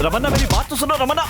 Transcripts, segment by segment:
रमन्ना मेरी बात तो सुनो रमन्ना।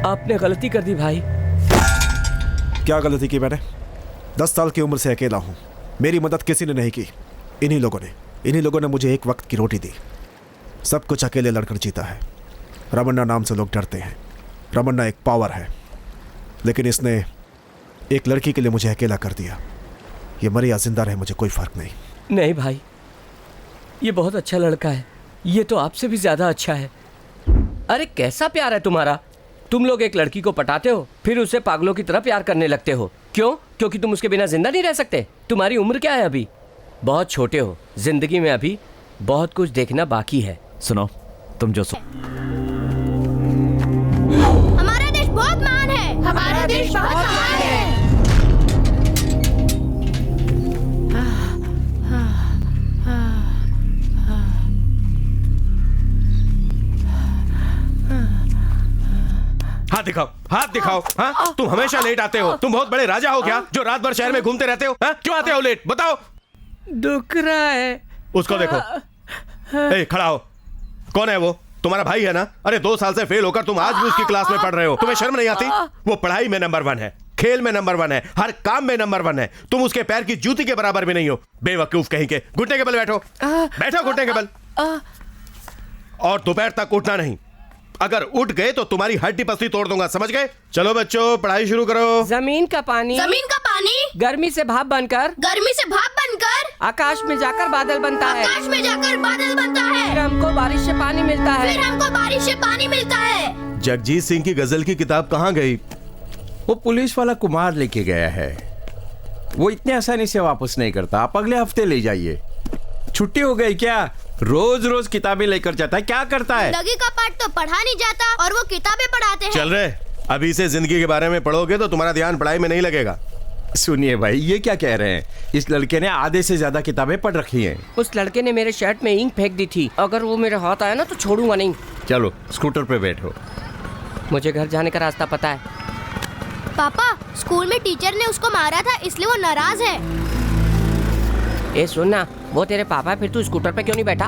आपने गलती कर दी भाई। क्या गलती की मैंने? 10 साल की उम्र से अकेला हूं। मेरी मदद किसी ने नहीं की। इन्हीं लोगों ने मुझे एक वक्त की रोटी दी। सब कुछ अकेले लड़कर जीता है। रमन्ना नाम से लोग डरते हैं। रमन्ना एक पावर है, लेकिन इसने एक लड़की के लिए मुझे अकेला कर दिया। ये मरे या जिंदा रहे मुझे कोई फर्क नहीं। नहीं भाई, ये बहुत अच्छा लड़का है। ये तो आपसे भी ज्यादा अच्छा है। अरे कैसा प्यार है तुम्हारा। तुम लोग एक लड़की को पटाते हो, फिर उसे पागलों की तरह प्यार करने लगते हो। क्यों? क्योंकि तुम उसके बिना जिंदा नहीं रह सकते। तुम्हारी उम्र क्या है अभी? बहुत छोटे हो। जिंदगी में अभी बहुत कुछ देखना बाकी है। सुनो, तुम जो हमारा देश बहुत महान है। हमारा देश बहुत महान है। हाथ दिखाओ, हाथ दिखाओ। हाँ, तुम हमेशा लेट आते हो। तुम बहुत बड़े राजा हो क्या, जो रात भर शहर में घूमते रहते हो? हाँ? क्यों आते हो लेट? बताओ। दुख रहा है। उसको देखो। ए, खड़ा हो। कौन है वो? तुम्हारा भाई है ना? अरे 2 साल से फेल होकर तुम आज भी उसकी क्लास में पढ़ रहे हो। तुम्हें शर्म नहीं आती? वो पढ़ाई में नंबर 1 है, खेल में नंबर 1 है, हर काम में नंबर 1 है। तुम उसके पैर की जूती के बराबर भी नहीं हो। बेवकूफ कहीं के। घुटने के बल बैठो। बैठो घुटने के बल। और दोपहर तक उठना नहीं। अगर उठ गए तो तुम्हारी हड्डी पसली तोड़ दूंगा, समझ गए? चलो बच्चों, पढ़ाई शुरू करो। जमीन का पानी गर्मी से भाप बनकर आकाश में जाकर बादल बनता है। फिर हमको बारिश से पानी मिलता है। जगजीत सिंह की गजल की किताब कहाँ गई? वो पुलिस वाला कुमार लेके गया है। वो इतने आसानी से वापस नहीं करता। आप अगले हफ्ते ले जाइए। छुट्टी हो गई क्या? रोज रोज किताबें लेकर जाता है। क्या करता है? लगी का पाठ तो पढ़ा नहीं जाता और वो किताबें पढ़ाते हैं। चल रहे, अभी से जिंदगी के बारे में पढ़ोगे तो तुम्हारा ध्यान पढ़ाई में नहीं लगेगा। सुनिए भाई, ये क्या कह रहे हैं? इस लड़के ने आधे से ज्यादा किताबें पढ़ रखी हैं। उस लड़के ने मेरे शर्ट में इंक फेंक दी थी, अगर वो मेरे हाथ आया ना तो छोड़ूंगा नहीं। चलो स्कूटर पे बैठो। मुझे घर जाने का रास्ता पता है। पापा, स्कूल में टीचर ने उसको मारा था इसलिए वो नाराज है। ए सुन ना, वो तेरे पापा, फिर तू स्कूटर पे क्यों नहीं बैठा?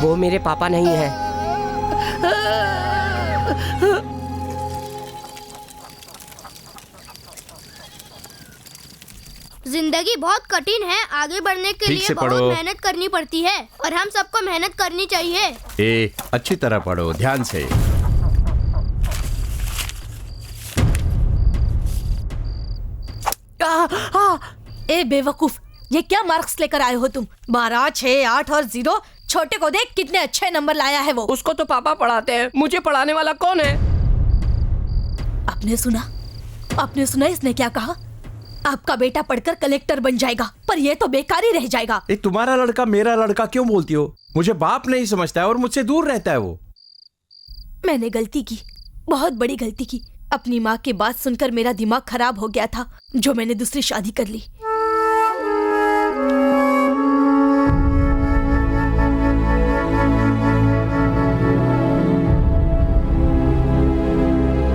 वो मेरे पापा नहीं है। जिंदगी बहुत कठिन है, आगे बढ़ने के ठीक लिए से बहुत पढ़ो। मेहनत करनी पड़ती है और हम सबको मेहनत करनी चाहिए। ए, अच्छी तरह पढ़ो, ध्यान से। ए बेवकूफ, ये क्या मार्क्स लेकर आए हो तुम? 12, 6, 8 और 0। छोटे को देख कितने अच्छे नंबर लाया है वो। उसको तो पापा पढ़ाते हैं, मुझे पढ़ाने वाला कौन है? आपने सुना इसने क्या कहा? आपका बेटा पढ़कर कलेक्टर बन जाएगा, पर ये तो बेकार ही रह जाएगा। ए, तुम्हारा लड़का मेरा लड़का क्यों बोलती हो? मुझे बाप नहीं समझता है और मुझसे दूर रहता है वो। मैंने गलती की, बहुत बड़ी गलती की। अपनी माँ की बात सुनकर मेरा दिमाग खराब हो गया था, जो मैंने दूसरी शादी कर ली।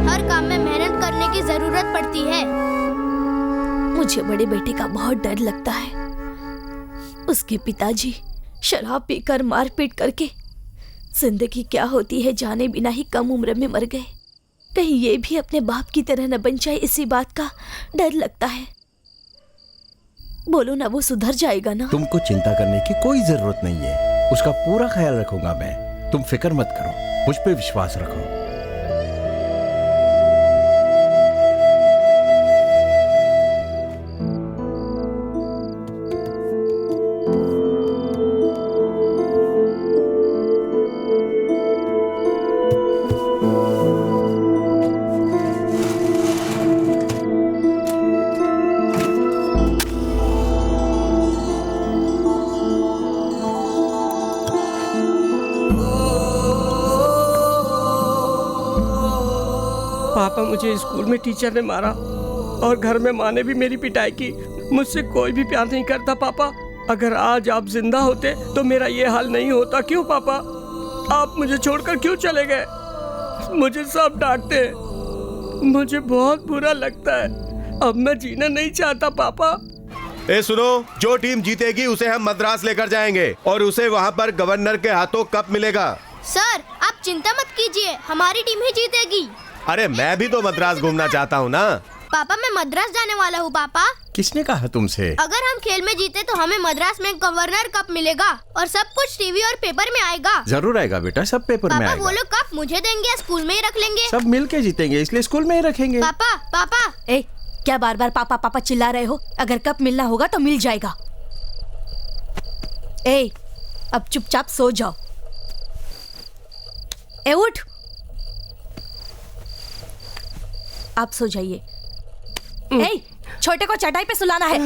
हर काम में मेहनत करने की जरूरत पड़ती है। मुझे बड़े बेटे का बहुत डर लगता है। उसके पिताजी शराब पीकर मारपीट करके जिंदगी क्या होती है जाने बिना ही कम उम्र में मर गए। कहीं ये भी अपने बाप की तरह न बन जाए, इसी बात का डर लगता है। बोलो ना, वो सुधर जाएगा ना? तुमको चिंता करने की कोई जरूरत नहीं है, उसका पूरा ख्याल रखूंगा मैं। तुम फिक्र मत करो, मुझ पे विश्वास रखो। पापा, मुझे स्कूल में टीचर ने मारा और घर में माँ ने भी मेरी पिटाई की। मुझसे कोई भी प्यार नहीं करता पापा। अगर आज आप जिंदा होते तो मेरा ये हाल नहीं होता। क्यों पापा, आप मुझे छोड़कर क्यों चले गए? मुझे सब डांटते हैं, मुझे बहुत बुरा लगता है। अब मैं जीना नहीं चाहता पापा। ए सुनो, जो टीम जीतेगी उसे हम मद्रास लेकर जाएंगे और उसे वहाँ पर गवर्नर के हाथों कप मिलेगा। सर, आप चिंता मत कीजिए, हमारी टीम ही जीतेगी। अरे मैं भी तो मद्रास घूमना चाहता हूँ ना। पापा, मैं मद्रास जाने वाला हूँ। पापा, किसने कहा तुमसे? अगर हम खेल में जीते तो हमें मद्रास में गवर्नर कप मिलेगा और सब कुछ टीवी और पेपर में आएगा। जरूर आएगा बेटा, सब पेपर में पापा, आएगा। वो लोग कप मुझे देंगे या स्कूल में ही रख लेंगे? सब मिल के जीतेंगे, इसलिए स्कूल में ही रखेंगे। पापा, पापा। ए, क्या बार बार पापा पापा चिल्ला रहे हो? अगर कप मिलना होगा तो मिल जाएगा। ए, अब चुपचाप सो जाओ। ए, उठ, आप सो जाइए। ए, छोटे को चटाई पे सुलाना है।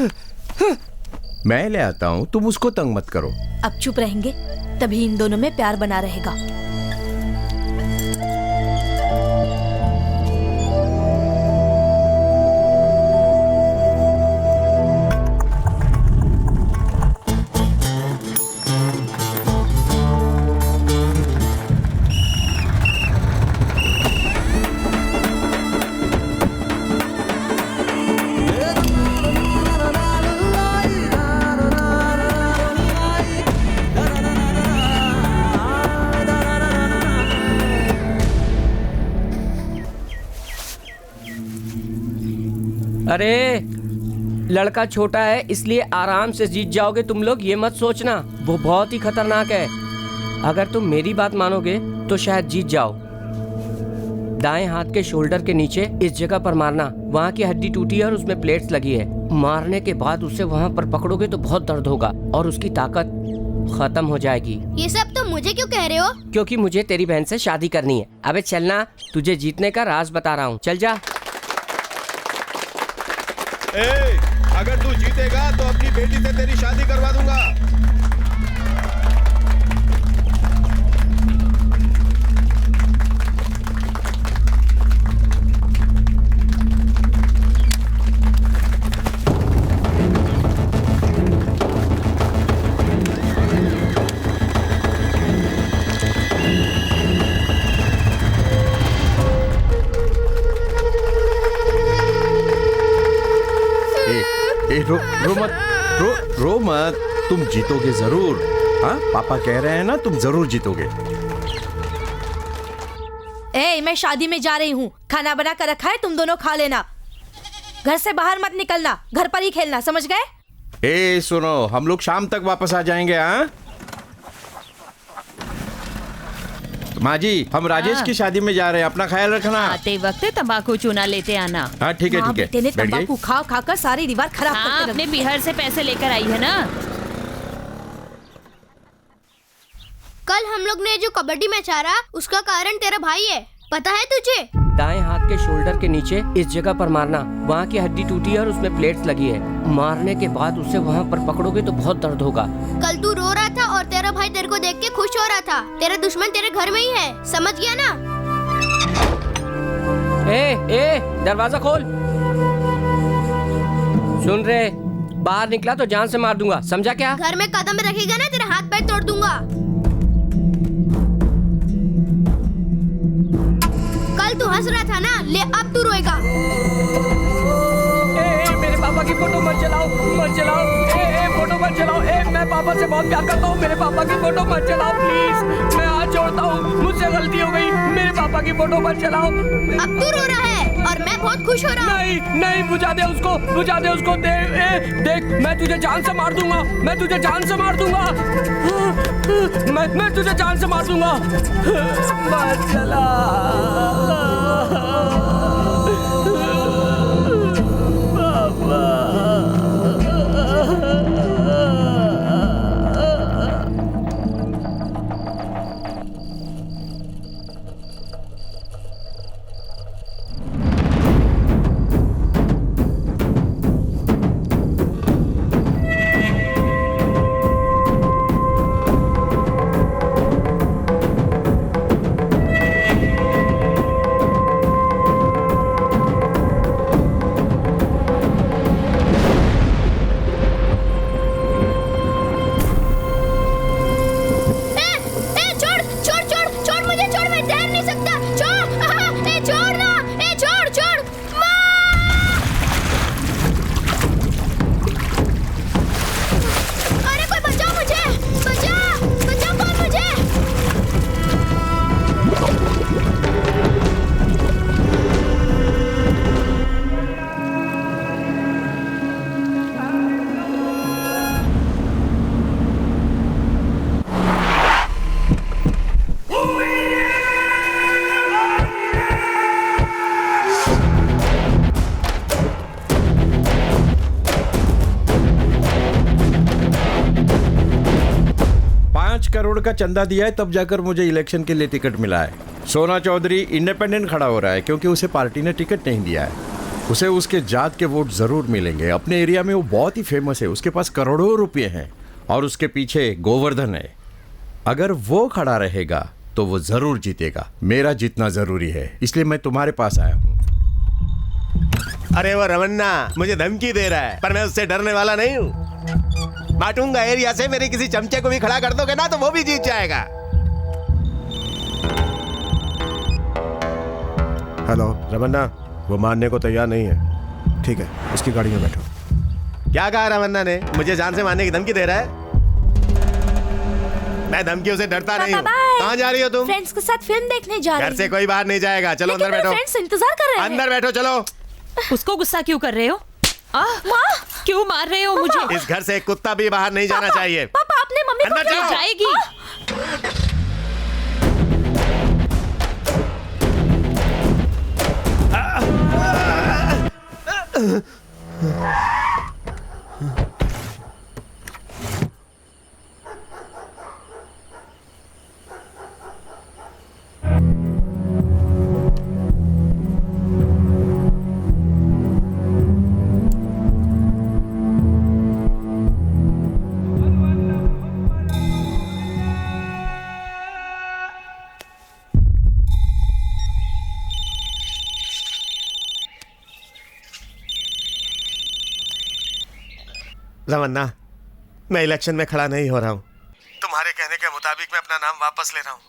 मैं ले आता हूँ, तुम उसको तंग मत करो। अब चुप रहेंगे तभी इन दोनों में प्यार बना रहेगा। अरे, लड़का छोटा है इसलिए आराम से जीत जाओगे तुम लोग, ये मत सोचना। वो बहुत ही खतरनाक है। अगर तुम मेरी बात मानोगे तो शायद जीत जाओ। दाएं हाथ के शोल्डर के नीचे इस जगह पर मारना। वहाँ की हड्डी टूटी है और उसमें प्लेट्स लगी है। मारने के बाद उसे वहाँ पर पकड़ोगे तो बहुत दर्द होगा और उसकी ताकत खत्म हो जाएगी। ये सब तो मुझे क्यों कह रहे हो? क्योंकि मुझे तेरी बहन से शादी करनी है। अबे चलना, तुझे जीतने का राज बता रहा हूँ, चल जा। ए, अगर तू जीतेगा तो अपनी बेटी से तेरी शादी करवा दूंगा। रो मत, तुम जीतोगे जरूर। हाँ, पापा कह रहे हैं ना, तुम जरूर जीतोगे। मैं शादी में जा रही हूँ, खाना बना कर रखा है, तुम दोनों खा लेना। घर से बाहर मत निकलना, घर पर ही खेलना, समझ गए? सुनो, हम लोग शाम तक वापस आ जाएंगे। हाँ माँ जी, हम राजेश की शादी में जा रहे हैं, अपना ख्याल रखना। आते वक्त तंबाकू चूना लेते आना। हाँ ठीक है, ठीक है। बेटे ने बैठ गई? तंबाकू खा खा कर सारी दीवार खराब हाँ, करके अपने रख दी। बिहार से पैसे लेकर आई है ना। कल हम लोग ने जो कबड्डी मैच हारा, उसका कारण तेरा भाई है, पता है तुझे? दाएं हाथ के शोल्डर के नीचे इस जगह पर मारना, वहाँ की हड्डी टूटी है और उसमें प्लेट्स लगी है। मारने के बाद उसे वहाँ पर पकड़ोगे तो बहुत दर्द होगा। कल तू रो रहा था और तेरा भाई तेरे को देख के खुश हो रहा था। तेरा दुश्मन तेरे घर में ही है, समझ गया ना? दरवाजा खोल। सुन रहे, बाहर निकला तो जान से मार दूंगा, समझा क्या? घर में कदम रखेगा ना, तेरा हाथ पैर तोड़ दूंगा। कल तू हंस रहा था ना, ले अब तू रोएगा। मेरे पापा की फोटो मत जलाओ, मत जलाओ। फोटो मत जलाओ। मैं पापा से बहुत प्यार करता हूँ, मेरे पापा की फोटो मत जलाओ प्लीज। मैं हाथ जोड़ता हूँ, मुझसे गलती हो गई, मेरे पापा की फोटो मत जलाओ। अब तू रो रहा है और मैं बहुत खुश हो रहा हूँ। नहीं नहीं, बुझा दे उसको, बुझा दे उसको। देख, मैं तुझे जान से मार दूंगा, मैं तुझे जान से मार दूंगा। मैं तुझे जान से मार दूंगा। मत जला। करोड़ का चंदा दिया है, तब जाकर मुझे इलेक्शन के लिए टिकट मिला है। सोना चौधरी इंडिपेंडेंट खड़ा हो रहा है क्योंकि उसे पार्टी ने टिकट नहीं दिया है। उसे उसके जात के वोट जरूर मिलेंगे। अपने एरिया में वो बहुत ही फेमस है, उसके पास करोड़ों रुपए हैं और उसके पीछे गोवर्धन है। अगर वो खड़ा रहेगा तो वो जरूर जीतेगा। मेरा जीतना जरूरी है, इसलिए मैं तुम्हारे पास आया हूँ। अरे वो रमन्ना मुझे धमकी दे रहा है, पर मैं उससे डरने वाला नहीं हूँ। बांटूंगा एरिया से, मेरे किसी चमचे को भी खड़ा कर दोगे ना तो वो भी जीत जाएगा। हेलो रमन्ना, वो मानने को तैयार नहीं है। ठीक है, उसकी गाड़ी में बैठो। क्या कहा रमन्ना ने? मुझे जान से मारने की धमकी दे रहा है? मैं धमकियों से डरता नहीं हूँ। कहाँ जा रही हो तुम? फ्रेंड्स के साथ फिल्म देखने जा रही हूँ। घर से कोई बाहर नहीं जाएगा, चलो अंदर बैठो। फ्रेंड्स इंतजार कर रहे हैं। अंदर बैठो, चलो। उसको गुस्सा क्यों कर रहे हो? क्यों मार रहे हो मुझे? इस घर से एक कुत्ता भी बाहर नहीं जाना चाहिए। पापा, आपने मम्मी को अंदर क्यों जाओ। जाएगी। रमन्ना, मैं इलेक्शन में खड़ा नहीं हो रहा हूँ। तुम्हारे कहने के मुताबिक मैं अपना नाम वापस ले रहा हूँ।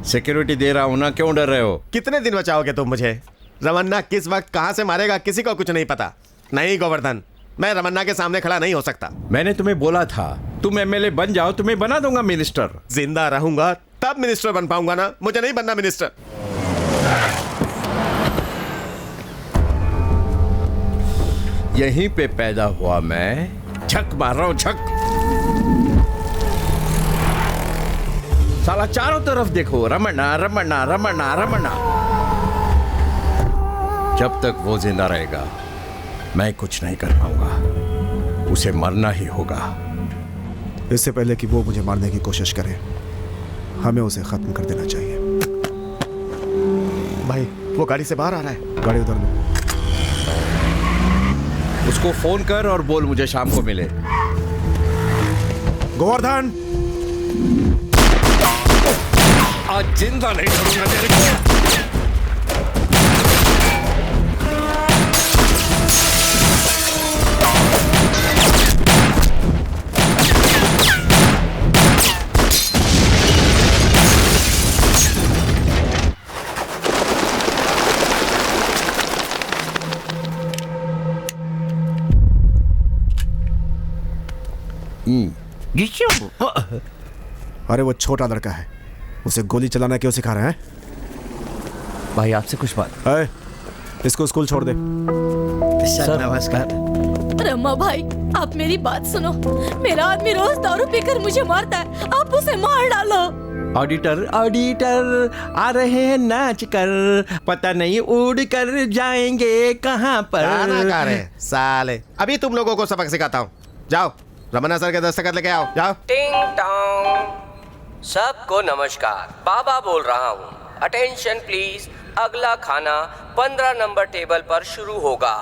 सिक्योरिटी दे रहा हूं ना, क्यों डर रहे हो? कितने दिन बचाओगे तुम मुझे? रमन्ना किस वक्त कहां से मारेगा किसी को कुछ नहीं पता। नहीं गोवर्धन, मैं रमन्ना के सामने खड़ा नहीं हो सकता। मैंने तुम्हें बोला था तुम एमएलए बन जाओ, तुम्हें बना दूंगा मिनिस्टर। जिंदा रहूंगा तब मिनिस्टर बन पाऊंगा ना, मुझे नहीं बनना मिनिस्टर। यहीं पे पैदा हुआ मैं, झक मार रहा हूं झक। साला चारों तरफ देखो, रमन्ना रमन्ना रमन्ना रमन्ना। जब तक वो जिंदा रहेगा मैं कुछ नहीं कर पाऊंगा, उसे मरना ही होगा। इससे पहले कि वो मुझे मारने की कोशिश करे, हमें उसे खत्म कर देना चाहिए। भाई वो गाड़ी से बाहर आ रहा है। गाड़ी उधर लो। उसको फोन कर और बोल मुझे शाम को मिले। गोवर्धन, आज जिंदा नहीं छोड़ूंगा तेरे को। अरे वो छोटा लड़का है, उसे गोली चलाना क्यों सिखा रहे हैं? भाई आपसे कुछ बात। है, इसको स्कूल छोड़ दे। सर नमस्कार। रमा भाई, आप मेरी बात सुनो। मेरा आदमी रोज दारू पीकर मुझे मारता है, आप उसे मार डालो। ऑडिटर ऑडिटर आ रहे हैं नाच कर, पता नहीं उड़ कर जाएंगे कहाँ पर। गाना गा रहे हैं साले। अभी तुम लोगों को सबक सिखाता हूँ। जाओ रमन्ना सर के दस्तखत लेके आओ, जाओ। टिंग टोंग। सबको नमस्कार, बाबा बोल रहा हूँ। अटेंशन प्लीज, अगला खाना 15 नंबर टेबल पर शुरू होगा।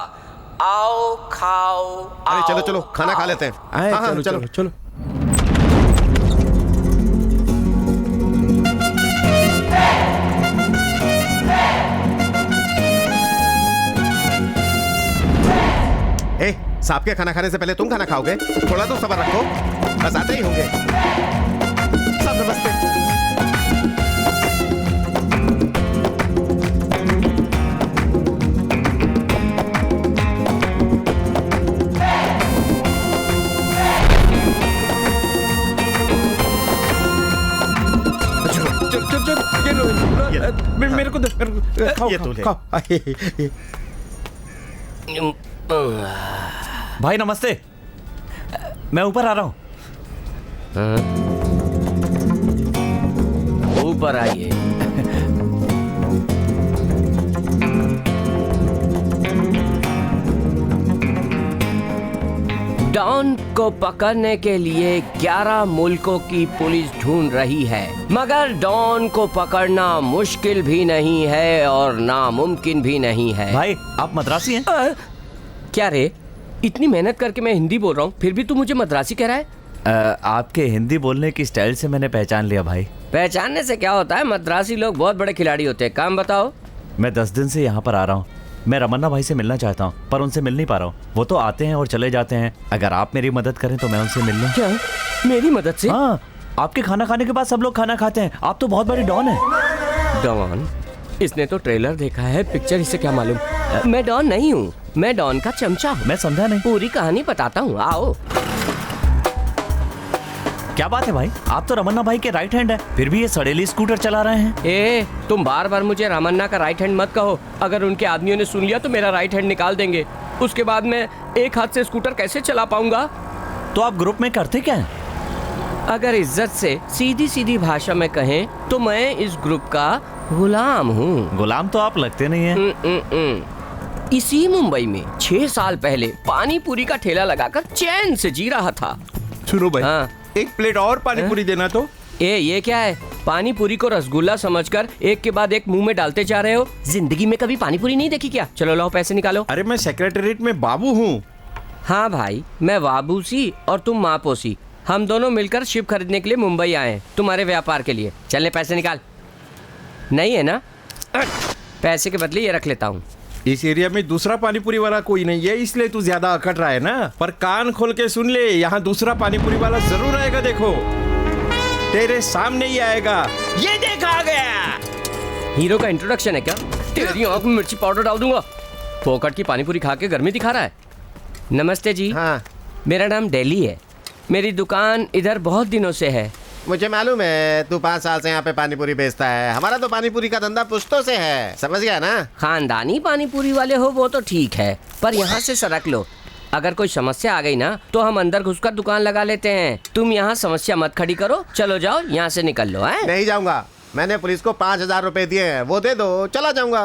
आओ खाओ। अरे आओ, चलो चलो खाना खा आओ। लेते हैं। आए, हाँ, हाँ, चलो चलो चलो। ए, सांप के खाना खाने से पहले तुम खाना खाओगे? थोड़ा तो सब्र रखो, बस आते ही होंगे। सब नमस्ते। मेरे को खाओ ये तो ले। खाओ। भाई नमस्ते, मैं ऊपर आ रहा हूँ। ऊपर आइए। डॉन को पकड़ने के लिए 11 मुल्कों की पुलिस ढूंढ रही है, मगर डॉन को पकड़ना मुश्किल भी नहीं है और नामुमकिन भी नहीं है। भाई आप मद्रासी हैं? क्या रे, इतनी मेहनत करके मैं हिंदी बोल रहा हूँ, फिर भी तू मुझे मद्रासी कह रहा है? आपके हिंदी बोलने की स्टाइल से मैंने पहचान लिया भाई। पहचानने से क्या होता है, मद्रासी लोग बहुत बड़े खिलाड़ी होते हैं। काम बताओ। मैं 10 दिन से यहाँ पर आ रहा हूँ। मैं रमन्ना भाई से मिलना चाहता हूँ, पर उनसे मिल नहीं पा रहा हूँ। वो तो आते हैं और चले जाते हैं। अगर आप मेरी मदद करें तो मैं उनसे मिल लूँ। क्या मेरी मदद से? हाँ, आपके खाना खाने के बाद सब लोग खाना खाते हैं। आप तो बहुत बड़े डॉन हैं। डॉन? इसने तो ट्रेलर देखा है, पिक्चर इसे क्या मालूम। मैं डॉन नहीं हूँ, मैं डॉन का चमचा हूँ। मैं समझा नहीं। पूरी कहानी बताता हूँ, आओ। क्या बात है भाई, आप तो रमन्ना भाई के राइट हैंड है, फिर भी ये सड़ेली स्कूटर चला रहे हैं। ए, तुम बार बार मुझे रमन्ना का राइट हैंड मत कहो। अगर उनके आदमियों ने सुन लिया तो मेरा राइट हैंड निकाल देंगे। उसके बाद मैं एक हाथ से स्कूटर कैसे चला पाऊंगा? तो आप ग्रुप में करते क्या हैं? अगर इज्जत से सीधी सीधी भाषा में कहें तो मैं इस ग्रुप का गुलाम हूँ। गुलाम तो आप लगते नहीं हैं। इसी मुंबई में 6 साल पहले पानी पूरी का ठेला लगाकर चैन से जी रहा था। सुनो भाई, हाँ। एक प्लेट और पानी पूरी देना तो। ये क्या है? पानी पूरी को रसगुल्ला समझकर एक के बाद एक मुंह में डालते जा रहे हो। जिंदगी में कभी पानी पूरी नहीं देखी क्या? चलो लाओ पैसे निकालो। अरे मैं सेक्रेटरीट में बाबू हूँ। हाँ भाई, मैं वाबूसी और तुम मापोसी। हम दोनों मिलकर शिप खरीदने के लिए मुंबई आए हैं, तुम्हारे व्यापार के लिए। चलने पैसे निकाल। नहीं है ना? पैसे के बदले ये रख लेता हूँ। इस एरिया में दूसरा पानीपुरी वाला कोई नहीं है, इसलिए तू ज्यादा अकड़ रहा है ना। पर कान खोल के सुन ले, यहाँ दूसरा पानीपुरी वाला जरूर आएगा। देखो तेरे सामने ही आएगा। ये देख आ गया। हीरो का इंट्रोडक्शन है क्या? तेरी आंख में मिर्ची पाउडर डाल दूंगा। फोकट की पानी पूरी खा के गर्मी दिखा रहा है। नमस्ते जी। हाँ, मेरा नाम डेली है। मेरी दुकान इधर बहुत दिनों से है। मुझे मालूम है तू 5 साल से यहाँ पे पानी पूरी बेचता है। हमारा तो पानी पूरी का धंधा पुश्तों से है, समझ गया ना? खानदानी पानी पूरी वाले हो वो तो ठीक है, पर यहाँ से सरक लो। अगर कोई समस्या आ गई ना तो हम अंदर घुसकर दुकान लगा लेते हैं। तुम यहाँ समस्या मत खड़ी करो, चलो जाओ यहाँ से निकल लो। है नहीं जाऊंगा, मैंने पुलिस को 5,000 रुपए दिए हैं, वो दे दो, चला जाऊंगा।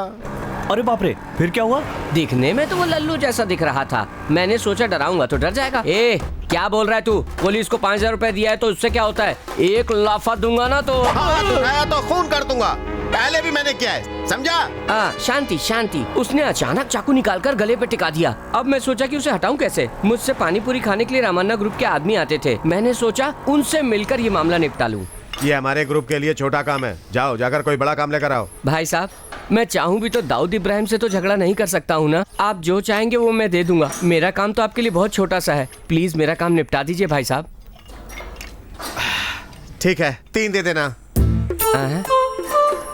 अरे बाप रे, फिर क्या हुआ? दिखने में तो वो लल्लू जैसा दिख रहा था। मैंने सोचा डराऊंगा तो डर जाएगा। ए क्या बोल रहा है तू? पुलिस को 5,000 रुपए दिया है तो उससे क्या होता है? एक लाफा दूंगा ना तो तो खून कर दूंगा। पहले भी मैंने किया है, समझा? शांति शांति। उसने अचानक चाकू निकालकर गले पे टिका दिया। अब मैं सोचा कि उसे हटाऊं कैसे। मुझसे पानी पूरी खाने के लिए रामान्ना ग्रुप के आदमी आते थे। मैंने सोचा उनसे मिलकर ये मामला निपटा लूं। ये हमारे ग्रुप के लिए छोटा काम है। जाओ, जाकर कोई बड़ा काम लेकर आओ। भाई साहब, मैं चाहूँ भी तो दाऊद इब्राहिम से तो झगड़ा नहीं कर सकता हूँ ना। आप जो चाहेंगे वो मैं दे दूंगा। मेरा काम तो आपके लिए बहुत छोटा सा है। प्लीज मेरा काम निपटा दीजिए भाई साहब। ठीक है, 3 दे देना।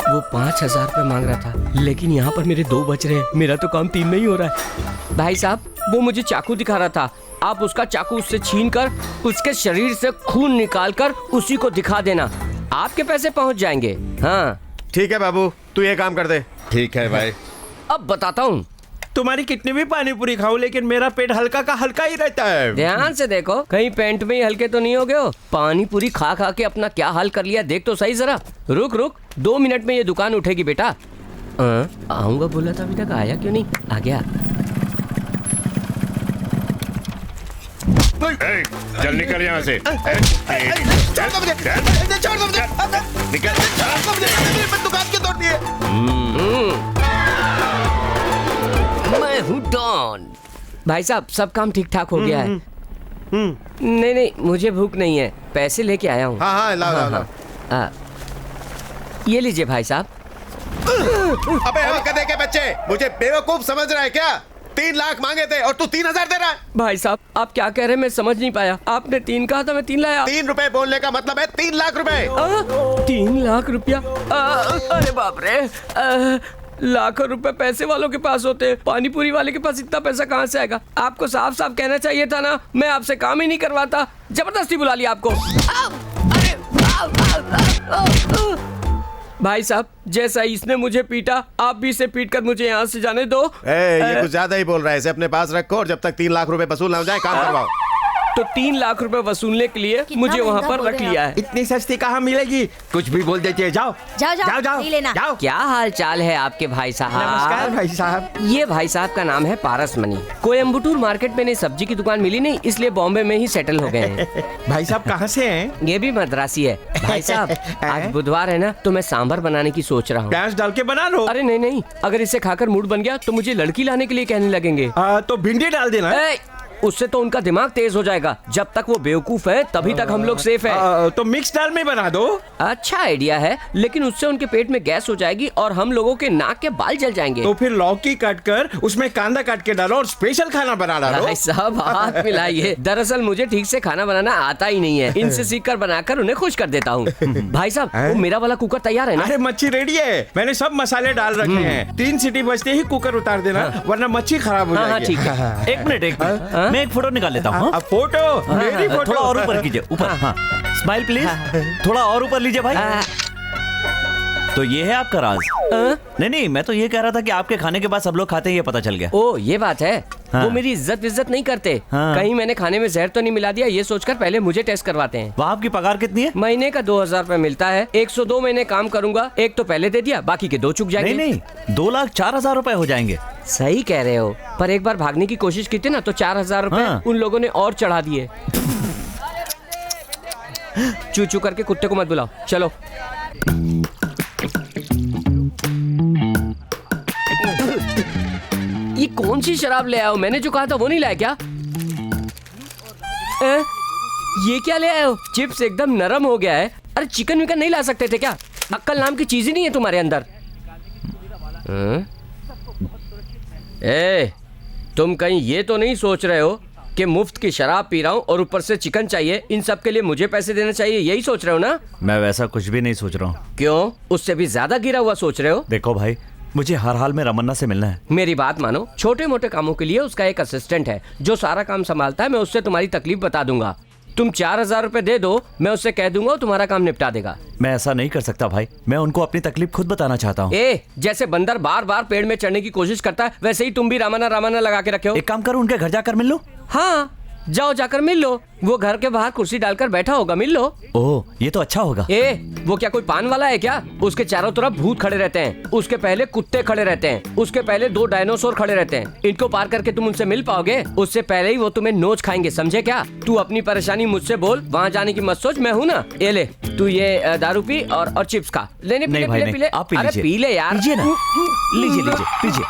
वो 5,000 रुपए मांग रहा था, लेकिन यहाँ पर मेरे 2 बच रहे हैं। मेरा तो काम 3 में ही हो रहा है। भाई साहब, वो मुझे चाकू दिखा रहा था। आप उसका चाकू उससे छीन कर उसके शरीर से खून निकाल कर उसी को दिखा देना। आपके पैसे पहुँच जाएंगे। हाँ ठीक है बाबू, तू ये काम कर दे। ठीक है भाई। अब बताता हूँ। तुम्हारी कितनी भी पानी पूरी खाओ लेकिन मेरा पेट हल्का का हल्का ही रहता है। ध्यान से देखो, कहीं पेंट में ही हल्के तो नहीं हो गए हो? पानी पूरी खा खा के अपना क्या हाल कर लिया, देख तो सही जरा। रुक रुक, 2 मिनट में ये दुकान उठेगी बेटा। आऊंगा बोला था, अभी तक आया क्यों नहीं? आ गया। चल निकल यहाँ से। दुकान क्यों तोड़ दिए? मैं हूँ डॉन। भाई साहब, सब काम ठीक ठाक हो गया है। नहीं नहीं, मुझे भूख नहीं है, पैसे लेके आया हूँ। हाँ, लाओ। ये लीजिए भाई साहब। अबे गधे के बच्चे, मुझे बेवकूफ समझ रहा है क्या? 3 लाख मांगे थे और तू 3,000 दे रहा है। भाई साहब, आप क्या कह रहे हैं मैं समझ नहीं पाया। आपने 3 कहा था, मैं 3 लाया। 3 रुपए बोलने का मतलब है 3 लाख रुपए। 3 लाख रुपया? अरे बाप रे, लाखों रुपए पैसे वालों के पास होते हैं, पानी पूरी वाले के पास इतना पैसा कहाँ से आएगा? आपको साफ साफ कहना चाहिए था ना, मैं आपसे काम ही नहीं करवाता। जबरदस्ती बुला लिया आपको। भाई साहब, जैसा इसने मुझे पीटा, आप भी इसे पीट कर मुझे यहाँ से जाने दो। ये कुछ ज्यादा ही बोल रहा है। इसे अपने पास रखो और जब तक 3 लाख रुपए वसूल ना हो जाए काम करवाओ। तो 3 लाख रुपए वसूलने के लिए मुझे वहाँ पर रख लिया है। इतनी सस्ती कहाँ मिलेगी? कुछ भी बोल देती है। जाओ जाओ नहीं लेना। जाओ। क्या हाल चाल है आपके भाई साहब? नमस्कार भाई साहब। ये भाई साहब का नाम है पारस मनी। कोयम्बटूर मार्केट में इन्हें सब्जी की दुकान मिली नहीं, इसलिए बॉम्बे में ही सेटल हो गए हैं। भाई साहब कहाँ से हैं? ये भी मद्रासी है। भाई साहब, आज बुधवार है ना, तो मैं सांभर बनाने की सोच रहा हूँ। प्याज डाल के बना लो। अरे नहीं नहीं, अगर इसे खाकर मूड बन गया तो मुझे लड़की लाने के लिए कहने लगेंगे। तो भिंडी डाल देना। उससे तो उनका दिमाग तेज हो जाएगा। जब तक वो बेवकूफ है तभी तक हम लोग सेफ है। तो मिक्स दाल में बना दो। अच्छा आइडिया है, लेकिन उससे उनके पेट में गैस हो जाएगी और हम लोगों के नाक के बाल जल जाएंगे। तो फिर लौकी काट कर उसमें कांदा काट के डालो और स्पेशल खाना बना डालो। भाई साहब, हाथ मिलाइए। दरअसल मुझे ठीक से खाना बनाना आता ही नहीं है। इनसे सीखकर बनाकर उन्हें खुश कर देता हूँ। भाई साहब, वो मेरा वाला कुकर तैयार है ना? अरे मच्छी रेडी है, मैंने सब मसाले डाल रखे हैं। 3 सीटी बजते ही कुकर उतार देना, वरना मच्छी खराब हो जाएगी। ठीक है। एक मिनट, मैं एक फोटो निकाल लेता हूँ। फोटो? मेरी फोटो? थोड़ा और ऊपर कीजिए, ऊपर। हाँ, स्माइल प्लीज। थोड़ा और ऊपर लीजिए भाई। तो ये है आपका राज? नहीं, मैं तो ये कह रहा था कि आपके खाने के बाद सब लोग खाते हैं, ये पता चल गया। ओ, ये बात है। हाँ। वो मेरी इज्जत नहीं करते। हाँ। कहीं मैंने खाने में जहर तो नहीं मिला दिया, ये सोचकर पहले मुझे टेस्ट करवाते हैं। वहाँ आपकी पगार कितनी है? महीने का 2,000 रुपए मिलता है। 102 महीने काम करूंगा। एक तो पहले दे दिया, बाकी के 2 चुक जाएंगे। नहीं, 2,04,000 रुपए हो जाएंगे। सही कह रहे हो, पर एक बार भागने की कोशिश की थी ना, तो 4,000 रुपए हाँ। उन लोगों ने और चढ़ा दिए। चू चू करके कुत्ते को मत बुलाओ, चलो। ये कौन सी शराब ले आए हो? मैंने जो कहा था वो नहीं लाया क्या? ये क्या ले आए हो? चिप्स एकदम नरम हो गया है। अरे चिकन विकन नहीं ला सकते थे क्या? अक्कल नाम की चीज ही नहीं है तुम्हारे अंदर। तुम कहीं ये तो नहीं सोच रहे हो कि मुफ्त की शराब पी रहा हूँ और ऊपर से चिकन चाहिए, इन सब के लिए मुझे पैसे देना चाहिए, यही सोच रहे हो ना? मैं वैसा कुछ भी नहीं सोच रहा हूँ। क्यों? उससे भी ज्यादा गिरा हुआ सोच रहे हो? देखो भाई, मुझे हर हाल में रमन्ना से मिलना है। मेरी बात मानो, छोटे मोटे कामों के लिए उसका एक असिस्टेंट है जो सारा काम संभालता है। मैं उससे तुम्हारी तकलीफ बता दूंगा। तुम 4,000 रुपए दे दो, मैं उससे कह दूंगा तुम्हारा काम निपटा देगा। मैं ऐसा नहीं कर सकता भाई, मैं उनको अपनी तकलीफ खुद बताना चाहता हूँ। जैसे बंदर बार बार पेड़ में चढ़ने की कोशिश करता है, वैसे ही तुम भी रामाना रामाना लगा के रखे हो। एक काम करो, उनके घर जाकर मिल लो। हाँ, जाओ जाकर मिल लो। वो घर के बाहर कुर्सी डालकर बैठा होगा, मिल लो। ओह, ये तो अच्छा होगा। वो क्या कोई पान वाला है क्या? उसके चारों तरफ भूत खड़े रहते हैं, उसके पहले कुत्ते खड़े रहते हैं, उसके पहले 2 डायनासोर खड़े रहते हैं। इनको पार करके तुम उनसे मिल पाओगे? उससे पहले ही वो तुम्हें नोच खाएंगे, समझे क्या? तू अपनी परेशानी मुझसे बोल, वहाँ जाने की मत सोच, मैं हूँ ना। ये ले, तू ये दारू पी और चिप्स खा। लेने पी ले, आप पी अरे लीजिए। पी ले यार, लीजिए ना, लीजिए पीजिए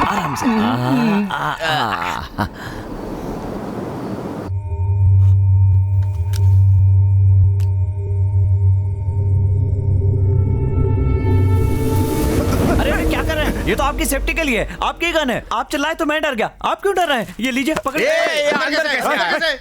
आराम से। ये तो आपकी सेफ्टी के लिए है, आपकी गन है। आप चिल्लाए तो मैं डर गया, आप क्यों डर रहे हैं? ये लीजिए, पकड़िए। अंदर कैसे?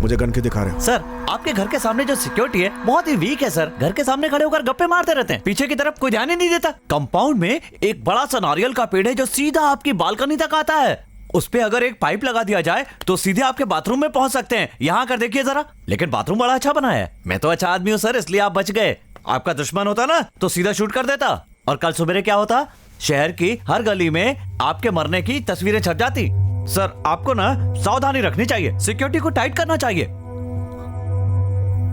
मुझे गन क्यों दिखा रहे हो? सर, आपके घर के सामने जो सिक्योरिटी है बहुत ही वीक है सर। घर के सामने खड़े होकर गप्पे मारते रहते हैं, पीछे की तरफ कोई ध्यान ही नहीं देता। कंपाउंड में एक बड़ा सा नारियल का पेड़ है जो सीधा आपकी बालकनी तक आता है। उस पे अगर एक पाइप लगा दिया जाए तो सीधे आपके बाथरूम में पहुंच सकते हैं। यहाँ कर देखिए जरा। लेकिन बाथरूम बड़ा अच्छा बना है। मैं तो अच्छा आदमी हूँ सर, इसलिए आप बच गए। आपका दुश्मन होता ना तो सीधा शूट कर देता, और कल सुबह क्या होता? शहर की हर गली में आपके मरने की तस्वीरें छप जाती। सर, आपको ना सावधानी रखनी चाहिए, सिक्योरिटी को टाइट करना चाहिए।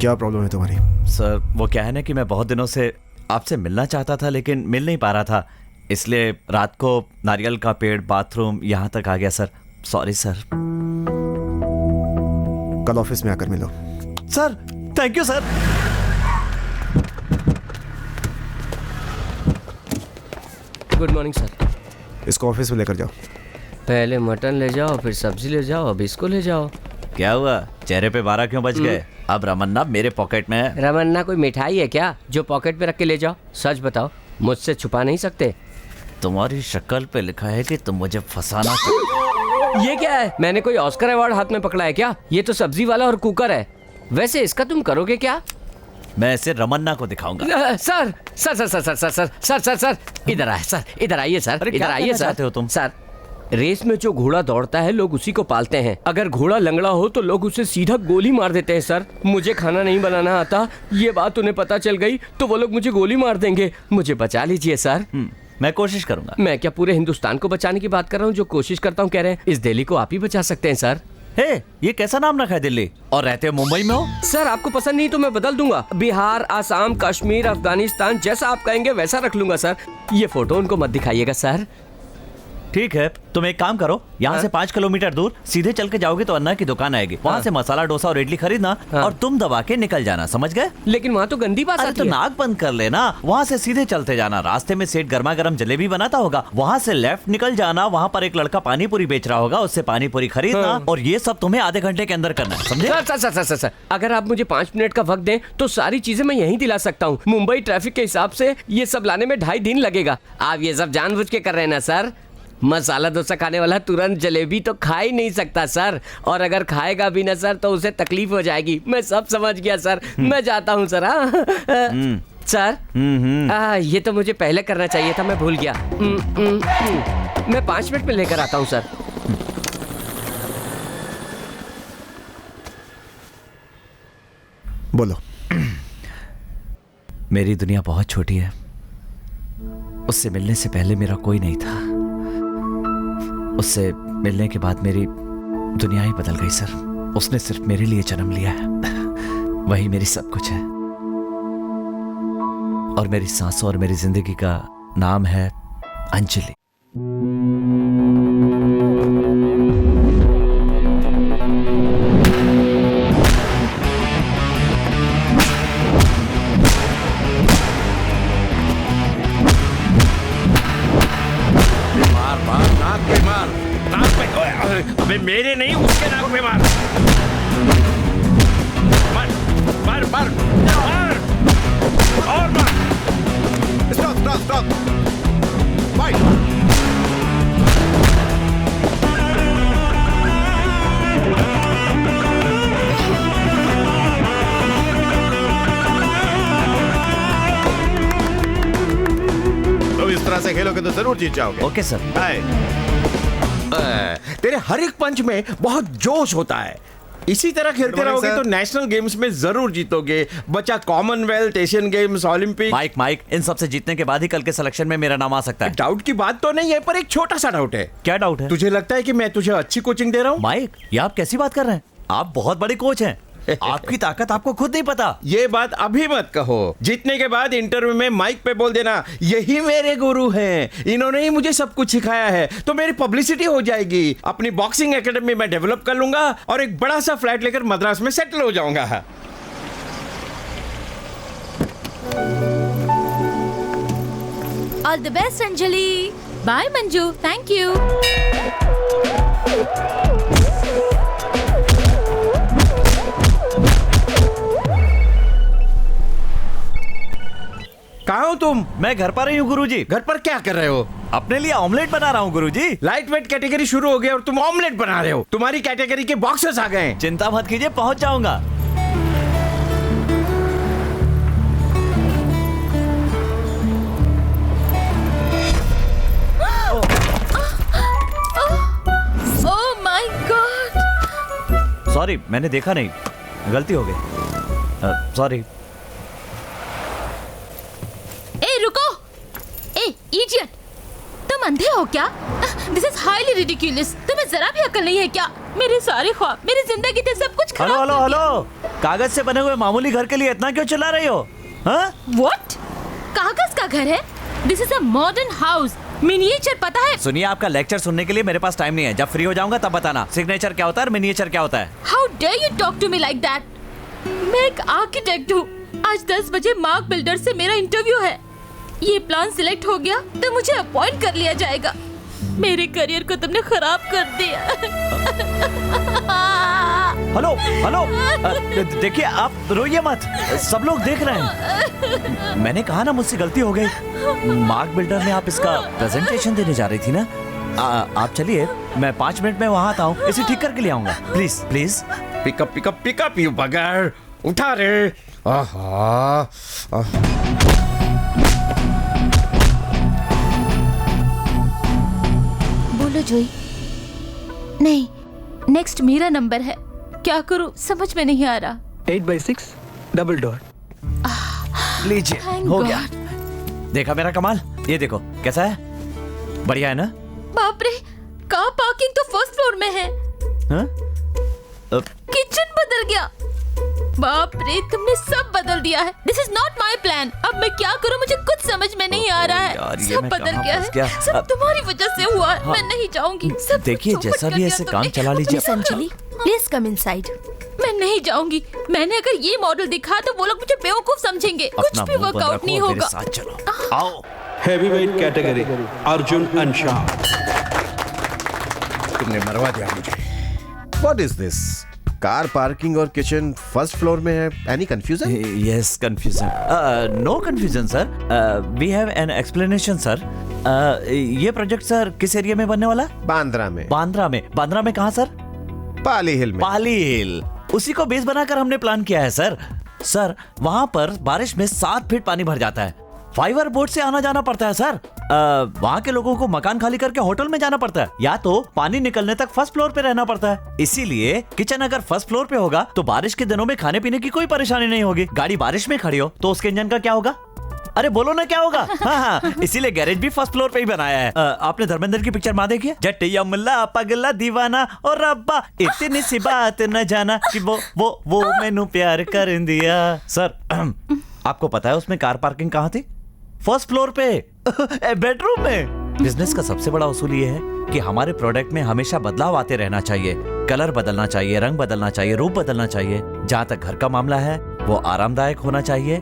क्या प्रॉब्लम है तुम्हारी? सर, वो क्या है ना कि मैं बहुत दिनों से आपसे मिलना चाहता था लेकिन मिल नहीं पा रहा था, इसलिए रात को नारियल का पेड़, बाथरूम यहाँ तक आ गया सर। Sorry sir. कल ऑफिस में आकर मिलो। Sir, thank you sir. Good morning sir. इसको ऑफिस में लेकर जाओ। पहले मटन ले जाओ, फिर सब्जी ले जाओ, अब इसको ले जाओ। क्या हुआ? चेहरे पे 12 क्यों बज गए? अब रमन्ना मेरे पॉकेट में है। रमन्ना कोई मिठाई है क्या जो पॉकेट में रख के ले जाओ? सच बताओ, मुझसे छुपा नहीं सकते। तुम्हारी शक्ल पे लिखा है कि तुम मुझे फंसाना चाहते। ये क्या है? मैंने कोई ऑस्कर अवार्ड हाथ में पकड़ा है क्या? ये तो सब्जी वाला और कुकर है। वैसे इसका तुम करोगे क्या? मैं इसे रमन्ना को दिखाऊंगा। Sir sir sir sir sir sir sir sir sir sir इधर आए सर, इधर आइए सर, इधर आइए सर। चाहते हो तुम? सर, रेस में जो घोड़ा दौड़ता है लोग उसी को पालते हैं। अगर घोड़ा लंगड़ा हो तो लोग उसे सीधा गोली मार देते हैं। सर, मुझे खाना नहीं बनाना आता, ये बात उन्हें पता चल गई तो वो लोग मुझे गोली मार देंगे। मुझे बचा लीजिए सर। मैं कोशिश करूंगा। मैं क्या पूरे हिंदुस्तान को बचाने की बात कर रहा हूँ? जो कोशिश करता हूँ कह रहे हैं। इस दिल्ली को आप ही बचा सकते हैं सर। हे, ये कैसा नाम रखा है दिल्ली? और रहते हो मुंबई में हो? सर, आपको पसंद नहीं तो मैं बदल दूंगा। बिहार, आसाम, कश्मीर, अफगानिस्तान, जैसा आप कहेंगे वैसा रख लूंगा सर। ये फोटो उनको मत दिखाइएगा सर। ठीक है, तुम एक काम करो, यहाँ से 5 किलोमीटर दूर सीधे चल के जाओगे तो अन्ना की दुकान आएगी। वहाँ से मसाला डोसा और इडली खरीदना और तुम दबा के निकल जाना, समझ गए? लेकिन वहाँ तो गंदी बात आती तो है। नाक बंद कर लेना, वहाँ से सीधे चलते जाना। रास्ते में सेठ गर्मा गर्म जलेबी बनाता होगा, वहाँ से लेफ्ट निकल जाना। वहाँ पर एक लड़का पानी पूरी बेच रहा होगा, उससे पानी पूरी खरीदना। और ये सब तुम्हें आधे घंटे के अंदर करना है, समझे? सर सर सर सर, अगर आप मुझे 5 मिनट का वक्त दें तो सारी चीजें मैं यहीं दिला सकता हूँ। मुंबई ट्रैफिक के हिसाब से ये सब लाने में 2.5 दिन लगेगा। आप ये सब जानबूझ के कर रहे हैं ना सर? मसाला डोसा खाने वाला तुरंत जलेबी तो खा ही नहीं सकता सर, और अगर खाएगा भी ना सर तो उसे तकलीफ हो जाएगी। मैं सब समझ गया सर, मैं जाता हूँ सर। सर, ये तो मुझे पहले करना चाहिए था, मैं भूल गया। मैं 5 मिनट में लेकर आता हूँ सर। बोलो। मेरी दुनिया बहुत छोटी है। उससे मिलने से पहले मेरा कोई नहीं था, उससे मिलने के बाद मेरी दुनिया ही बदल गई सर। उसने सिर्फ मेरे लिए जन्म लिया है, वही मेरी सब कुछ है। और मेरी सांसों और मेरी जिंदगी का नाम है अंजलि। अबे मेरे नहीं, उसके नाक पे मार। मार मार मार मार और मार। Stop stop stop, fight. जरूर जीत जाओगे। Okay sir. बाय। तेरे हर एक पंच में बहुत जोश होता है। इसी तरह खेलते Good morning, रहोगे sir. तो नेशनल गेम्स में जरूर जीतोगे। बच्चा Commonwealth, Asian games, Olympic. Mike इन सब से जीतने के बाद ही कल के सिलेक्शन में मेरा नाम आ सकता है। डाउट की बात तो नहीं है, पर एक छोटा सा डाउट है। क्या डाउट है? तुझे लगता है कि मैं तुझे अच्छी कोचिंग दे रहा हूँ? माइक, ये आप कैसी बात कर रहे हैं? आप बहुत बड़े कोच हैं। आपकी ताकत आपको खुद नहीं पता। ये बात अभी मत कहो। जीतने के बाद इंटरव्यू में माइक पे बोल देना, यही मेरे गुरु हैं, इन्होंने ही मुझे सब कुछ सिखाया है, तो मेरी पब्लिसिटी हो जाएगी। अपनी बॉक्सिंग एकेडमी में डेवलप कर लूंगा और एक बड़ा सा फ्लैट लेकर मद्रास में सेटल हो जाऊंगा। All the best Anjali. Bye Manju, thank you. कहाँ हो तुम? मैं घर पर ही हूँ गुरुजी। घर पर क्या कर रहे हो? अपने लिए ऑमलेट बना रहा हूँ गुरुजी। लाइट वेट कैटेगरी शुरू हो गई और तुम ऑमलेट बना रहे हो। तुम्हारी कैटेगरी के बॉक्सेस आ गए। चिंता मत कीजिए, पहुंच जाऊंगा। ओह माय गॉड। सॉरी, मैंने देखा नहीं, गलती हो गई। सॉरी। ए रुको, ए इडियट, तुम अंधे हो क्या? This is highly ridiculous. तुम्हें जरा भी अकल नहीं है क्या? मेरे सारे ख्वाब, मेरी जिंदगी थे, सब कुछ खराब। हेलो हेलो हेलो, कागज से बने हुए मामूली घर के लिए इतना क्यों चिल्ला रही हो? हाँ? व्हाट? कागज का घर है? This is a modern house, miniature, पता है? सुनिए, आपका लेक्चर सुनने के लिए मेरे पास टाइम नहीं है। जब फ्री हो जाऊंगा तब बताना सिग्नेचर क्या होता है और मिनिएचर क्या होता है। How dare you talk to me like that? मैं एक आर्किटेक्ट हूँ। आज 10 बजे मार्क बिल्डर से मेरा इंटरव्यू है। ये प्लान सिलेक्ट हो गया तो मुझे अपॉइंट कर लिया जाएगा। मेरे करियर को तुमने खराब कर दिया। हेलो हेलो, देखिए आप रोइए मत, सब लोग देख रहे हैं। मैंने कहा ना, मुझसे गलती हो गई। मार्क बिल्डर में आप इसका प्रेजेंटेशन देने जा रही थी ना। आप चलिए, मैं 5 मिनट में वहां आता हूँ, इसे ठीक करके ले आऊंगा। Please please. Pickup pickup pick up you बगर, उठा रे। आहा। बोलो जोई। नहीं, नेक्स्ट मेरा नंबर है। क्या करूं समझ में नहीं आ रहा। 8/6 डबल डोर। लीजिए, Thank हो गया। God। देखा मेरा कमाल? ये देखो कैसा है, बढ़िया है ना? बाप रे, कार पार्किंग तो फर्स्ट फ्लोर में है। हाँ? किचन बदल गया। बाप रे, तुमने सब बदल दिया है। This is not my plan. अब मैं क्या करूं, मुझे कुछ समझ में नहीं आ रहा यार, है। ये सब मैं बदल कहाँ गया फंस गया? है। सब तुम्हारी वजह से हुआ है। हाँ। मैं नहीं जाऊंगी। सब देखिए, कुछ जैसा चौपट भी कर ऐसे दिया काम तुमने। चला लीजिए। Miss Anjali, please come inside. मैं नहीं जाऊंगी। मैंने अगर ये मॉडल दिखा तो वो लोग मुझे बेवकूफ समझेंगे। कुछ अपना भी मुंह बंद वर्कआउट रखो नहीं और मेरे होगा। साथ चलो। आओ। हैवीवेट कैटेगरी अर्जुन अंशाह। तुमने मरवा दिया मुझे। What is this? Car parking और किचन फर्स्ट फ्लोर में है। Any confusion? Yes, confusion. No confusion, sir. We have an explanation, sir. ये प्रोजेक्ट सर किस एरिया में बनने वाला है? बांद्रा में। बांद्रा में। बांद्रा में कहाँ सर? पाली हिल में। पाली हिल। उसी को बेस बनाकर हमने प्लान किया है सर। सर, वहाँ पर बारिश में 7 फीट पानी भर जाता है। फाइबर बोट से आना जाना पड़ता है सर। वहाँ के लोगों को मकान खाली करके होटल में जाना पड़ता है, या तो पानी निकलने तक फर्स्ट फ्लोर पे रहना पड़ता है। इसीलिए किचन अगर फर्स्ट फ्लोर पे होगा तो बारिश के दिनों में खाने पीने की कोई परेशानी नहीं होगी। गाड़ी बारिश में खड़ी हो तो उसके इंजन का क्या होगा? अरे बोलो ना, क्या होगा? हाँ, इसीलिए गैरेज भी फर्स्ट फ्लोर पे ही बनाया है। आपने धर्मेंद्र की पिक्चर माँ देखी है? जटिया मुल्ला पगला दीवाना और रब्बा इतनी सी बात न जाना कि वो मैनू प्यार कर दिया। सर, आपको पता है उसमें कार पार्किंग कहाँ थी? फर्स्ट फ्लोर पे, बेडरूम में। बिजनेस का सबसे बड़ा उसूल ये है कि हमारे प्रोडक्ट में हमेशा बदलाव आते रहना चाहिए। कलर बदलना चाहिए, रंग बदलना चाहिए, रूप बदलना चाहिए। जहाँ तक घर का मामला है वो आरामदायक होना चाहिए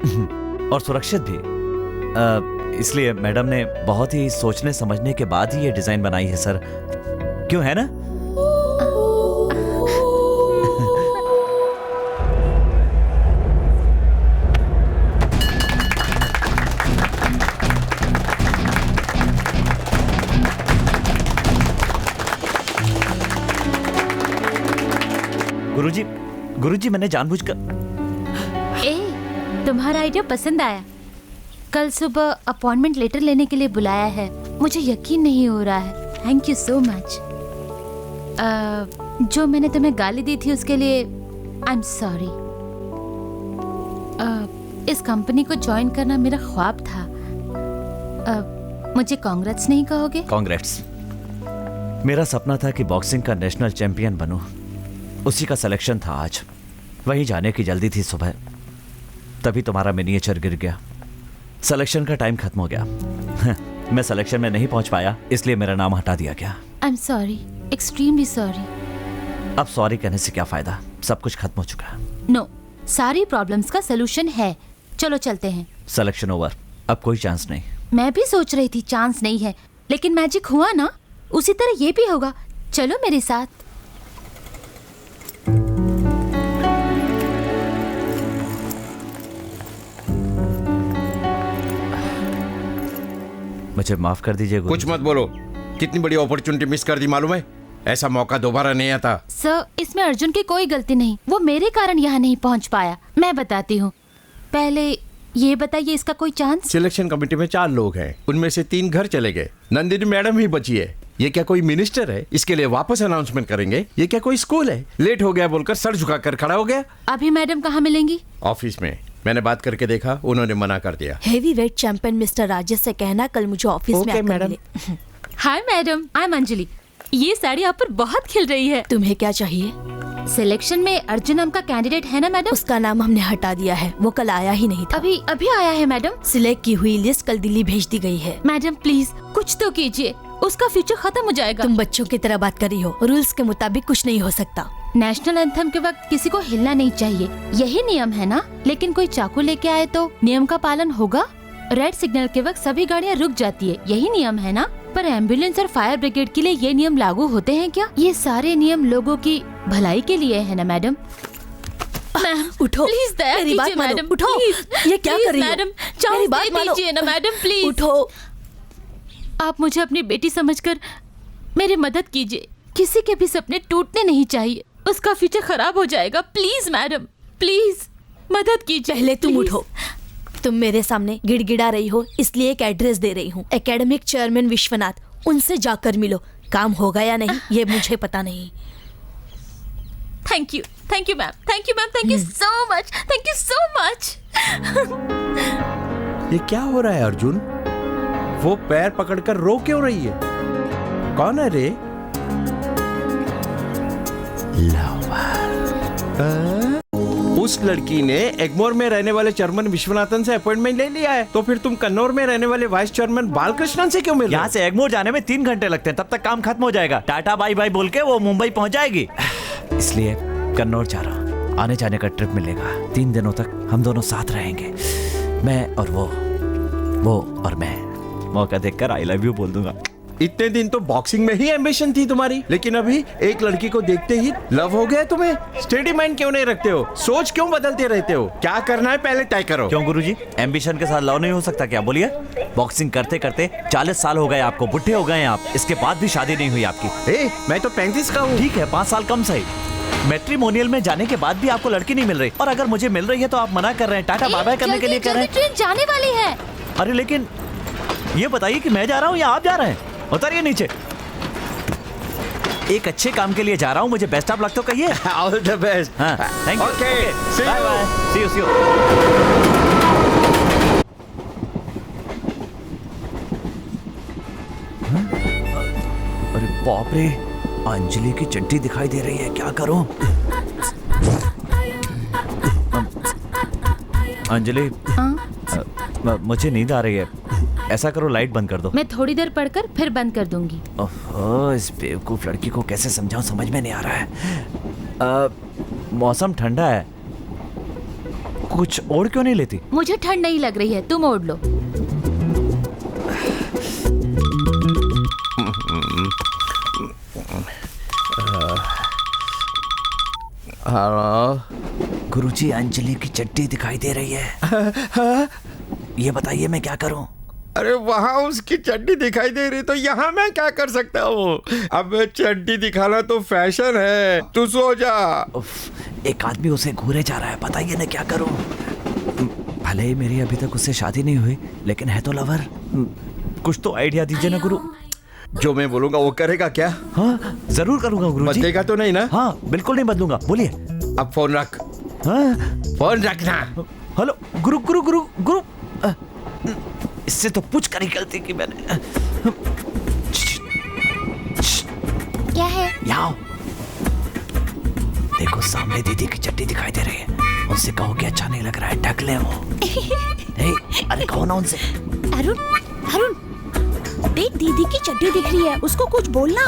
और सुरक्षित भी। इसलिए मैडम ने बहुत ही सोचने समझने के बाद ही ये डिजाइन बनाई है सर। क्यों, है ना? गुरुजी, मैंने जानबूझकर। ए, तुम्हारा आइडिया पसंद आया। कल सुबह अपॉइंटमेंट लेटर लेने के लिए बुलाया है। मुझे यकीन नहीं हो रहा है। Thank you so much. जो मैंने तुम्हें गाली दी थी उसके लिए आई एम सॉरी। इस कंपनी को ज्वाइन करना मेरा ख्वाब था। मुझे कांग्रेट्स नहीं कहोगे? कांग्रेट्स। मेरा सपना था कि बॉक्सिंग का नेशनल चैंपियन बनूं। उसी का सिलेक्शन था आज। वहीं जाने की जल्दी थी सुबह, तभी तुम्हारा मिनिएचर गिर गया। सिलेक्शन का टाइम खत्म हो गया। मैं सिलेक्शन में नहीं पहुंच पाया, इसलिए मेरा नाम हटा दिया गया। I am sorry, extremely sorry. अब सॉरी कहने से क्या फायदा, सब कुछ खत्म हो चुका है। नो, सारी प्रॉब्लम्स का सलूशन है। चलो चलते हैं। सिलेक्शन ओवर, अब कोई चांस नहीं। मैं भी सोच रही थी चांस नहीं है, लेकिन मैजिक हुआ ना, उसी तरह ये भी होगा। चलो मेरे साथ। मुझे माफ कर दीजिए गुरु। कुछ मत बोलो, कितनी बड़ी अपॉर्चुनिटी मिस कर दी मालूम है? ऐसा मौका दोबारा नहीं आता। सर, इसमें अर्जुन की कोई गलती नहीं, वो मेरे कारण यहाँ नहीं पहुँच पाया। मैं बताती हूँ। पहले ये बताइए, इसका कोई चांस? सिलेक्शन कमेटी में 4 लोग हैं, उनमें से 3 घर चले गए। नंदिनी मैडम ही बची है। ये क्या कोई मिनिस्टर है? इसके लिए वापस अनाउंसमेंट करेंगे? ये क्या कोई स्कूल है? लेट हो गया बोलकर सर झुकाकर खड़ा हो गया। अभी मैडम कहाँ मिलेंगी? ऑफिस में। मैंने बात करके देखा, उन्होंने मना कर दिया। Heavy weight champion mister Rajesh से कहना कल मुझे ऑफिस में आकर मिले। Hi madam, I am Anjali. ये साड़ी आप पर बहुत खिल रही है। तुम्हें क्या चाहिए? सिलेक्शन में अर्जुन नाम का कैंडिडेट है ना मैडम? उसका नाम हमने हटा दिया है, वो कल आया ही नहीं था। अभी आया है मैडम। सिलेक्ट की हुई लिस्ट कल दिल्ली भेज दी गई है। मैडम प्लीज कुछ तो कीजिए, उसका फ्यूचर खत्म हो जाएगा। तुम बच्चों की तरह बात कर रही हो, रूल्स के मुताबिक कुछ नहीं हो सकता। नेशनल एंथम के वक्त किसी को हिलना नहीं चाहिए, यही नियम है ना? लेकिन कोई चाकू लेके आए तो नियम का पालन होगा? रेड सिग्नल के वक्त सभी गाड़ियाँ रुक जाती है, यही नियम है ना? पर एम्बुलेंस और फायर ब्रिगेड के लिए ये नियम लागू होते हैं क्या? ये सारे नियम लोगों की भलाई के लिए है ना मैडम? मैम उठो, प्लीज दया मेरी बात कीजिए मानो। मैडम। उठो, प्लीज, ये क्या कर रही हो? मैडम मेरी चांस बात दे मानो। दीजिए ना मैडम, प्लीज। उठो। आप मुझे अपनी बेटी समझकर मेरी मदद कीजिए। किसी के भी सपने टूटने नहीं चाहिए, उसका फ्यूचर खराब हो जाएगा। प्लीज मैडम, प्लीज मदद कीजिए। पहले तुम प्लीज। उठो। तुम मेरे सामने गिड़गिड़ा रही हो, इसलिए एक एड्रेस दे रही हूँ। एकेडमिक चेयरमैन विश्वनाथ, उनसे जाकर मिलो। काम होगा या नहीं ये मुझे पता नहीं। Thank you ma'am, thank you ma'am, thank you so much, thank you so much. ये क्या हो रहा है अर्जुन? वो पैर पकड़कर रो क्यों रही है? कौन है रे? उस लड़की ने एग्मोर में रहने वाले चेयरमैन विश्वनाथन से अपॉइंटमेंट ले लिया है, तो फिर तुम कन्नौर में रहने वाले वाइस चेयरमैन बालकृष्णन से क्यों मिल रहे हो? यहाँ से एग्मोर जाने में 3 घंटे लगते हैं, तब तक काम खत्म हो जाएगा। टाटा बाय बाय बोल के वो मुंबई पहुंच जाएगी। इसलिए कन्नौर जा रहा हूँ, आने जाने का ट्रिप मिलेगा। 3 दिनों तक हम दोनों साथ रहेंगे, मैं और वो और मैं। मौका देखकर आई लव यू बोल दूंगा। इतने दिन तो बॉक्सिंग में ही एम्बिशन थी तुम्हारी, लेकिन अभी एक लड़की को देखते ही लव हो गया तुम्हें। स्टेडी माइंड क्यों नहीं रखते हो? सोच क्यों बदलते रहते हो? क्या करना है पहले तय करो। क्यों गुरुजी, एम्बिशन के साथ लव नहीं हो सकता क्या? बोलिए। बॉक्सिंग करते करते 40 साल हो गए आपको, बुढ़े हो गए आप, इसके बाद भी शादी नहीं हुई आपकी। मैं तो 35 का हूँ। ठीक है, 5 साल कम सही। मैट्रिमोनियल में जाने के बाद भी आपको लड़की नहीं मिल रही, और अगर मुझे मिल रही है तो आप मना कर रहे हैं, टाटा बाय बाय करने के लिए कह रहे हैं। ट्रेन जाने वाली है। अरे लेकिन ये बताइए कि मैं जा रहा हूँ या आप जा रहे हैं? उतरिए नीचे। एक अच्छे काम के लिए जा रहा हूँ, मुझे बेस्ट ऑफ लक तो कहिए। All the best. हाँ, thank you. Okay, see bye you. Bye, see you see you. अरे बाप रे, अंजलि की चिट्ठी दिखाई दे रही है, क्या करूं? अंजलि, मुझे नींद आ रही है, ऐसा करो लाइट बंद कर दो। मैं थोड़ी देर पढ़कर फिर बंद कर दूंगी। ओहो, इस बेवकूफ लड़की को कैसे समझाऊं, समझ में नहीं आ रहा है। मौसम ठंडा है, कुछ ओढ़ क्यों नहीं लेती? मुझे ठंड नहीं लग रही है, तुम ओढ़ लो। गुरुजी, अंजलि की चड्डी दिखाई दे रही है। ये बताइए मैं क्या करूं? अरे वहाँ उसकी चड्डी दिखाई दे रही, तो यहाँ मैं क्या कर सकता हूँ? अब चड्डी दिखाना तो फैशन है, तू सो जा। एक आदमी उसे घूरे जा रहा है, बताइए मैं क्या करूं? भले ही मेरी अभी तक उससे शादी नहीं हुई, लेकिन है तो लवर। कुछ तो आइडिया दीजिए ना गुरु। जो मैं बोलूंगा वो करेगा क्या? हाँ जरूर करूंगा गुरु जी। बदलेगा तो नहीं ना? हाँ बिल्कुल नहीं बदलूंगा, बोलिए। अब फोन रख। हाँ फोन रखना। हेलो गुरु गुरु गुरु गुरु, इससे तो पूछ कर ही गलती की मैंने। क्या है? यहाँ आओ। देखो सामने दीदी की चड्डी दिखाई दे रही है, उनसे कहो कि अच्छा नहीं लग रहा है, ढक ले वो। अरे कहो ना उनसे। अरुण अरुण देख, दीदी की चड्डी दिख रही है, उसको कुछ बोलना।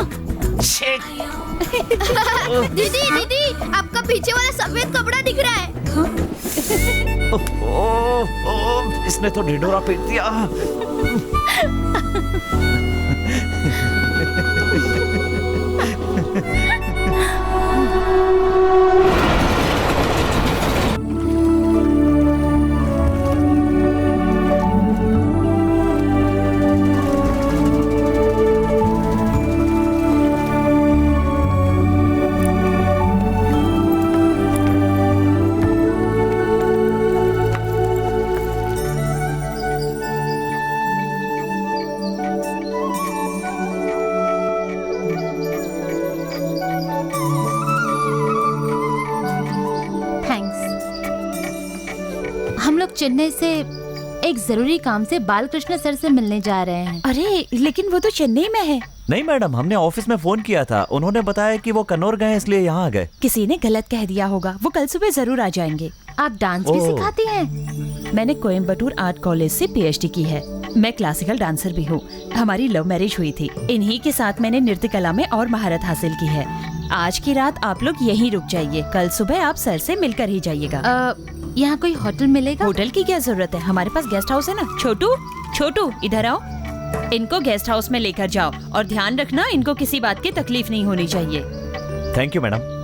दीदी दीदी, आपका पीछे वाला सफेद कपड़ा दिख रहा है। इसने तो ढिंढोरा पीट दिया। चेन्नई से एक जरूरी काम से बालकृष्ण सर से मिलने जा रहे हैं। अरे लेकिन वो तो चेन्नई में है। नहीं मैडम, हमने ऑफिस में फोन किया था, उन्होंने बताया कि वो कन्नौर गए इसलिए यहाँ आ गए। किसी ने गलत कह दिया होगा, वो कल सुबह जरूर आ जाएंगे। आप डांस भी सिखाती हैं? मैंने कोयम्बटूर आर्ट कॉलेज से PhD की है। मैं क्लासिकल डांसर भी हूँ। हमारी लव मैरिज हुई थी। इन्हीं के साथ मैंने नृत्य कला में और महारत हासिल की है। आज की रात आप लोग यहीं रुक जाइए, कल सुबह आप सर से मिलकर ही जाइएगा। यहाँ कोई होटल मिलेगा? होटल की क्या जरूरत है, हमारे पास गेस्ट हाउस है ना। छोटू छोटू इधर आओ, इनको गेस्ट हाउस में लेकर जाओ और ध्यान रखना इनको किसी बात की तकलीफ नहीं होनी चाहिए। Thank you madam.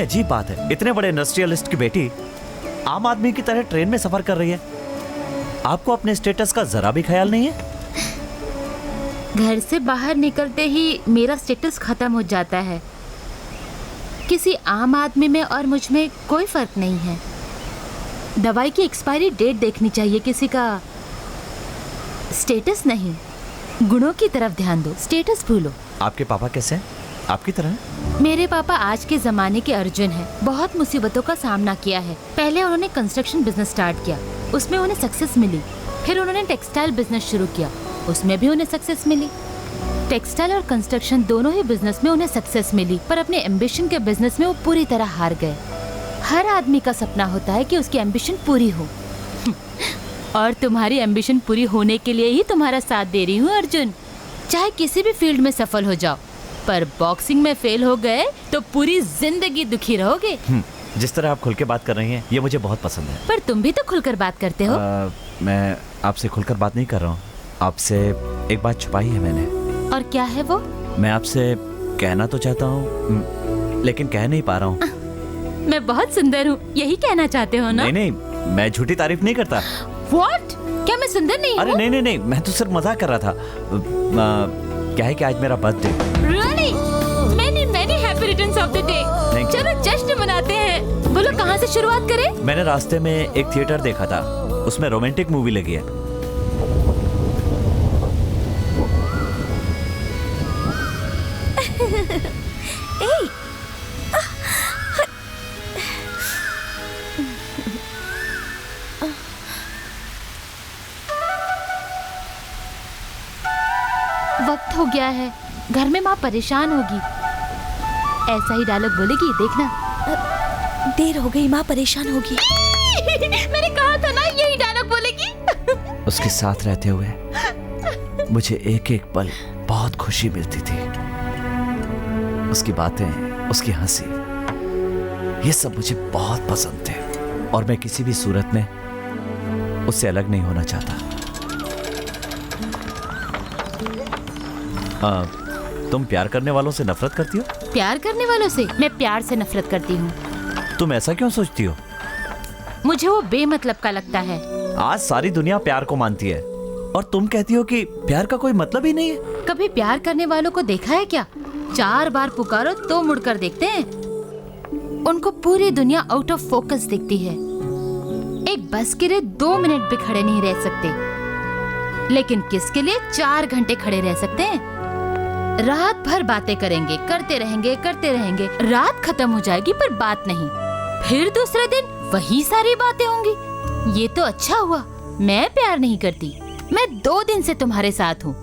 अजीब बात है, इतने बड़े इंडस्ट्रियलिस्ट की बेटी आम आदमी की तरह ट्रेन में सफर कर रही है। आपको अपने स्टेटस का जरा भी ख्याल नहीं है? घर से बाहर निकलते ही मेरा स्टेटस खत्म हो जाता है। किसी आम आदमी में और मुझ में कोई फर्क नहीं है। दवाई की एक्सपायरी डेट देखनी चाहिए, किसी का स्टेटस नहीं। गुणों की तरफ ध्यान दो, स्टेटस भूलो। आपके पापा कैसे हैं? आपकी तरह? मेरे पापा आज के जमाने के अर्जुन हैं। बहुत मुसीबतों का सामना किया है। पहले उन्होंने कंस्ट्रक्शन बिजनेस स्टार्ट किया, उसमें उन्हें सक्सेस मिली। फिर उन्होंने टेक्सटाइल बिजनेस शुरू किया, उसमें भी उन्हें सक्सेस मिली। टेक्सटाइल और कंस्ट्रक्शन दोनों ही बिजनेस में उन्हें सक्सेस मिली, पर अपने एम्बिशन के बिजनेस में वो पूरी तरह हार गए। हर आदमी का सपना होता है कि उसकी एम्बिशन पूरी हो और तुम्हारी एम्बिशन पूरी होने के लिए ही तुम्हारा साथ दे रही हूँ अर्जुन। चाहे किसी भी फील्ड में सफल हो जाओ, पर बॉक्सिंग में फेल हो गए तो पूरी जिंदगी दुखी रहोगे। जिस तरह आप खुल के बात कर रही हैं ये मुझे बहुत पसंद है। पर तुम भी तो खुलकर बात करते हो। मैं आपसे खुलकर बात नहीं कर रहा हूँ, आपसे एक बात छुपाई है मैंने। और क्या है वो? मैं आपसे कहना तो चाहता हूँ लेकिन कह नहीं पा रहा हूँ। मैं बहुत सुंदर हूँ, यही कहना चाहते हो ना? नहीं नहीं, मैं झूठी तारीफ नहीं करता। What? क्या मैं सुंदर नहीं हूँ? अरे नहीं नहीं नहीं, मैं तो सिर्फ मजाक कर रहा था। क्या है कि आज मेरा birthday. Really? Many happy returns of the day. चलो जश्न मनाते हैं। बोलो कहाँ से शुरुआत करें? मैंने रास्ते में एक थिएटर देखा था, उसमें रोमांटिक मूवी लगी है। हो गया है, घर में माँ परेशान होगी। ऐसा ही डायलॉग बोलेगी, देखना। देर हो गई, माँ परेशान होगी। मैंने कहा था ना यही डायलॉग बोलेगी। उसके साथ रहते हुए मुझे एक एक पल बहुत खुशी मिलती थी। उसकी बातें, उसकी हंसी, ये सब मुझे बहुत पसंद थे और मैं किसी भी सूरत में उससे अलग नहीं होना चाहता। तुम प्यार करने वालों से नफरत करती हो? प्यार करने वालों से मैं प्यार से नफरत करती हूँ। तुम ऐसा क्यों सोचती हो? मुझे वो बेमतलब का लगता है। आज सारी दुनिया प्यार को मानती है और तुम कहती हो कि प्यार का कोई मतलब ही नहीं है। कभी प्यार करने वालों को देखा है क्या? 4 बार पुकारो तो मुड़कर देखते हैं। उनको पूरी दुनिया आउट ऑफ फोकस दिखती है। एक बस के लिए 2 मिनट भी खड़े नहीं रह सकते, लेकिन किसके लिए 4 घंटे खड़े रह सकते हैं। रात भर बातें करेंगे, करते रहेंगे। रात खत्म हो जाएगी पर बात नहीं। फिर दूसरे दिन वही सारी बातें होंगी। ये तो अच्छा हुआ मैं प्यार नहीं करती। मैं 2 दिन से तुम्हारे साथ हूँ,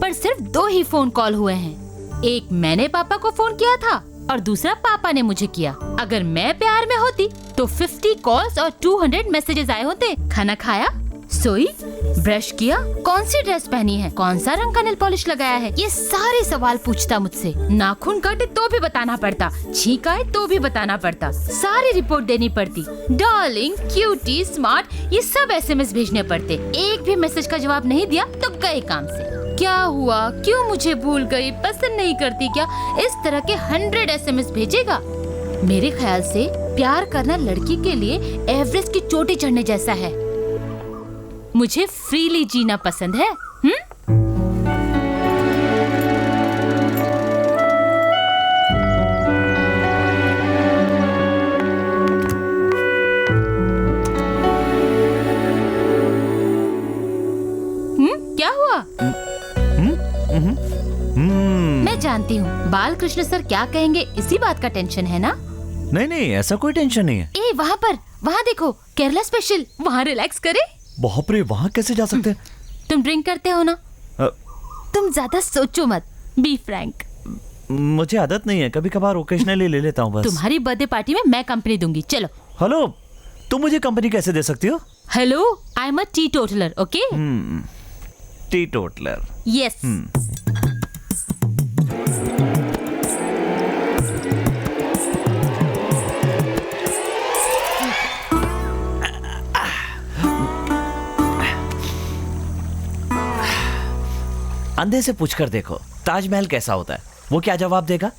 पर सिर्फ 2 ही फोन कॉल हुए हैं। एक मैंने पापा को फोन किया था और दूसरा पापा ने मुझे किया। अगर मैं प्यार में होती तो 50 कॉल्स और 200 मैसेजेस आए होते। खाना खाया, सोई, ब्रश किया, कौन सी ड्रेस पहनी है, कौन सा रंग का नेल पॉलिश लगाया है, ये सारे सवाल पूछता मुझसे। नाखून काटे तो भी बताना पड़ता, छींक आए तो भी बताना पड़ता, सारी रिपोर्ट देनी पड़ती। डार्लिंग, क्यूटी, स्मार्ट, ये सब एसएमएस भेजने पड़ते। एक भी मैसेज का जवाब नहीं दिया तो गए काम से। क्या हुआ, क्यों मुझे भूल गई, पसंद नहीं करती क्या, इस तरह के 100 एसएमएस भेजेगा। मेरे ख्याल से प्यार करना लड़की के लिए एवरेस्ट की चोटी चढ़ने जैसा है। मुझे फ्रीली जीना पसंद है। क्या हुआ? मैं जानती हूँ बाल कृष्ण सर क्या कहेंगे, इसी बात का टेंशन है ना? नहीं, ऐसा कोई टेंशन नहीं है। ए वहाँ देखो, केरला स्पेशल, वहाँ रिलैक्स करे। बाप रे, वहाँ कैसे जा सकते हैं? तुम ड्रिंक करते हो ना? तुम ज्यादा सोचो मत, बी फ्रैंक। मुझे आदत नहीं है, कभी कभार ओकेजनली ले लेता हूँ बस। तुम्हारी बर्थडे पार्टी में मैं कंपनी दूंगी, चलो। हेलो, तुम मुझे कंपनी कैसे दे सकती हो? Hello, I am a T toddler, okay? T toddler, yes. अंधे से पूछकर देखो ताजमहल कैसा होता है, वो क्या जवाब देगा।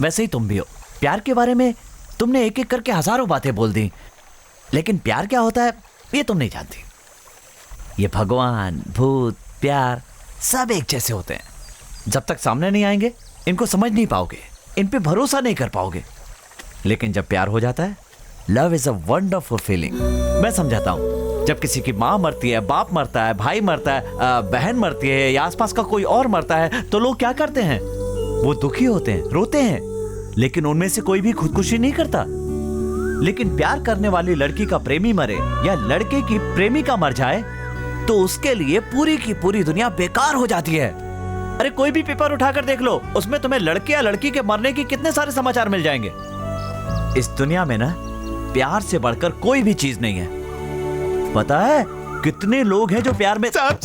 वैसे ही तुम भी हो। प्यार के बारे में तुमने एक एक करके हजारों बातें बोल दी, लेकिन प्यार क्या होता है ये तुम नहीं जानती। ये भगवान, भूत, प्यार सब एक जैसे होते हैं। जब तक सामने नहीं आएंगे इनको समझ नहीं पाओगे, इन पे भरोसा नहीं कर पाओगे। लेकिन जब प्यार हो जाता है, love is a wonderful feeling. मैं समझाता हूँ। जब किसी की माँ मरती है, बाप मरता है, भाई मरता है, बहन मरती है या आसपास का कोई और मरता है, तो लोग क्या करते हैं? वो दुखी होते हैं, रोते हैं, लेकिन उनमें से कोई भी खुदकुशी नहीं करता। लेकिन प्यार करने वाली लड़की का प्रेमी मरे या लड़के की प्रेमिका मर जाए तो उसके लिए पूरी की पूरी दुनिया बेकार हो जाती है। अरे कोई भी पेपर उठाकर देख लो, उसमें तुम्हें लड़के या लड़की के मरने की कितने सारे समाचार मिल जाएंगे। इस दुनिया में ना प्यार से बढ़कर कोई भी चीज नहीं है। पता है कितने लोग हैं जो प्यार में। साहब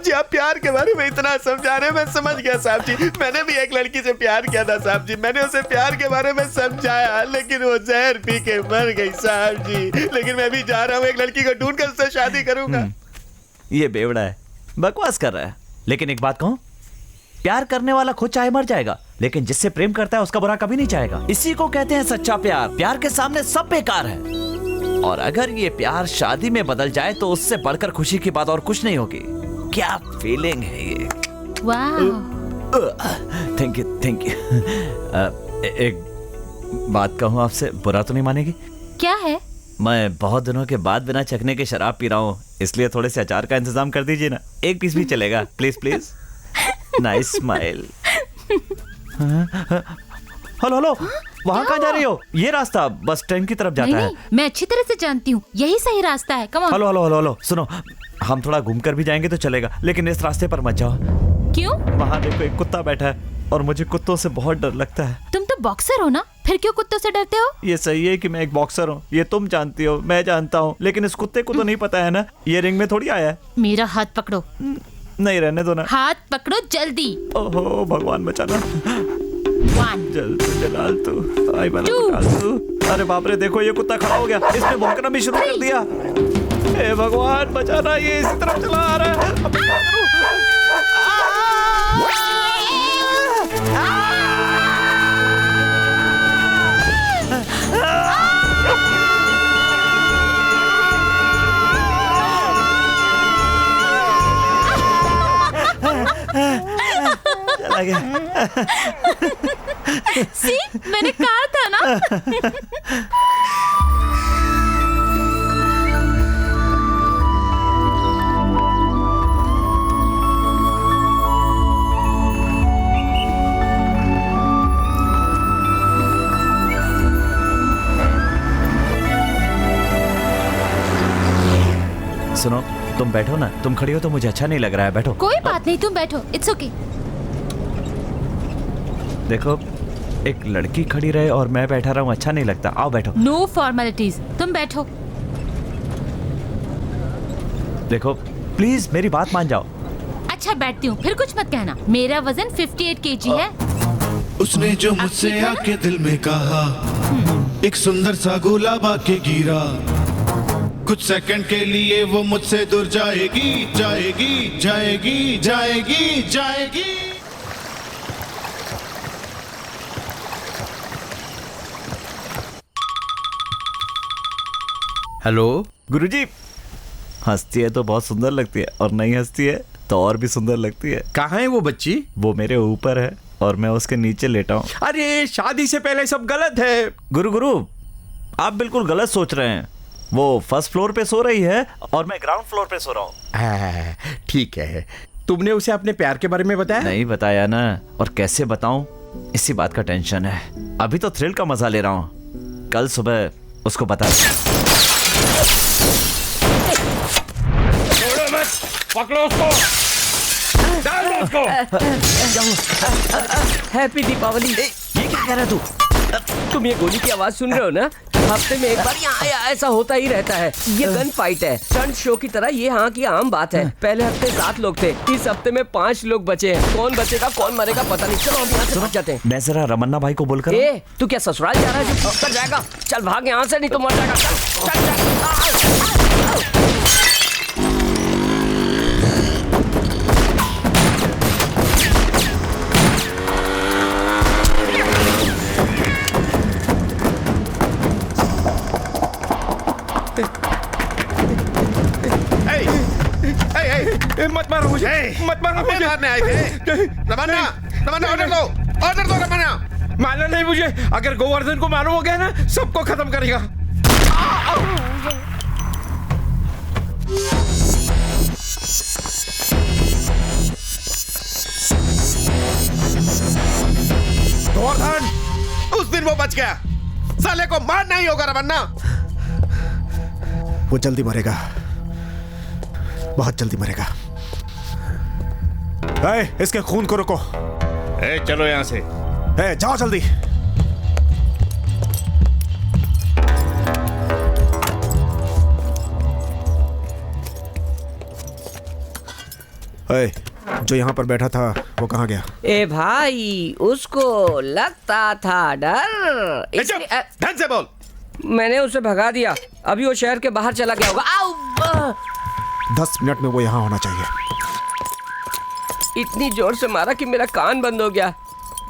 जी आप प्यार के बारे में इतना समझा रहे हैं, मैं समझ गया साहब जी। मैंने भी एक लड़की से प्यार किया था साहब जी। मैंने उसे प्यार के बारे में समझाया, लेकिन वो जहर पी के मर गई साहब जी। लेकिन मैं भी जा रहा हूँ, एक लड़की को ढूंढकर उससे शादी करूंगा। ये बेवड़ा है, बकवास कर रहा है। लेकिन एक बात कहूं, प्यार करने वाला खुद चाहे मर जाएगा, लेकिन जिससे प्रेम करता है उसका बुरा कभी नहीं चाहेगा। इसी को कहते हैं सच्चा प्यार। प्यार के सामने सब बेकार है, और अगर ये प्यार शादी में बदल जाए तो उससे बढ़कर खुशी की बात और कुछ नहीं होगी। क्या फीलिंग है ये। Thank you. एक बात कहूँ आपसे, बुरा तो नहीं मानेगी? क्या है? मैं बहुत दिनों के बाद बिना चखने के शराब पी रहा हूँ, इसलिए थोड़े से अचार का इंतजाम कर दीजिए ना। 1 पीस भी चलेगा, प्लीज। Nice smile. हेलो, वहाँ कहाँ जा रही हो? ये रास्ता बस स्टैंड की तरफ जाता है। मैं अच्छी तरह से जानती हूँ, यही सही रास्ता है। Come on. हेलो, सुनो, हम थोड़ा घूमकर भी जाएंगे तो चलेगा, लेकिन इस रास्ते पर मत जाओ। क्यों? वहाँ देखो एक कुत्ता बैठा है और मुझे कुत्तों से बहुत डर लगता है। तुम तो बॉक्सर हो ना, फिर क्यों कुत्तों से डरते हो? ये सही है कि मैं एक बॉक्सर हूँ, ये तुम जानती हो, मैं जानता हूँ, लेकिन इस कुत्ते को तो नहीं पता है ना, ये रिंग में थोड़ी आया है। मेरा हाथ पकड़ो। नहीं, रहने दो ना। हाथ पकड़ो जल्दी। ओहो भगवान बचाना। 1 जल्द जलाल तू, आई बना निकाल तू। अरे बाप रे, देखो ये कुत्ता खड़ा हो गया, इसने भौंकना भी शुरू कर दिया। हे भगवान बचाना, ये इसी तरफ चला आ रहा है। अब मैं क्या करूं? चला गया। सी, मैंने कहा था ना। सुनो, तुम बैठो ना, तुम खड़ी हो तो मुझे अच्छा नहीं लग रहा है, बैठो। कोई बात नहीं, तुम बैठो, इट्स ओके। देखो, एक लड़की खड़ी रहे और मैं बैठा रहा हूँ, अच्छा नहीं लगता। आओ बैठो। नो फॉर्मेलिटीज, तुम बैठो। देखो प्लीज मेरी बात मान जाओ। अच्छा बैठती हूँ, फिर कुछ मत कहना। मेरा वजन 58 kg है। उसने जो मुझसे आके दिल में कहा, एक सुंदर सा गुलाब आके गिरा। कुछ सेकंड के लिए वो मुझसे दूर जाएगी, जाएगी, जाएगी, जाएगी, जाएगी। हेलो गुरुजी, हंसती है तो बहुत सुंदर लगती है और नहीं हंसती है तो और भी सुंदर लगती है। कहाँ है वो बच्ची? वो मेरे ऊपर है और मैं उसके नीचे लेटा हूँ। अरे शादी से पहले सब गलत है। गुरु, आप बिल्कुल गलत सोच रहे हैं। वो फर्स्ट फ्लोर पे सो रही है और मैं ग्राउंड फ्लोर पे सो रहा हूँ। ठीक है, तुमने उसे अपने प्यार के बारे में बताया? नहीं बताया ना, और कैसे बताऊं, इसी बात का टेंशन है। अभी तो थ्रिल का मजा ले रहा हूँ, कल सुबह उसको बता। पकड़ो उसको, डाल दो उसको। हैप्पी दीपावली। ये क्या कह रहा है तू? तुम ये गोली की आवाज सुन रहे हो ना? हफ्ते में एक बार यहाँ ऐसा होता ही रहता है। ये गन फाइट है, स्टंट शो की तरह। ये यहाँ की आम बात है। पहले हफ्ते 7 लोग थे, इस हफ्ते में 5 लोग बचे हैं। कौन बचेगा कौन मरेगा पता नहीं। चलो हम यहाँ से भाग जाते हैं। मैं जरा रमन्ना भाई को बोलकर। ए, तू क्या ससुराल जा रहा है जो कर जाएगा? चल भाग यहाँ से, नहीं तो मर जाएगा। चल चल चल। मत मारो मुझे, मत मारो मुझे। मारने आए थे। रमन्ना, रमन्ना ऑर्डर दो, ऑर्डर दो रमन्ना। मारना नहीं मुझे, अगर गोवर्धन को मारोगे ना सबको खत्म करेगा। गोवर्धन, उस दिन वो बच गया, साले को मारना ही होगा रमन्ना। वो जल्दी मरेगा, बहुत जल्दी मरेगा। इसके खून को रोको। चलो यहां से। जाओ जल्दी। जो यहाँ पर बैठा था वो कहाँ गया? ए भाई, उसको लगता था डर, ढंग से बोल। मैंने उसे भगा दिया। अभी वो शहर के बाहर चला गया होगा। आओ। 10 मिनट में वो यहाँ होना चाहिए। इतनी जोर से मारा कि मेरा कान बंद हो गया।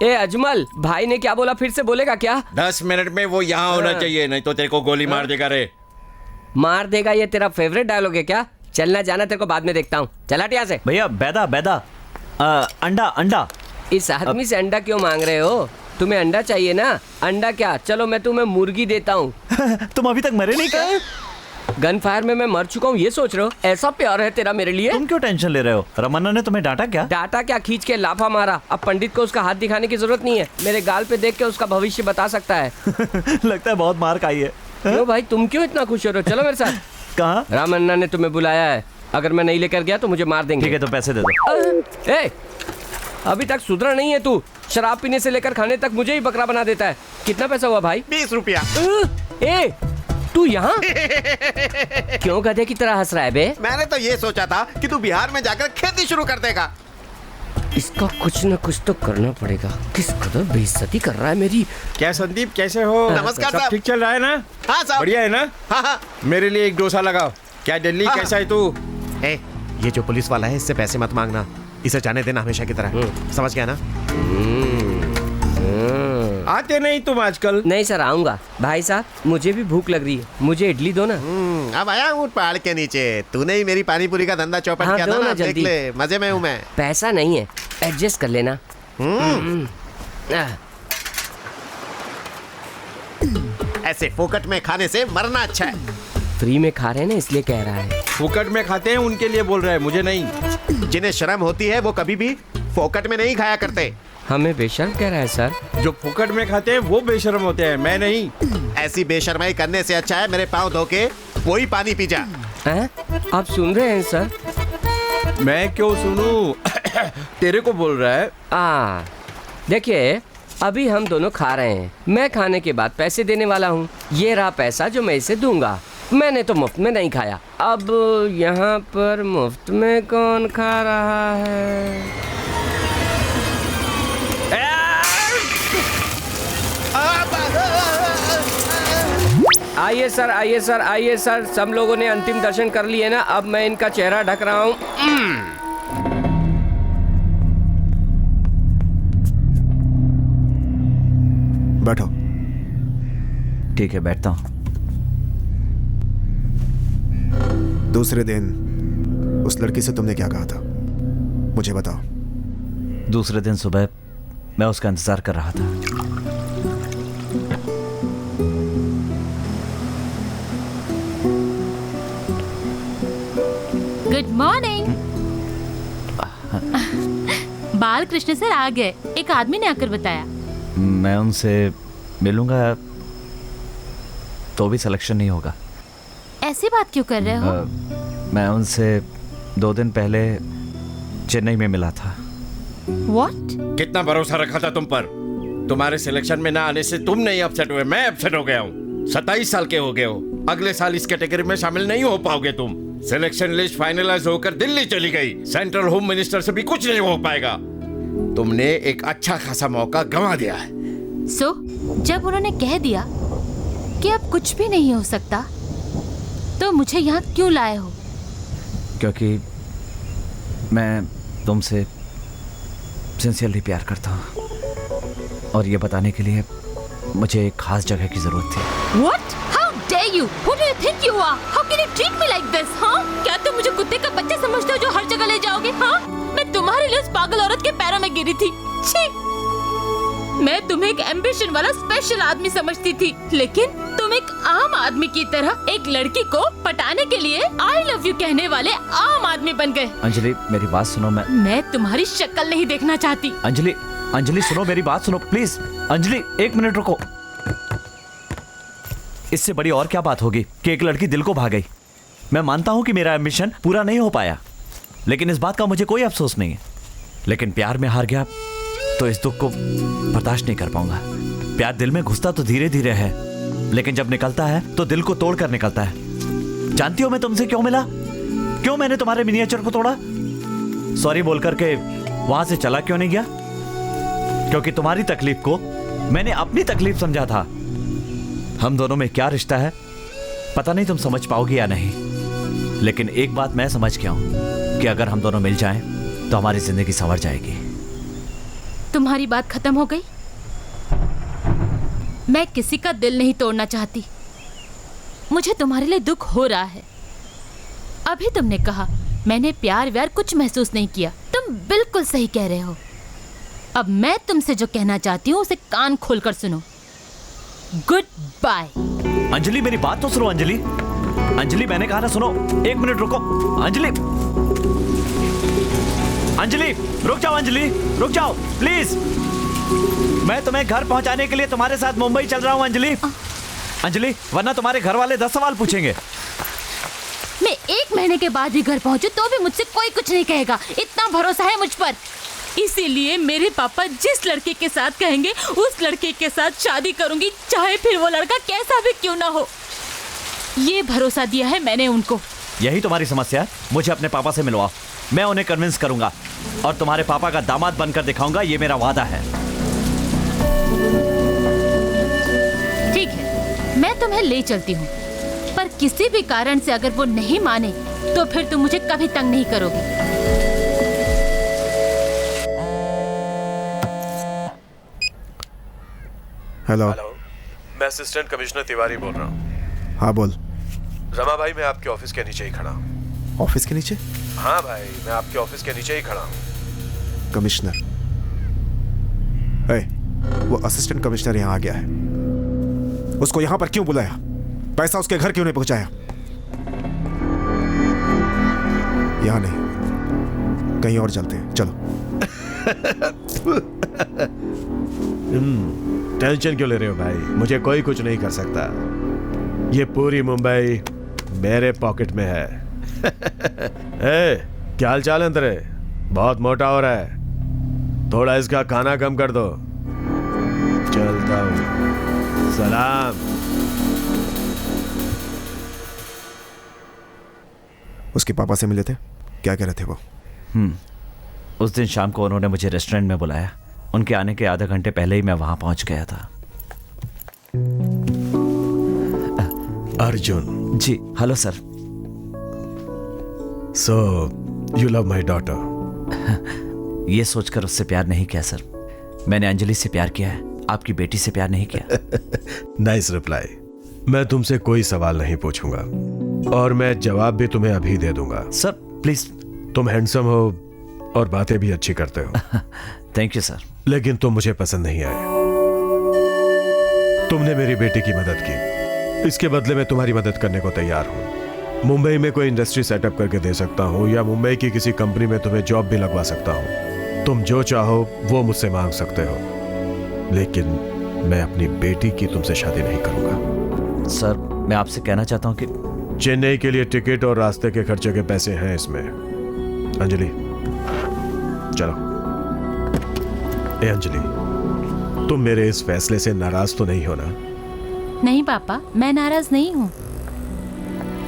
ए अजमल, भाई ने क्या बोला, फिर से बोलेगा क्या? 10 मिनट में वो यहाँ होना चाहिए, नहीं तो तेरे को गोली मार देगा रे। मार देगा, ये तेरा फेवरेट डायलॉग है क्या? चलना जाना तेरे को बाद में देखता हूँ। चला यहाँ से। भैया बैदा बैदा, अंडा अंडा। इस आदमी से अंडा क्यों मांग रहे हो? तुम्हें अंडा चाहिए ना? अंडा क्या, चलो मैं तुम्हें मुर्गी देता हूँ। तुम अभी तक मरे नहीं क्या? गन फायर में मैं मर चुका हूँ, ये सोच रहे हो? ऐसा प्यार है तेरा मेरे लिए? तुम क्यों टेंशन ले रहे हो? रमन्ना ने तुम्हें डांटा क्या? डांटा क्या, खींच के लाफा मारा। अब पंडित को उसका हाथ दिखाने की जरूरत नहीं है, मेरे गाल पे देख के उसका भविष्य बता सकता है। लगता है बहुत मार खाई है। क्यों भाई, तुम क्यों इतना खुश हो रहे हो? चलो मेरे साथ। कहाँ? रामन्ना ने तुम्हें बुलाया है, अगर मैं नहीं लेकर गया तो मुझे मार देंगे। ठीक है तो पैसे दे दो। ए, अभी तक सुधरा नहीं है तू। शराब पीने से लेकर खाने तक मुझे ही बकरा बना देता है। कितना पैसा हुआ भाई? 20 रुपया। ए तू यहाँ क्यों गधे की तरह हंस रहा है बे? मैंने तो ये सोचा था कि तू बिहार में जाकर खेती शुरू कर देगा। इसका कुछ न कुछ तो करना पड़ेगा। किस कदर बेइज्जती कर रहा है मेरी। क्या संदीप, कैसे हो? नमस्कार सब साहब। ठीक चल रहा है ना? हाँ साहब। बढ़िया है ना? हाँ हाँ। मेरे लिए एक डोसा लगाओ। क्या दिल्ली, हाँ, कैसा है तू? ए, ये जो पुलिस वाला है इससे पैसे मत मांगना, इसे जाने देना हमेशा की तरह। समझ गया ना? आते नहीं तुम आजकल? नहीं सर, आऊंगा। भाई साहब मुझे भी भूख लग रही है, मुझे इडली दो ना। अब आया हूँ पहाड़ के नीचे। तूने ही मेरी पानी पूरी का धंधा चौपट हाँ, किया दो था ना ना, देख जल्दी। ले, मजे में हूँ मैं। पैसा नहीं है, एडजस्ट कर लेना। ऐसे फोकट में खाने से मरना अच्छा है। फ्री में खा रहे हैं ना, इसलिए कह रहा है। फुकट में खाते हैं उनके लिए बोल रहा है, मुझे नहीं। जिन्हें शर्म होती है वो कभी भी फोकट में नहीं खाया करते। हमें बेशर्म कह रहा है सर। जो फुकट में खाते हैं वो बेशर्म होते हैं, मैं नहीं। ऐसी बेशर्माई करने से अच्छा है मेरे पाँव धो के वही पानी पी जा। हैं? आप सुन रहे हैं सर? मैं क्यों सुनूं? तेरे को बोल रहा है। देखिए, अभी हम दोनों खा रहे हैं। मैं खाने के बाद पैसे देने वाला हूँ। ये रहा पैसा जो मैं इसे दूंगा। मैंने तो मुफ्त में नहीं खाया। अब यहाँ पर मुफ्त में कौन खा रहा है? आइए सर, आइए सर, आइए सर। सब लोगों ने अंतिम दर्शन कर लिए ना। अब मैं इनका चेहरा ढक रहा हूँ। बैठो। ठीक है, बैठता हूँ। दूसरे दिन उस लड़की से तुमने क्या कहा था, मुझे बताओ। दूसरे दिन सुबह मैं उसका इंतजार कर रहा था। Good morning. बाल कृष्ण सर आ गए। एक आदमी ने आकर बताया। मैं उनसे मिलूंगा तो भी सिलेक्शन नहीं होगा। ऐसी बात क्यों कर रहे हो? मैं उनसे 2 दिन पहले चेन्नई में मिला था। What? कितना भरोसा रखा था तुम पर। तुम्हारे सिलेक्शन में ना आने से तुम नहीं अपसेट हुए, मैं अपसेट हो गया हूँ। 27 साल के हो गए हो। अगले साल इस कैटेगरी में शामिल नहीं हो पाओगे तुम। सिलेक्शन लिस्ट फाइनलाइज होकर दिल्ली चली गई। सेंट्रल होम मिनिस्टर से भी कुछ नहीं हो पाएगा। तुमने एक अच्छा खासा मौका गंवा दिया है। So, जब उन्होंने कह दिया कि अब कुछ भी नहीं हो सकता, तो मुझे यहाँ क्यों लाए हो? क्योंकि मैं तुमसे सिंसियरली प्यार करता हूँ और ये बताने के लिए मुझे एक खास जगह की जरूरत थी। What? How dare you? Who do you think you are? How can you treat me like this? हाँ? क्या तुम मुझे कुत्ते का बच्चा समझते हो जो हर जगह ले जाओगे? हाँ? मैं तुम्हारे लिए उस पागल औरत के पैरों में गिरी थी। छी! मैं तुम्हें एक एम्बिशन वाला स्पेशल आदमी समझती थी, लेकिन तुम एक आम आदमी की तरह एक लड़की को पटाने के लिए आई लव यू कहने वाले आम आदमी बन गए। अंजलि, मेरी बात सुनो। मैं तुम्हारी शक्ल नहीं देखना चाहती। अंजलि, अंजलि सुनो, मेरी बात सुनो प्लीज। अंजलि, 1 मिनट रुको। इससे बड़ी और क्या बात होगी कि एक लड़की दिल को भा गई। मैं मानता हूं कि मेरा एम्बिशन पूरा नहीं हो पाया, लेकिन इस बात का मुझे कोई अफसोस नहीं है। लेकिन प्यार में हार गया तो इस दुख को बर्दाश्त नहीं कर पाऊंगा। प्यार दिल में घुसता तो धीरे धीरे है, लेकिन जब निकलता है तो दिल को तोड़ कर निकलता है। जानती हो मैं तुमसे क्यों मिला? क्यों मैंने तुम्हारे मिनिएचर को तोड़ा? सॉरी बोल करके वहां से चला क्यों नहीं गया? क्योंकि तुम्हारी तकलीफ को मैंने अपनी तकलीफ समझा था। हम दोनों में क्या रिश्ता है पता नहीं तुम समझ पाओगे या नहीं, लेकिन एक बात मैं समझ गया हूं कि अगर हम दोनों मिल जाएं तो हमारी जिंदगी संवर जाएगी। तुम्हारी बात खत्म हो गई? मैं किसी का दिल नहीं तोड़ना चाहती। मुझे तुम्हारे लिए दुख हो रहा है। अभी तुमने कहा मैंने प्यार व्यार कुछ महसूस नहीं किया। तुम बिल्कुल सही कह रहे हो। अब मैं तुमसे जो कहना चाहती हूँ उसे कान खोलकर सुनो। Good bye. अंजलि, मेरी बात तो सुनो। अंजलि, अंजलि, मैंने कहा ना सुनो। 1 मिनट रुको। अंजलि, अंजलि, रुक जाओ। अंजलि, रुक जाओ प्लीज। मैं तुम्हें घर पहुंचाने के लिए तुम्हारे साथ मुंबई चल रहा हूं। अंजलि, अंजलि, वरना तुम्हारे घर वाले 10 सवाल पूछेंगे। मैं 1 महीने के बाद भी घर पहुंचू तो भी मुझसे कोई कुछ नहीं कहेगा। इतना भरोसा है मुझ पर। इसीलिए मेरे पापा जिस लड़के के साथ कहेंगे उस लड़के के साथ शादी करूंगी, चाहे फिर वो लड़का कैसा भी क्यों ना हो। ये भरोसा दिया है मैंने उनको। यही तुम्हारी समस्या है? मुझे अपने पापा से मिलवाओ, मैं उन्हें कन्विंस करूंगा और तुम्हारे पापा का दामाद बनकर दिखाऊंगा, ये मेरा वादा है। ठीक है, मैं तुम्हें ले चलती हूँ, पर किसी भी कारण से अगर वो नहीं माने तो फिर तुम मुझे कभी तंग नहीं करोगे। हेलो, मैं असिस्टेंट कमिश्नर तिवारी बोल रहा हूँ। हाँ बोल। रमा भाई, मैं आपके ऑफिस के नीचे ही खड़ा हूँ। ऑफिस के नीचे? हाँ भाई, मैं आपके ऑफिस के नीचे ही खड़ा हूँ। कमिश्नर, वो असिस्टेंट कमिश्नर यहाँ आ गया है, उसको यहाँ पर क्यों बुलाया? पैसा उसके घर क्यों नहीं पहुंचाया? यहाँ नहीं, कहीं और चलते हैं, चलो। टेंशन क्यों ले रहे हो भाई? मुझे कोई कुछ नहीं कर सकता। ये पूरी मुंबई मेरे पॉकेट में है। क्या हाल चाल है तेरे? बहुत मोटा हो रहा है, थोड़ा इसका खाना कम कर दो। चलता हूँ, सलाम। उसके पापा से मिले थे, क्या कह रहे थे वो? उस दिन शाम को उन्होंने मुझे रेस्टोरेंट में बुलाया। उनके आने के आधा घंटे पहले ही मैं वहां पहुंच गया था। Arjun ji, hello sir. So you love my daughter? ये सोचकर उससे प्यार नहीं किया सर, मैंने अंजलि से प्यार किया है, आपकी बेटी से प्यार नहीं किया। Nice reply. मैं तुमसे कोई सवाल नहीं पूछूंगा और मैं जवाब भी तुम्हें अभी दे दूंगा। Sir please. तुम हैंडसम हो और बातें भी अच्छी करते हो। Thank you sir. लेकिन तुम मुझे पसंद नहीं आए। तुमने मेरी बेटी की मदद की, इसके बदले में तुम्हारी मदद करने को तैयार हूं। मुंबई में कोई इंडस्ट्री सेटअप करके दे सकता हूं या मुंबई की किसी कंपनी में तुम्हें जॉब भी लगवा सकता हूं। तुम जो चाहो वो मुझसे मांग सकते हो, लेकिन मैं अपनी बेटी की तुमसे शादी नहीं करूंगा। सर मैं आपसे कहना चाहता हूं कि चेन्नई के लिए टिकट और रास्ते के खर्चे के पैसे हैं इसमें। अंजलि चलो। ए अंजलि, तुम मेरे इस फैसले से नाराज तो नहीं हो ना? नहीं पापा, मैं नाराज नहीं हूँ।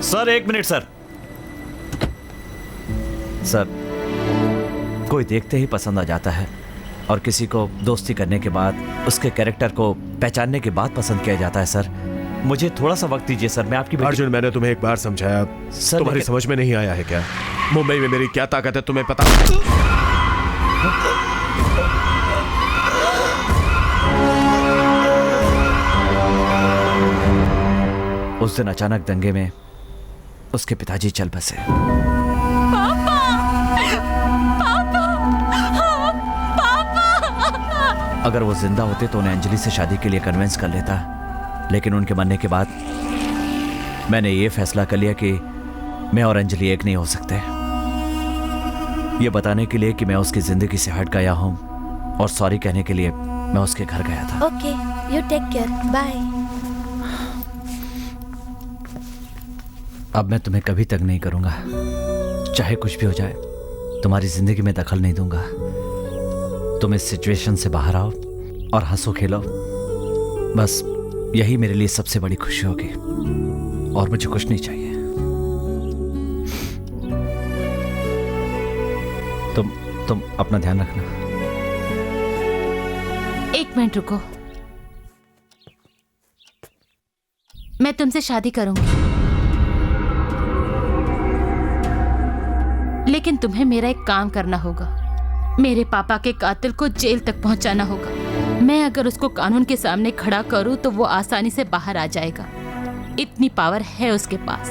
सर एक मिनट सर। सर, कोई देखते ही पसंद आ जाता है और किसी को दोस्ती करने के बाद उसके कैरेक्टर को पहचानने के बाद पसंद किया जाता है। सर मुझे थोड़ा सा वक्त दीजिए सर, मैं आपकी अर्जुन, मैंने तुम्हें एक बार समझाया, सर तुम्हारी समझ में नहीं आया है क्या? मुंबई में मेरी क्या ताकत है तुम्हें पता? उस दिन अचानक दंगे में उसके पिताजी चल बसे। पापा! पापा! पापा! अगर वो जिंदा होते तो उन्हें अंजलि से शादी के लिए कन्विंस कर लेता, लेकिन उनके मरने के बाद मैंने ये फैसला कर लिया कि मैं और अंजलि एक नहीं हो सकते। ये बताने के लिए कि मैं उसकी जिंदगी से हट गया हूं और सॉरी कहने के लिए मैं उसके घर गया था। Okay, you take care, bye. अब मैं तुम्हें कभी तक नहीं करूंगा, चाहे कुछ भी हो जाए। तुम्हारी जिंदगी में दखल नहीं दूंगा। तुम इस सिचुएशन से बाहर आओ और हंसो खेलो, बस यही मेरे लिए सबसे बड़ी खुशी होगी और मुझे कुछ नहीं चाहिए। तुम अपना ध्यान रखना। एक मिनट रुको, मैं तुमसे शादी करूंगी, लेकिन तुम्हें मेरा एक काम करना होगा। मेरे पापा के कातिल को जेल तक पहुंचाना होगा। मैं अगर उसको कानून के सामने खड़ा करूं तो वो आसानी से बाहर आ जाएगा। इतनी पावर है उसके पास।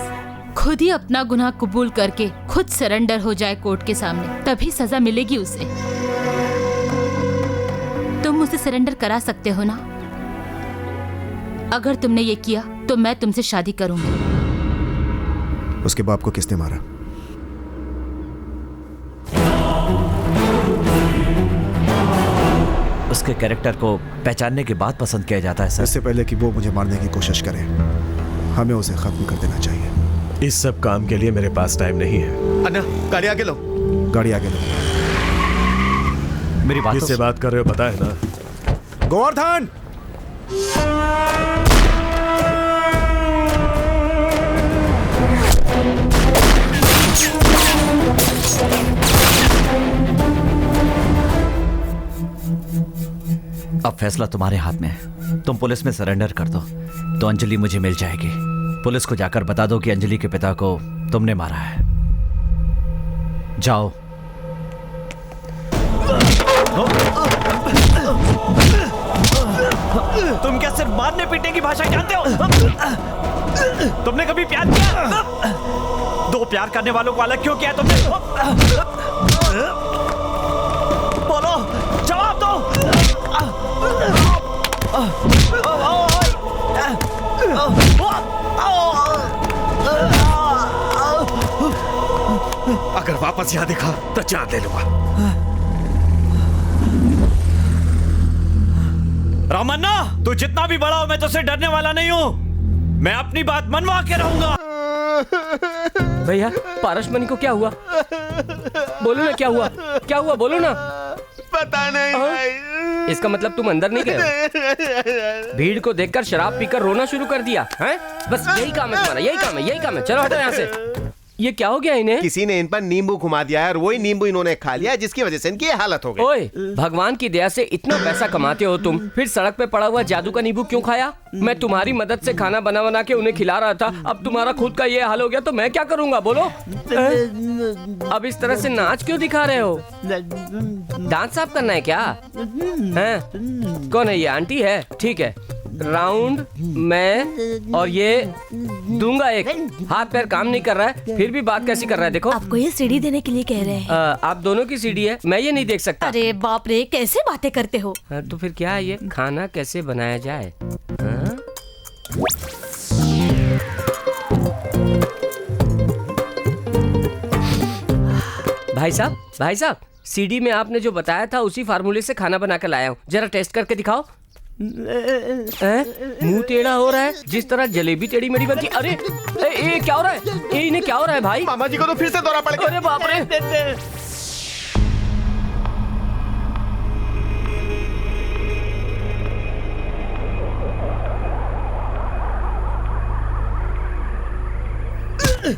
खुद ही अपना गुनाह कबूल करके खुद सरेंडर हो जाए कोर्ट के सामने, तभी सजा मिलेगी उसे। तुम उसे सरेंडर करा सकते हो ना? अगर तुमने ये किया तो मैं तुमसे शादी करूंगी। उसके बाप को किसने मारा? उसके कैरेक्टर को पहचानने के बाद पसंद किया जाता है सर। इससे पहले कि वो मुझे मारने की कोशिश करे, हमें उसे खत्म कर देना चाहिए। इस सब काम के लिए मेरे पास टाइम नहीं है। अन्ना, गाड़ी आगे लो। गाड़ी आगे लो। मेरी बात किससे बात कर रहे हो पता है ना? गोवर्धन! अब फैसला तुम्हारे हाथ में है। तुम पुलिस में सरेंडर कर दो तो अंजलि मुझे मिल जाएगी। पुलिस को जाकर बता दो कि अंजलि के पिता को तुमने मारा है। जाओ। तुम क्या सिर्फ मारने पीटने की भाषा जानते हो? तुमने कभी प्यार किया? दो प्यार करने वालों को अलग क्यों किया तुमने? बोलो, जवाब दो। अगर वापस यहाँ दिखा तो जान ले लूंगा। रामन्ना, तू जितना भी बड़ा हो मैं तुझसे डरने वाला नहीं हूँ। मैं अपनी बात मनवा के रहूंगा। भैया, पारसमणि को क्या हुआ? बोलो ना, क्या हुआ? क्या हुआ, बोलो ना। पता नहीं भाई। इसका मतलब तुम अंदर नहीं गए? भीड़ को देखकर शराब पीकर रोना शुरू कर दिया हैं? बस यही काम है तुम्हारा, यही काम है, यही काम है। चलो हटो यहाँ से। ये क्या हो गया इन्हें? किसी ने इन पर नींबू घुमा दिया है और वही नींबू इन्होंने खा लिया, जिसकी वजह से इनकी ये हालत हो गई। ओए, भगवान की दया से इतना पैसा कमाते हो तुम, फिर सड़क पे पड़ा हुआ जादू का नींबू क्यों खाया? मैं तुम्हारी मदद से खाना बना बना के उन्हें खिला रहा था। अब तुम्हारा खुद का ये हाल हो गया तो मैं क्या करूंगा, बोलो? अब इस तरह से नाच क्यों दिखा रहे हो? दांत साफ करना है क्या? हैं? कौन है ये? आंटी है? ठीक है, राउंड मैं और ये दूंगा एक। हाथ पैर काम नहीं कर रहा है फिर भी बात कैसी कर रहा है, देखो। आपको ये सीढ़ी देने के लिए कह रहे हैं। आप दोनों की सीढ़ी है, मैं ये नहीं देख सकता। अरे बाप रे, कैसे बातें करते हो? तो फिर क्या है ये? खाना कैसे बनाया जाए? भाई साहब, सीडी में आपने जो बताया था उसी फार्मूले से खाना बना कर लाया हूँ। जरा टेस्ट करके दिखाओ। मुंह टेढ़ा हो रहा है जिस तरह जलेबी टेढ़ी मेढ़ी बनती। अरे ये क्या हो रहा है? ये इन्हें क्या हो रहा है भाई? मामा जी को तो फिर से दौरा पड़ गया। अरे बाप रे।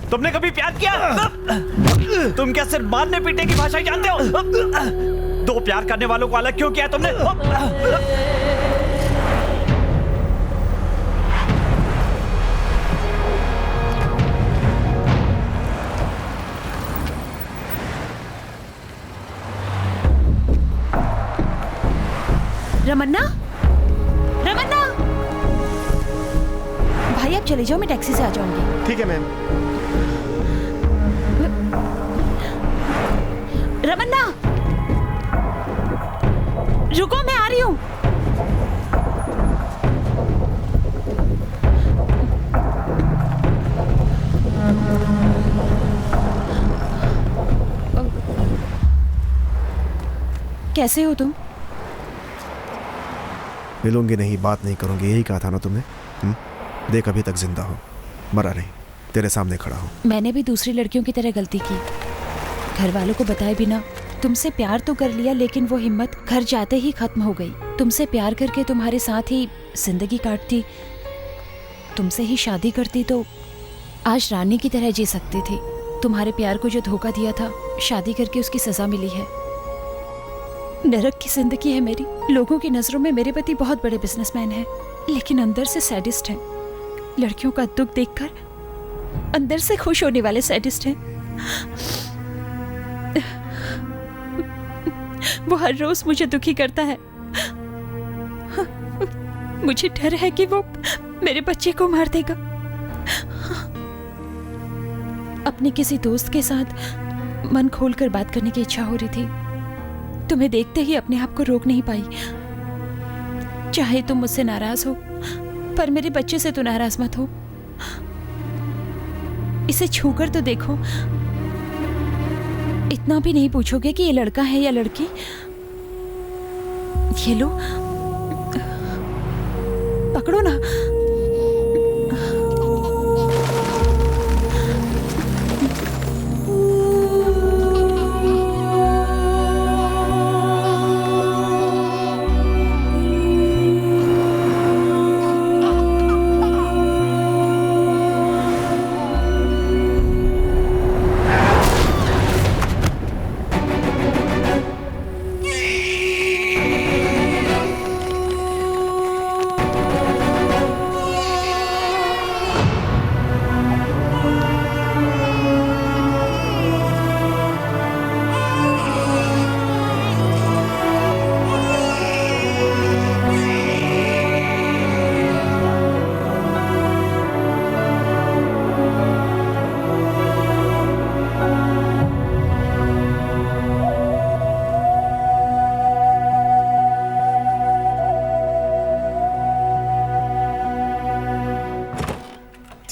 तुमने कभी प्यार किया? तुम क्या सिर्फ मारने पीटने की भाषा जानते हो? दो प्यार करने वालों को अलग क्यों किया तुमने? रमन्ना, रमन्ना, भाई आप चले जाओ, मैं टैक्सी से आ जाऊंगी। ठीक है मैम। रमन्ना, रुको, मैं आ रही हूँ। कैसे हो तुम? मिलूंगी नहीं, बात नहीं करूंगी, यही कहा था ना तुमने? देख अभी तक जिंदा हो, मरा नहीं, तेरे सामने खड़ा हूँ। मैंने भी दूसरी लड़कियों की तरह गलती की, घर वालों को बताए बिना तुमसे प्यार तो कर लिया, लेकिन वो हिम्मत घर जाते ही खत्म हो गई। तुमसे प्यार करके तुम्हारे साथ ही जिंदगी काटती, तुमसे ही शादी करती तो आज रानी की तरह जी सकती थी। तुम्हारे प्यार को जो धोखा दिया था, शादी करके उसकी सजा मिली है। नरक की जिंदगी है मेरी। लोगों की नजरों में मेरे पति बहुत बड़े बिजनेसमैन हैं, लेकिन अंदर से सैडिस्ट हैं। लड़कियों का दुख देखकर अंदर से खुश होने वाले सैडिस्ट हैं। वो हर रोज मुझे दुखी करता है। मुझे डर है कि वो मेरे बच्चे को मार देगा। अपने किसी दोस्त के साथ मन खोलकर बात करने की इच्छा हो रही थी। तुम्हें देखते ही अपने आप को रोक नहीं पाई। चाहे तुम मुझसे नाराज हो, पर मेरे बच्चे से तो नाराज मत हो। इसे छूकर तो देखो, इतना भी नहीं पूछोगे कि ये लड़का है या लड़की? ये लो, पकड़ो ना।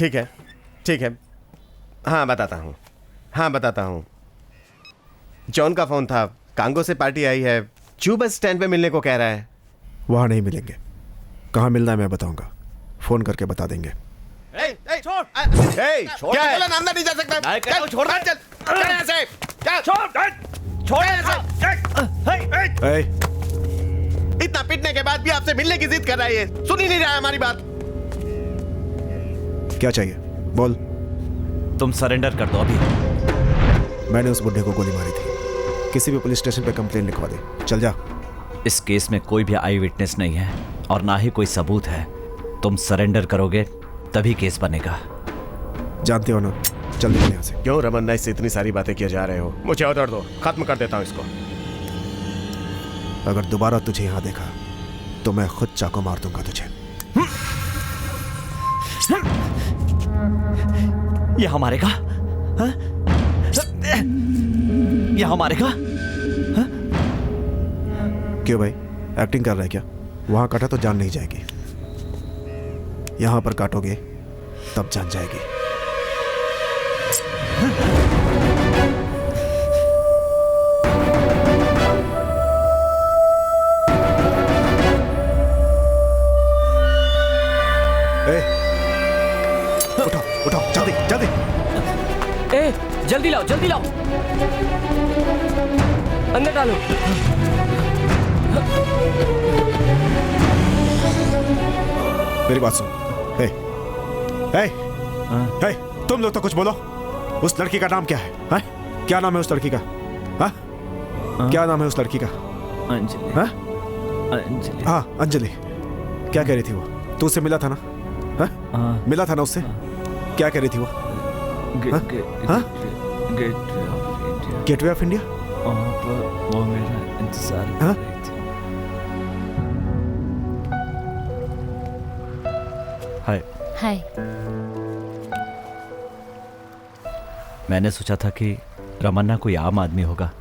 ठीक है, ठीक है। हाँ बताता हूँ। जॉन का फोन था, कांगो से पार्टी आई है, चू बस स्टैंड पे मिलने को कह रहा है। वहाँ नहीं मिलेंगे, कहाँ मिलना है मैं बताऊंगा, फोन करके बता देंगे। छोड़ क्या है? अंदर नहीं जा सकता। छोड़ चल ऐसे, इतना पिटने के बाद भी आपसे मिलने की जिद कर रहा है, सुन ही नहीं रहा है हमारी बात। क्या चाहिए बोल। तुम सरेंडर कर दो अभी। मैंने उस बुढ़े को गोली मारी थी, किसी भी पुलिस स्टेशन पे कंप्लेन लिखवा दे, चल जा। इस केस में कोई भी आई विटनेस नहीं है और ना ही कोई सबूत है। तुम सरेंडर करोगे तभी केस बनेगा। जानते हो ना, चल निकल यहाँ से। क्यों रमन्ना इससे इतनी सारी बातें किए जा रहे हो? मुझे ऑर्डर दो, खत्म कर देता हूँ इसको। अगर दोबारा तुझे यहाँ देखा तो मैं खुद चाकू मार दूंगा तुझे। ये हमारे का? ये हमारे का? क्यों भाई, एक्टिंग कर रहा है क्या? वहां काटा तो जान नहीं जाएगी, यहां पर काटोगे तब जान जाएगी। उठाओ उठाओ, जल्दी जल्दी। ए, जल्दी लाओ, जल्दी लाओ, अंदर डालो। मेरी बात सुन। हे, हे, हे, तुम लोग तो कुछ बोलो। उस लड़की का नाम क्या है? क्या नाम है उस लड़की का? क्या नाम है उस लड़की का? अंजलि। अंजलि। हाँ अंजलि। क्या कह रही थी वो? तू उससे मिला था ना? मिला था ना उससे? क्या कह रही थी वो? Gateway of India. वो मेरा इंतजार कर रही थी। हाय। हाय। मैंने सोचा था कि रमन्ना कोई आम आदमी होगा,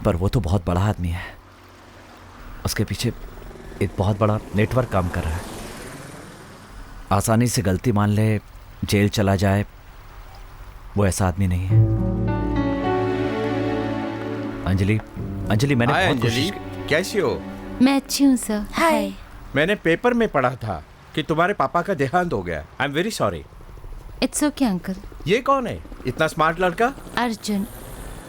पर वो तो बहुत बड़ा आदमी है। उसके पीछे एक बहुत बड़ा नेटवर्क काम कर रहा है। आसानी से गलती मान ले, जेल चला जाए, वो ऐसा आदमी नहीं है। अंजलि, अंजलि मैंने हाय बहुत अंजलि, कोशिश की। कैसी हो? मैं अच्छी हूँ सर। हाय। मैंने पेपर में पढ़ा था कि तुम्हारे पापा का देहांत हो गया। I am very sorry. It's okay uncle. ये कौन है इतना स्मार्ट लड़का? अर्जुन,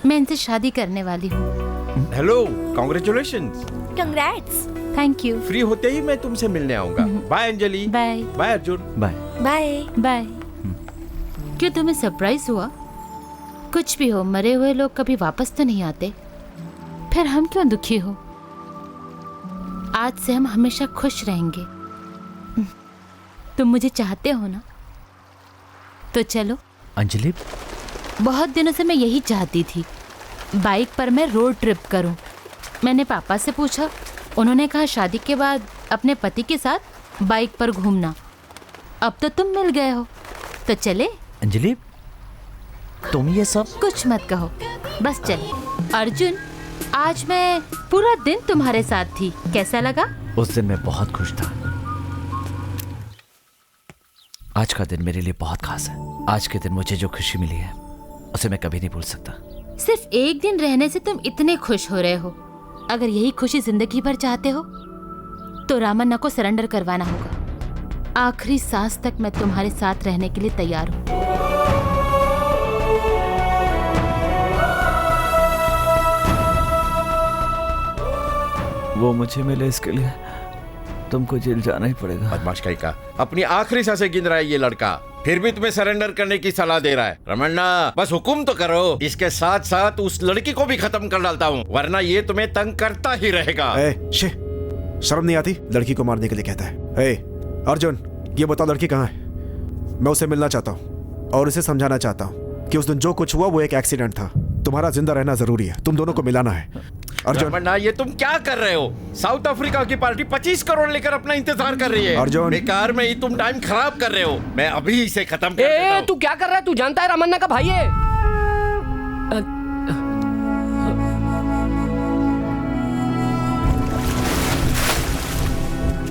मैं इनसे शादी करने वाली हूँ। Hello, congratulations. Congrats. Thank you. Free होते ही मैं तुमसे मिलने आऊंगा। Bye Anjali. Bye. Bye Arjun. Bye bye bye. क्यों तुम्हें सरप्राइज हुआ? कुछ भी हो, मरे हुए लोग कभी वापस तो नहीं आते, फिर हम क्यों दुखी हो? आज से हम हमेशा खुश रहेंगे। तुम मुझे चाहते हो ना? तो चलो। अंजलि, बहुत दिनों से मैं यही चाहती थी, बाइक पर मैं रोड ट्रिप करूं। मैंने पापा से पूछा, उन्होंने कहा शादी के बाद अपने पति के साथ बाइक पर घूमना। अब तो तुम मिल गए हो, तो चले। अंजलि, तुम ये सब कुछ मत कहो, बस चले। अर्जुन, आज मैं पूरा दिन तुम्हारे साथ थी, कैसा लगा? उस दिन मैं बहुत खुश था। आज का दिन मेरे लिए बहुत खास है। आज के दिन मुझे जो खुशी मिली है उसे मैं कभी नहीं भूल सकता। सिर्फ एक दिन रहने से तुम इतने खुश हो रहे हो। अगर यही खुशी जिंदगी भर चाहते हो तो रामन्ना को सरेंडर करवाना होगा। आखिरी सांस तक मैं तुम्हारे साथ रहने के लिए तैयार हूँ। वो मुझे मिले इसके लिए तुमको जेल जाना ही पड़ेगा। बदमाश कहीं का, अपनी आखिरी सांसें गिन रहा है ये लड़का, फिर भी तुम्हें सरेंडर करने की सलाह दे रहा है। रमन्ना, बस हुकुम तो करो। इसके साथ साथ उस लड़की को भी खत्म कर डालता हूँ, वरना ये तुम्हें तंग करता ही रहेगा। शर्म नहीं आती? लड़की को मारने के लिए कहता है। अर्जुन, ये बताओ लड़की कहाँ है? मैं उसे मिलना चाहता हूँ और उसे समझाना चाहता हूँ कि उस दिन जो कुछ हुआ वो एक एक्सीडेंट था। तुम्हारा जिंदा रहना जरूरी है, तुम दोनों को मिलाना है। अर्जुन, रमन्ना, ये तुम क्या कर रहे हो? साउथ अफ्रीका की पार्टी 25 करोड़ लेकर अपना इंतजार कर रही है। अर्जुन, बेकार में ही तुम टाइम खराब कर रहे हो। मैं अभी इसे खत्म कर देता हूं। तू क्या कर रहा है? तू जानता है रमन्ना का भाई है।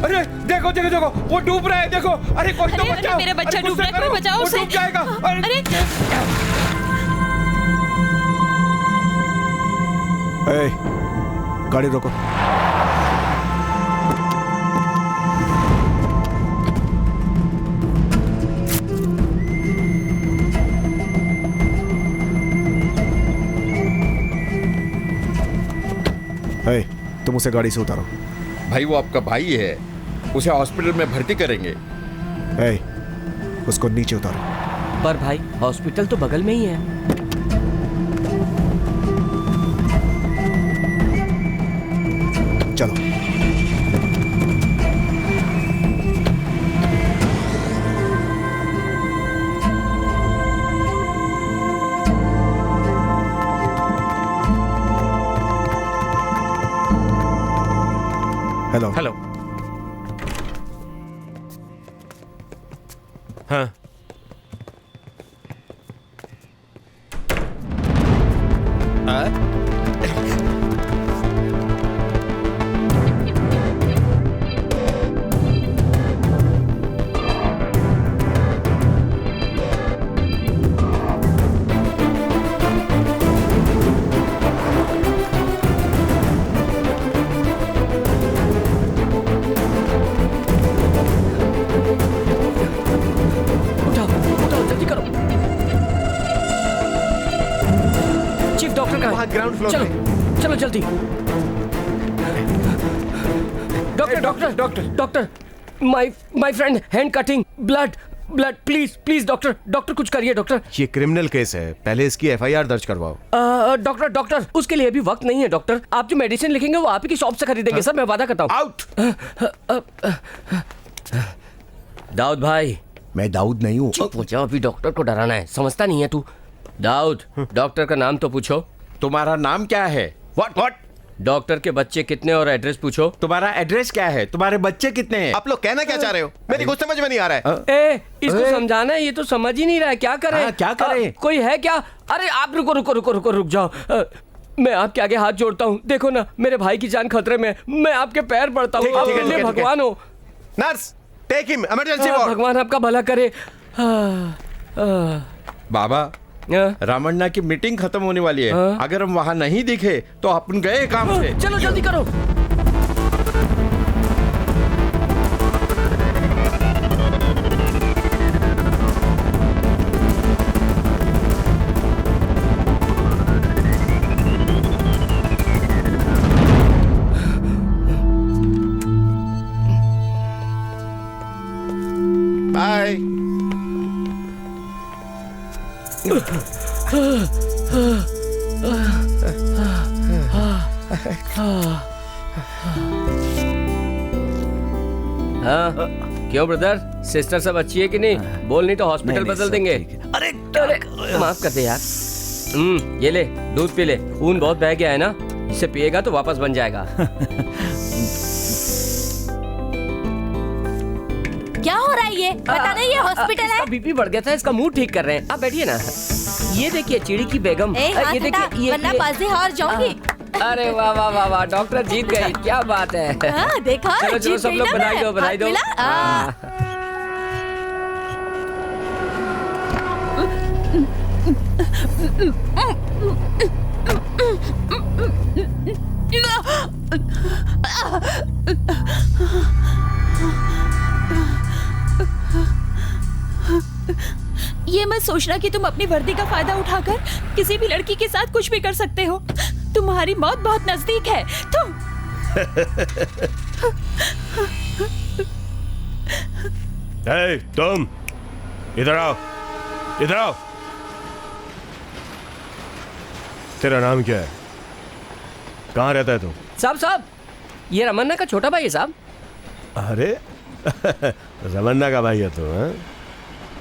अरे देखो देखो देखो, वो डूब रहा है, देखो। अरे कोई तो अरे, अरे, बचाओ। मेरा बच्चा अरे, डूब रहा है, गुस्सा कोई करो, बचाओ वो उसे। डूब जाएगा। अरे ए, गाड़ी रोको। ए, तुम उसे गाड़ी से उतारो। भाई वो आपका भाई है, उसे हॉस्पिटल में भर्ती करेंगे। ए, उसको नीचे उतारो। पर भाई हॉस्पिटल तो बगल में ही है। चलो। हेलो। हेलो। हाँ। उठाओ उठाओ, जल्दी करो। चीफ डॉक्टर कहाँ वहाँ है? ग्राउंड फ्लोर चलो पे। चलो जल्दी। Doctor doctor doctor doctor, my friend, hand cutting, blood blood, please please doctor, doctor कुछ करिए डॉक्टर। ये क्रिमिनल केस है, पहले इसकी एफआईआर दर्ज करवाओ। डॉक्टर डॉक्टर, उसके लिए अभी वक्त नहीं है डॉक्टर। आप जो मेडिसिन लिखेंगे वो आप ही की शॉप से खरीदेंगे सर, मैं वादा करता हूँ। आउट। दाऊद भाई। मैं दाऊद नहीं हूँ। चुप हो जाओ, अभी डॉक्टर को डराना है, समझता नहीं है तू। दाऊद, डॉक्टर का नाम तो पूछो। तुम्हारा नाम क्या है? व्हाट? डॉक्टर के बच्चे कितने और एड्रेस पूछो। तुम्हारा एड्रेस क्या है? तुम्हारे बच्चे कितने हैं? आप लोग कहना क्या चाह रहे हो? मेरी कुछ समझ में नहीं आ रहा है। ए, इसको समझाना है, ये तो समझ ही नहीं रहा है, क्या करें? हाँ, क्या करें? कोई है क्या? अरे आप रुको रुको रुको रुको, रुक जाओ। मैं आपके आगे हाथ जोड़ता हूँ, देखो ना मेरे भाई की जान खतरे में, मैं आपके पैर पड़ता हूँ, ठीक है, आप ठीक है, मेरे ठीक है, भगवान हो। Nurse, take him, emergency ward. भगवान आपका भला करे। बाबा, रामन्ना की मीटिंग खत्म होने वाली है। अगर हम वहाँ नहीं दिखे तो अपन गए काम से। चलो जल्दी करो। बाय। हाँ, क्यों ब्रदर, सिस्टर सब अच्छी है कि नहीं? बोल नहीं तो हॉस्पिटल बदल देंगे। अरे अरे माफ कर दे यार। ये ले, दूध पी ले, खून बहुत बह गया है ना, इसे पिएगा तो वापस बन जाएगा। क्या हो रहा है ये? पता नहीं ये हॉस्पिटल है। इसका बीपी बढ़ गया था, इसका मूड ठीक कर रहे हैं। आप बैठिए ना। ये देखिए चिड़ी की बेगम। ए, हाथ ये हटा, देखिए वरना बाजी हार जाऊंगी। अरे वाह वाह वाह वाह, डॉक्टर जीत गई, क्या बात है। हाँ, देखा? चलो चलो जीत सब गई लोग ना बधाई मैं। दो, बधाई हाथ दो। मिला? ये मत सोचना कि तुम अपनी वर्दी का फायदा उठाकर किसी भी लड़की के साथ कुछ भी कर सकते हो। तुम्हारी मौत बहुत नजदीक है। तुम तुम इधर आओ, इधर आओ। तेरा नाम क्या है? कहाँ रहता है तू? साहब, ये रमन्ना का छोटा भाई है साहब। अरे रमन्ना का भाई है तू?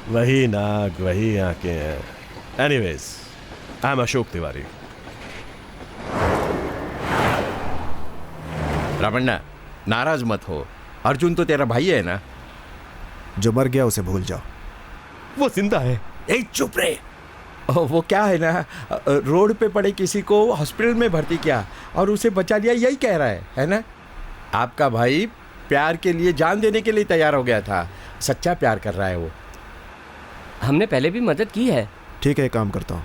वही नाक, वही आंखें हैं। Anyways, I am Ashok Tiwari. Ramanna, नाराज मत हो, अर्जुन तो तेरा भाई है ना। जो मर गया उसे भूल जाओ। वो जिंदा है। चुप रहे। वो क्या है ना, रोड पे पड़े किसी को हॉस्पिटल में भर्ती किया और उसे बचा लिया, यही कह रहा है ना। आपका भाई प्यार के लिए जान देने के लिए तैयार हो गया था। सच्चा प्यार कर रहा है वो। हमने पहले भी मदद की है। ठीक है, एक काम करता हूँ,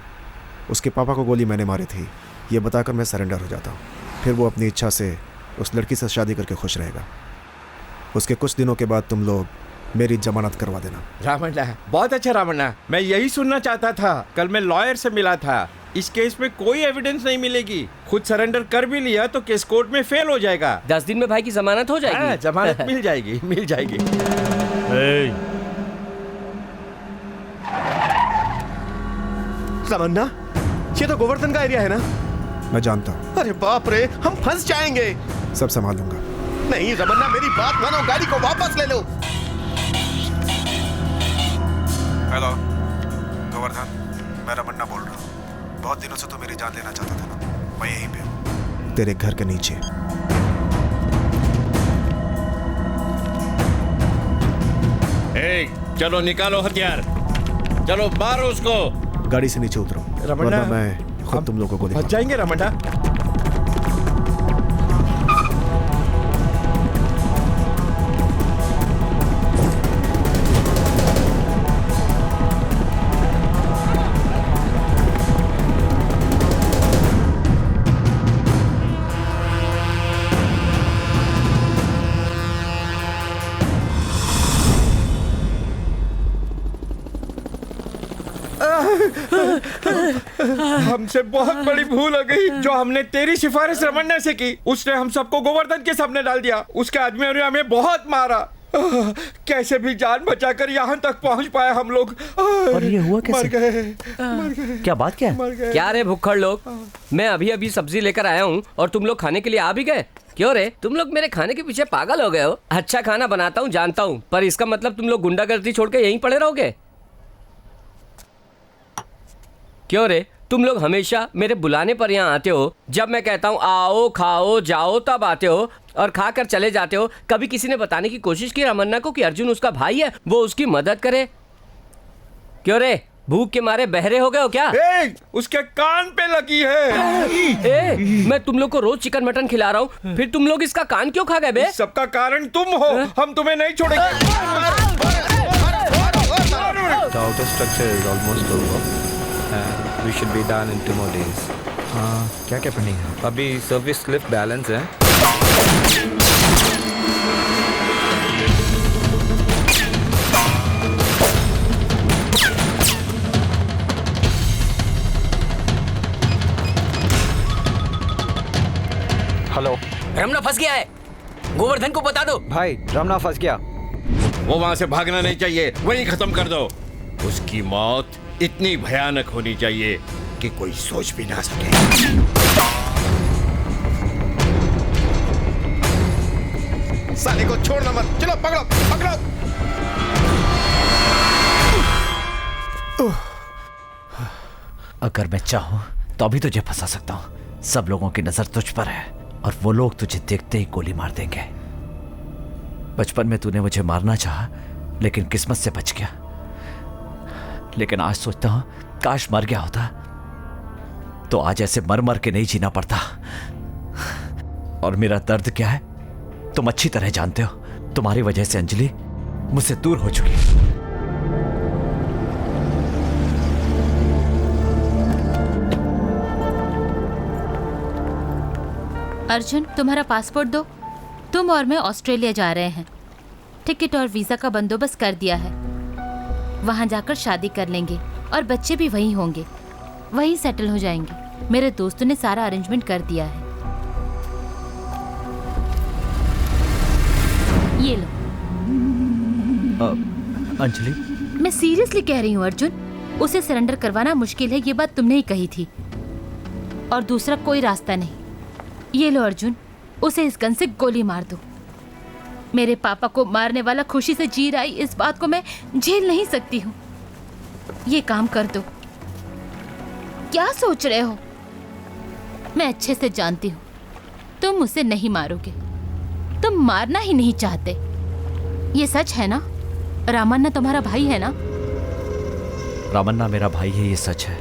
उसके पापा को गोली मैंने मारी थी ये बताकर मैं सरेंडर हो जाता हूँ। फिर वो अपनी इच्छा से उस लड़की से शादी करके खुश रहेगा। उसके कुछ दिनों के बाद तुम लोग मेरी जमानत करवा देना। रामन्ना, बहुत अच्छा रामन्ना, मैं यही सुनना चाहता था। कल मैं लॉयर से मिला था। इस केस में कोई एविडेंस नहीं मिलेगी। खुद सरेंडर कर भी लिया तो केस कोर्ट में फेल हो जाएगा। 10 दिन में भाई की जमानत हो जाएगी। जमानत मिल जाएगी, मिल जाएगी। तमन्ना, ये तो गोवर्धन का एरिया है ना? मैं जानता हूँ। अरे बाप रे, हम फंस जाएंगे। सब संभाल लूंगा। नहीं रमन्ना, मेरी बात मानो, गाड़ी को वापस ले लो। हेलो गोवर्धन, मैं रमन्ना बोल रहा हूँ। बहुत दिनों से तो मेरी जान लेना चाहता था ना, मैं यहीं पे हूँ, तेरे घर के नीचे। चलो निकालो हथियार, चलो मारो उसको। गाड़ी से नीचे उतरो, रमन्ना, वरना मैं खुद तुम लोगों को गोली फंस जाएंगे रमन्ना। हमसे बहुत बड़ी भूल हो गई जो हमने तेरी सिफारिश रमन्ना से की। उसने हम सबको गोवर्धन के सामने डाल दिया। उसके आदमियों ने हमें बहुत मारा। कैसे भी जान बचाकर यहाँ तक पहुँच पाए हम लोग। और ये हुआ कैसे? मर गए। क्या बात क्या मर गए। क्या रे भुक्खड़ लोग, मैं अभी अभी सब्जी लेकर आया हूँ और तुम लोग खाने के लिए आ भी गए। क्यों रे, तुम लोग मेरे खाने के पीछे पागल हो गए हो? अच्छा खाना बनाता हूँ जानता हूँ, पर इसका मतलब तुम लोग गुंडागर्दी छोड़ के यहीं पड़े रहोगे? क्यों रे, तुम लोग हमेशा मेरे बुलाने पर यहाँ आते हो। जब मैं कहता हूँ आओ खाओ जाओ तब आते हो और खा कर चले जाते हो। कभी किसी ने बताने की कोशिश की रमन्ना को कि अर्जुन उसका भाई है, वो उसकी मदद करे? क्यों रे, भूख के मारे बहरे हो गए हो क्या? उसके कान पे लगी है। मैं तुम लोग को रोज चिकन मटन खिला रहा हूँ, फिर तुम लोग इसका कान क्यों खा गए बे? सबका कारण तुम हो। हम तुम्हें नहीं छोड़ेंगे। The outer structure is almost over and we should be done in 2 more days. क्या क्या पेंडिंग है? अभी सर्विस लिफ्ट बैलेंस है। हेलो, रमना फंस गया है, गोवर्धन को बता दो। भाई रमना फंस गया। वो वहां से भागना नहीं चाहिए, वहीं खत्म कर दो। उसकी मौत इतनी भयानक होनी चाहिए कि कोई सोच भी ना सके। साले को छोड़ना मत, चलो पकड़ो पकड़ो। अगर मैं चाहूं तो अभी तुझे फंसा सकता हूं। सब लोगों की नजर तुझ पर है और वो लोग तुझे देखते ही गोली मार देंगे। बचपन में तूने मुझे मारना चाहा लेकिन किस्मत से बच गया। लेकिन आज सोचता हूं काश मर गया होता तो आज ऐसे मर मर के नहीं जीना पड़ता। और मेरा दर्द क्या है तुम अच्छी तरह जानते हो। तुम्हारी वजह से अंजलि मुझसे दूर हो चुकी है। अर्जुन, तुम्हारा पासपोर्ट दो। तुम और मैं ऑस्ट्रेलिया जा रहे हैं। टिकट और वीजा का बंदोबस्त कर दिया है। वहां जाकर शादी कर लेंगे और बच्चे भी वहीं होंगे, वहीं सेटल हो जाएंगे। मेरे दोस्तों ने सारा अरेंजमेंट कर दिया है। ये लो। अंजलि, मैं सीरियसली कह रही हूँ अर्जुन, उसे सरेंडर करवाना मुश्किल है, ये बात तुमने ही कही थी। और दूसरा कोई रास्ता नहीं। ये लो अर्जुन, उसे इस गन से गोली मार दो। मेरे पापा को मारने वाला खुशी से जी रहा है, इस बात को मैं झेल नहीं सकती हूँ। ये काम कर दो। क्या सोच रहे हो? मैं अच्छे से जानती हूँ तुम उसे नहीं मारोगे। तुम मारना ही नहीं चाहते। ये सच है ना? रामन्ना तुम्हारा भाई है ना? रामन्ना मेरा भाई है, ये सच है,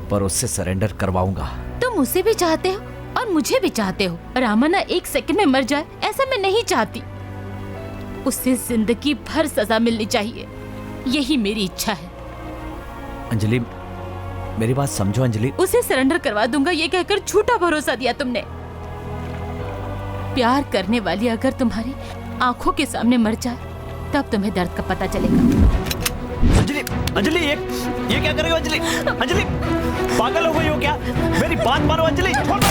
पर उससे सरेंडर करवाऊंगा। तुम उसे भी चाहते हो? और मुझे भी चाहते हो। रामाना 1 सेकंड में मर जाए ऐसा मैं नहीं चाहती। उसे जिंदगी भर सजा मिलनी चाहिए, यही मेरी इच्छा है। अंजलि, मेरी बात समझो अंजलि। उसे सरेंडर करवा दूंगा ये कहकर झूठा भरोसा दिया तुमने। प्यार करने वाली अगर तुम्हारी आंखों के सामने मर जाए तब तुम्हें दर्द का पता चलेगा। अंजलि, अंजलि, ये क्या कर रही हो अंजलि? अंजलि, पागल हो गई हो क्या? मेरी बात मानो अंजलि, छोड़ दो।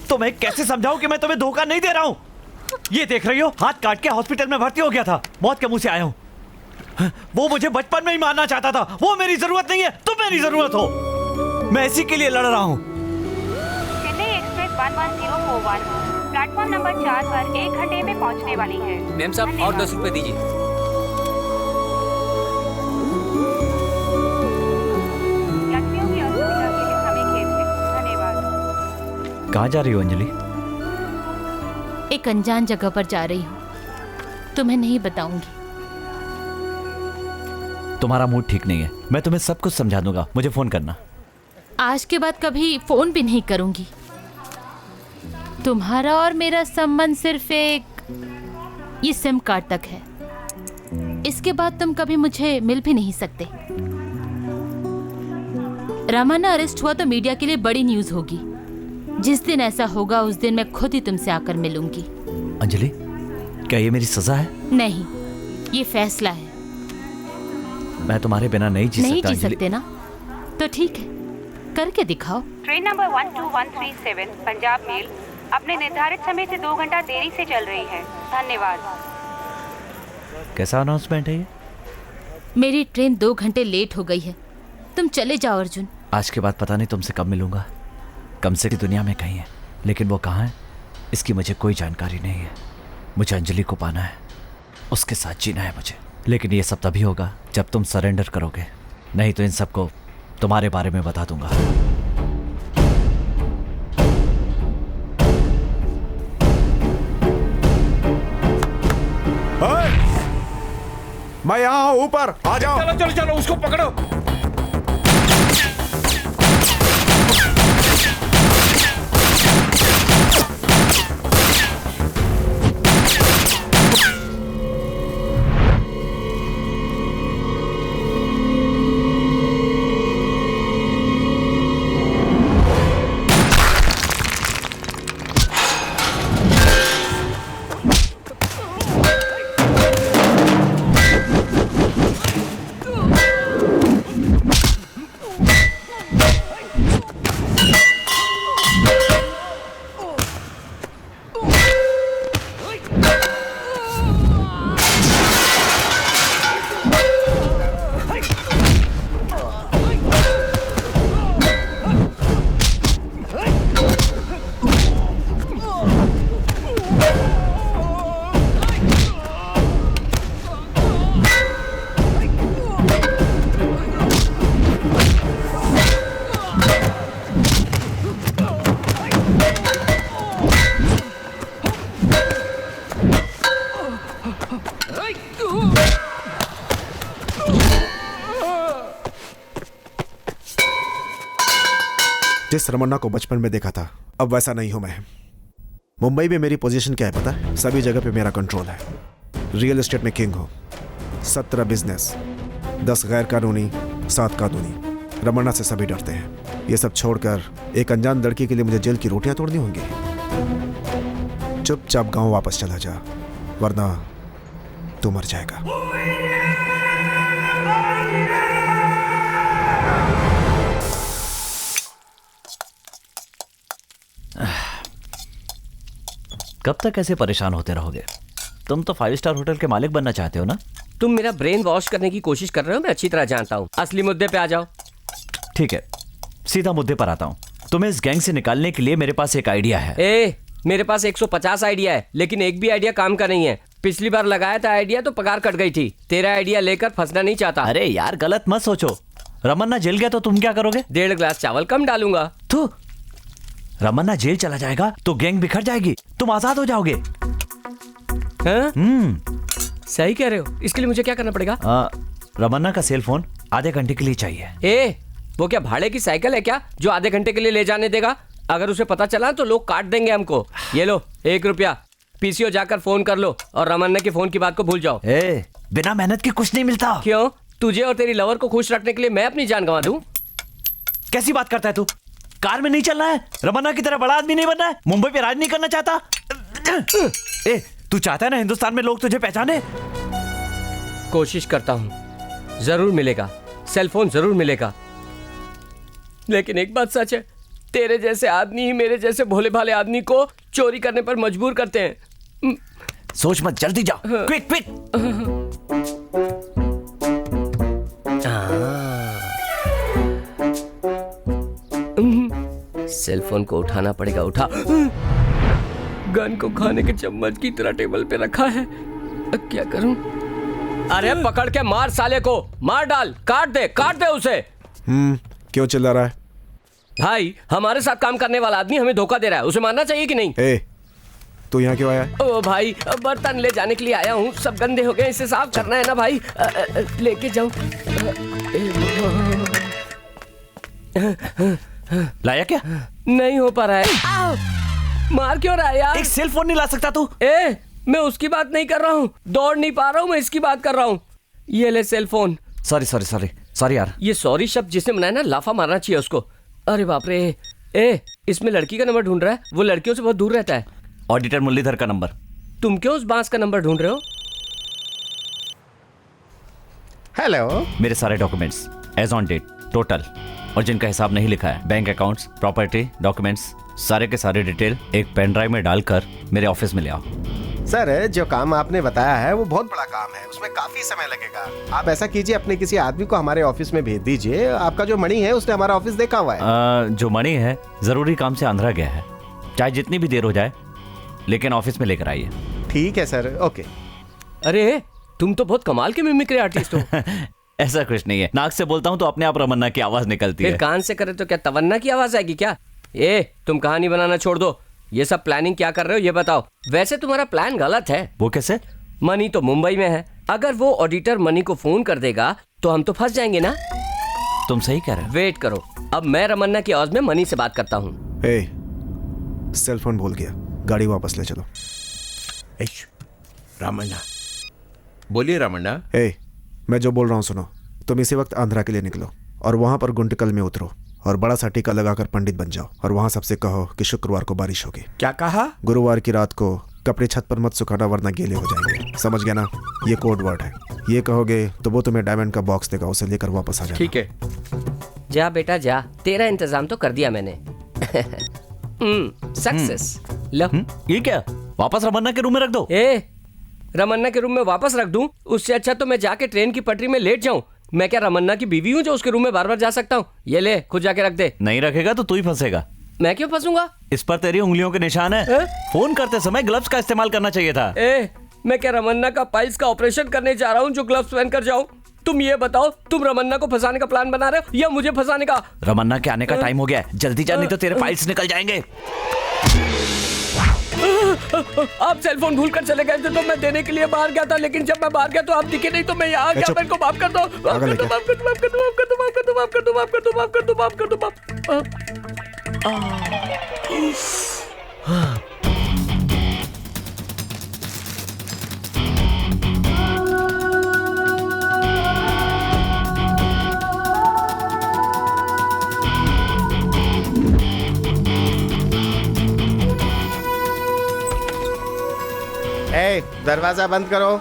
तो मैं कैसे समझाऊं कि मैं तुम्हें धोखा नहीं दे रहा हूं? ये देख रही हो, हाथ काट के हॉस्पिटल में भर्ती हो गया था, मौत के मुंह से आया हूं। वो मुझे बचपन में ही मारना चाहता था। वो मेरी जरूरत नहीं है, तुम मेरी जरूरत हो। मैं इसी के लिए लड़ रहा हूं। चेन्नई एक्सप्रेस 11041 प्लेटफॉर्म नंबर 4 पर 1 घंटे में पहुंचने वाली है। मैम साहब और 10 रुपए दीजिए। यात्रियों की असुविधा के लिए हमें खेद है। धन्यवाद। कहाँ जा रही हो अंजलि? एक अनजान जगह पर जा रही हूँ, तुम्हें नहीं बताऊंगी। तुम्हारा मूड ठीक नहीं है, मैं तुम्हें सब कुछ समझा दूंगा, मुझे फोन करना। आज के बाद कभी फोन भी नहीं करूंगी। तुम्हारा और मेरा संबंध सिर्फ एक ये सिम कार्ड तक है। इसके बाद तुम कभी मुझे मिल भी नहीं सकते। रामाना अरेस्ट हुआ तो मीडिया के लिए बड़ी न्यूज होगी। जिस दिन ऐसा होगा उस दिन मैं खुद ही तुमसे आकर मिलूंगी। अंजलि, क्या ये मेरी सजा है? नहीं, ये फैसला है। मैं तुम्हारे बिना नहीं जी नहीं सकता जी सकते ना? तो ठीक है, करके दिखाओ। ट्रेन नंबर 12137 पंजाब मेल अपने निर्धारित समय से 2 घंटा देरी से चल रही है। धन्यवाद। कैसा अनाउंसमेंट है ये? मेरी ट्रेन 2 घंटे लेट हो गई है, तुम चले जाओ अर्जुन। आज के बाद पता नहीं तुमसे कब मिलूंगा। कम से दुनिया में कहीं है, लेकिन वो कहाँ है इसकी मुझे कोई जानकारी नहीं है। मुझे अंजलि को पाना है, उसके साथ जीना है मुझे। लेकिन ये सब तभी होगा जब तुम सरेंडर करोगे, नहीं तो इन सबको तुम्हारे बारे में बता दूंगा। मैं यहाँ हूँ, ऊपर आ जाओ। चलो चलो चलो, उसको पकड़ो। जिस रमन्ना को बचपन में देखा था अब वैसा नहीं हूं मैं। मुंबई में मेरी पोजीशन क्या है पता है? सभी जगह पे मेरा कंट्रोल है। रियल एस्टेट में किंग हूं, 17 बिजनेस, 10 गैर कानूनी, 7 कानूनी। रमन्ना से सभी डरते हैं। ये सब छोड़कर एक अनजान लड़की के लिए मुझे जेल की रोटियां तोड़नी होंगी। चुपचाप गांव वापस चला जा, वरना तू मर जाएगा। कब तक ऐसे परेशान होते रहोगे? तुम तो 5 स्टार होटल के मालिक बनना चाहते हो ना? तुम मेरा ब्रेन वॉश करने की कोशिश कर रहे हो, मैं अच्छी तरह जानता हूँ। असली मुद्दे पे आ जाओ। ठीक है, सीधा मुद्दे पर आता हूँ। तुम्हें इस गैंग से निकालने के लिए मेरे पास एक आइडिया है। मेरे पास 150 आइडिया है, लेकिन एक भी आइडिया काम का नहीं है। पिछली बार लगाया था आइडिया तो पगार कट गई थी। तेरा आइडिया लेकर फंसना नहीं चाहता। अरे यार, गलत मत सोचो। रमन्ना जेल गया तो तुम क्या करोगे? 1.5 गिलास चावल कम डालूंगा। तो रमन्ना जेल चला जाएगा तो गैंग बिखर जाएगी, तुम आजाद हो जाओगे। सही कह रहे हो। इसके लिए मुझे क्या करना पड़ेगा? रमन्ना का सेल फोन आधे घंटे के लिए चाहिए। वो क्या भाड़े की साइकिल है क्या जो आधे घंटे के लिए ले जाने देगा? अगर उसे पता चला तो लोग काट देंगे हमको। ये लो 1 रुपया, पीसीओ जाकर फोन कर लो और रमन्ना की फोन की बात को भूल जाओ। बिना मेहनत के कुछ नहीं मिलता। क्यों? तुझे और तेरी लवर को खुश रखने के लिए मैं अपनी जान गंवा दूं? कैसी बात करता है तू? कार में नहीं चलना है, रमन्ना की तरह बड़ा आदमी नहीं बनना है, मुंबई पे राज नहीं करना चाहता। तू चाहता है ना हिंदुस्तान में लोग तुझे पहचाने? कोशिश करता हूं, जरूर मिलेगा, सेलफोन जरूर मिलेगा। लेकिन एक बात सच है, तेरे जैसे आदमी ही मेरे जैसे भोले भाले आदमी को चोरी करने पर मजबूर करते हैं। सोच मत, जल्दी जा, क्विक क्विक। सेलफोन को उठाना पड़ेगा। उठा। गन को खाने के चम्मच की तरह टेबल पे रखा है, अब क्या करूं? अरे पकड़ के मार साले को, मार डाल, काट दे उसे। क्यों चिल्ला रहा है? भाई हमारे साथ काम करने वाला आदमी हमें धोखा दे रहा है, उसे मारना चाहिए कि नहीं? तू यहाँ क्यों आया? ओ भाई, बर्तन ले जाने के लिए आया हूँ, सब गंदे हो गए, इसे साफ करना है ना भाई। लेके जाऊं? लाया क्या? नहीं हो पा रहा है। मार क्यों रहा है यार? एक सेल फोन नहीं ला सकता तू? मैं उसकी बात नहीं कर रहा हूँ, दौड़ नहीं पा रहा हूँ, मैं इसकी बात कर रहा हूँ। ये ले सेल फोन। सॉरी यार। ये सॉरी शब्द जिसने बनाया ना, लाफा मारना चाहिए उसको। अरे बाप रे। इसमें लड़की का नंबर ढूंढ रहा है, वो लड़कियों से बहुत दूर रहता है। ऑडिटर मुरलीधर का नंबर। तुम क्यों उस बांस का नंबर ढूंढ रहे हो? हेलो। मेरे सारे documents as on date total, और जिनका हिसाब नहीं लिखा है, बैंक अकाउंट्स, प्रॉपर्टी, डॉक्यूमेंट्स, सारे के सारे डिटेल एक पेन ड्राइव में डालकर मेरे ऑफिस में ले आओ। सर, जो काम आपने बताया है वो बहुत बड़ा काम है, उसमें काफी समय लगेगा। आप ऐसा कीजिए, अपने किसी आदमी को हमारे ऑफिस में भेज दीजिए। आपका जो मणि है उसने हमारा ऑफिस देखा हुआ है। जो मणि है जरूरी काम से आंध्रा गया है, चाहे जितनी भी देर हो जाए, लेकिन ऑफिस में लेकर आइए। ठीक है सर, ओके। अरे तुम तो बहुत कमाल के मिमिक्री आर्टिस्ट हो। ऐसा कुछ नहीं है, नाक से बोलता हूँ तो अपने आप रमन्ना की आवाज निकलती है। फिर कान से करे तो क्या तवन्ना की आवाज आएगी क्या? तुम कहानी बनाना छोड़ दो, ये सब प्लानिंग क्या कर रहे हो ये बताओ। वैसे तुम्हारा प्लान गलत है। वो कैसे? मनी तो मुंबई में है, अगर वो ऑडिटर मनी को फोन कर देगा तो हम तो फंस जाएंगे ना। तुम सही कह रहे हो। वेट करो, अब मैं रमन्ना की आवाज में मनी से बात करता हूँ। सेल फोन भूल गया, गाड़ी वापस ले चलो। रमन्ना, बोलिए रमन्ना। मैं जो बोल रहा हूँ सुनो। तुम इसी वक्त आंध्रा के लिए निकलो और वहां पर गुंटकल में उतरो और बड़ा सा टीका लगाकर पंडित बन जाओ, और वहां सबसे कहो कि शुक्रवार को बारिश होगी। क्या कहा? गुरुवार की रात को कपड़े छत पर मत सुखाना वरना गीले हो जाएंगे, समझ गया ना? ये कोड वर्ड है, ये कहोगे तो वो तुम्हें डायमंड का बॉक्स देगा, उसे लेकर वापस आ जाना। ठीक है। जा बेटा जा, तेरा इंतजाम तो कर दिया मैंने। सक्सेस। लो। ये क्या? वापस रमन्ना के रूम में रख दो। रमन्ना के रूम में वापस रख दूं? उससे अच्छा तो मैं जाके ट्रेन की पटरी में लेट जाऊं। मैं क्या रमन्ना की बीवी हूं जो उसके रूम में बार बार जा सकता हूं? ये ले, खुद जाके रख दे। नहीं रखेगा तो तू ही फंसेगा। मैं क्यों फंसूंगा? इस पर तेरी उंगलियों के निशान है। फोन करते समय ग्लव्स का इस्तेमाल करना चाहिए था। मैं क्या रमन्ना का पाइल्स का ऑपरेशन करने जा रहा हूँ जो ग्लव्स पहनकर जाऊं? तुम ये बताओ, तुम रमन्ना को फंसाने का प्लान बना रहे हो या मुझे फंसाने का? रमन्ना के आने का टाइम हो गया है, जल्दी जा नहीं तो तेरे पाइल्स निकल जाएंगे। आप सेलफोन भूल कर चले गए थे तो मैं देने के लिए बाहर गया था, लेकिन जब मैं बाहर गया तो आप दिखे नहीं तो मैं यहाँ आ गया। मेरे को माफ कर दो, माफ कर दो, माफ कर दो, माफ कर दो, माफ कर दो, माफ कर दो, माफ कर दो, माफ कर दो, माफ कर दो, माफ कर दो, माफ कर दो। दरवाजा बंद करो।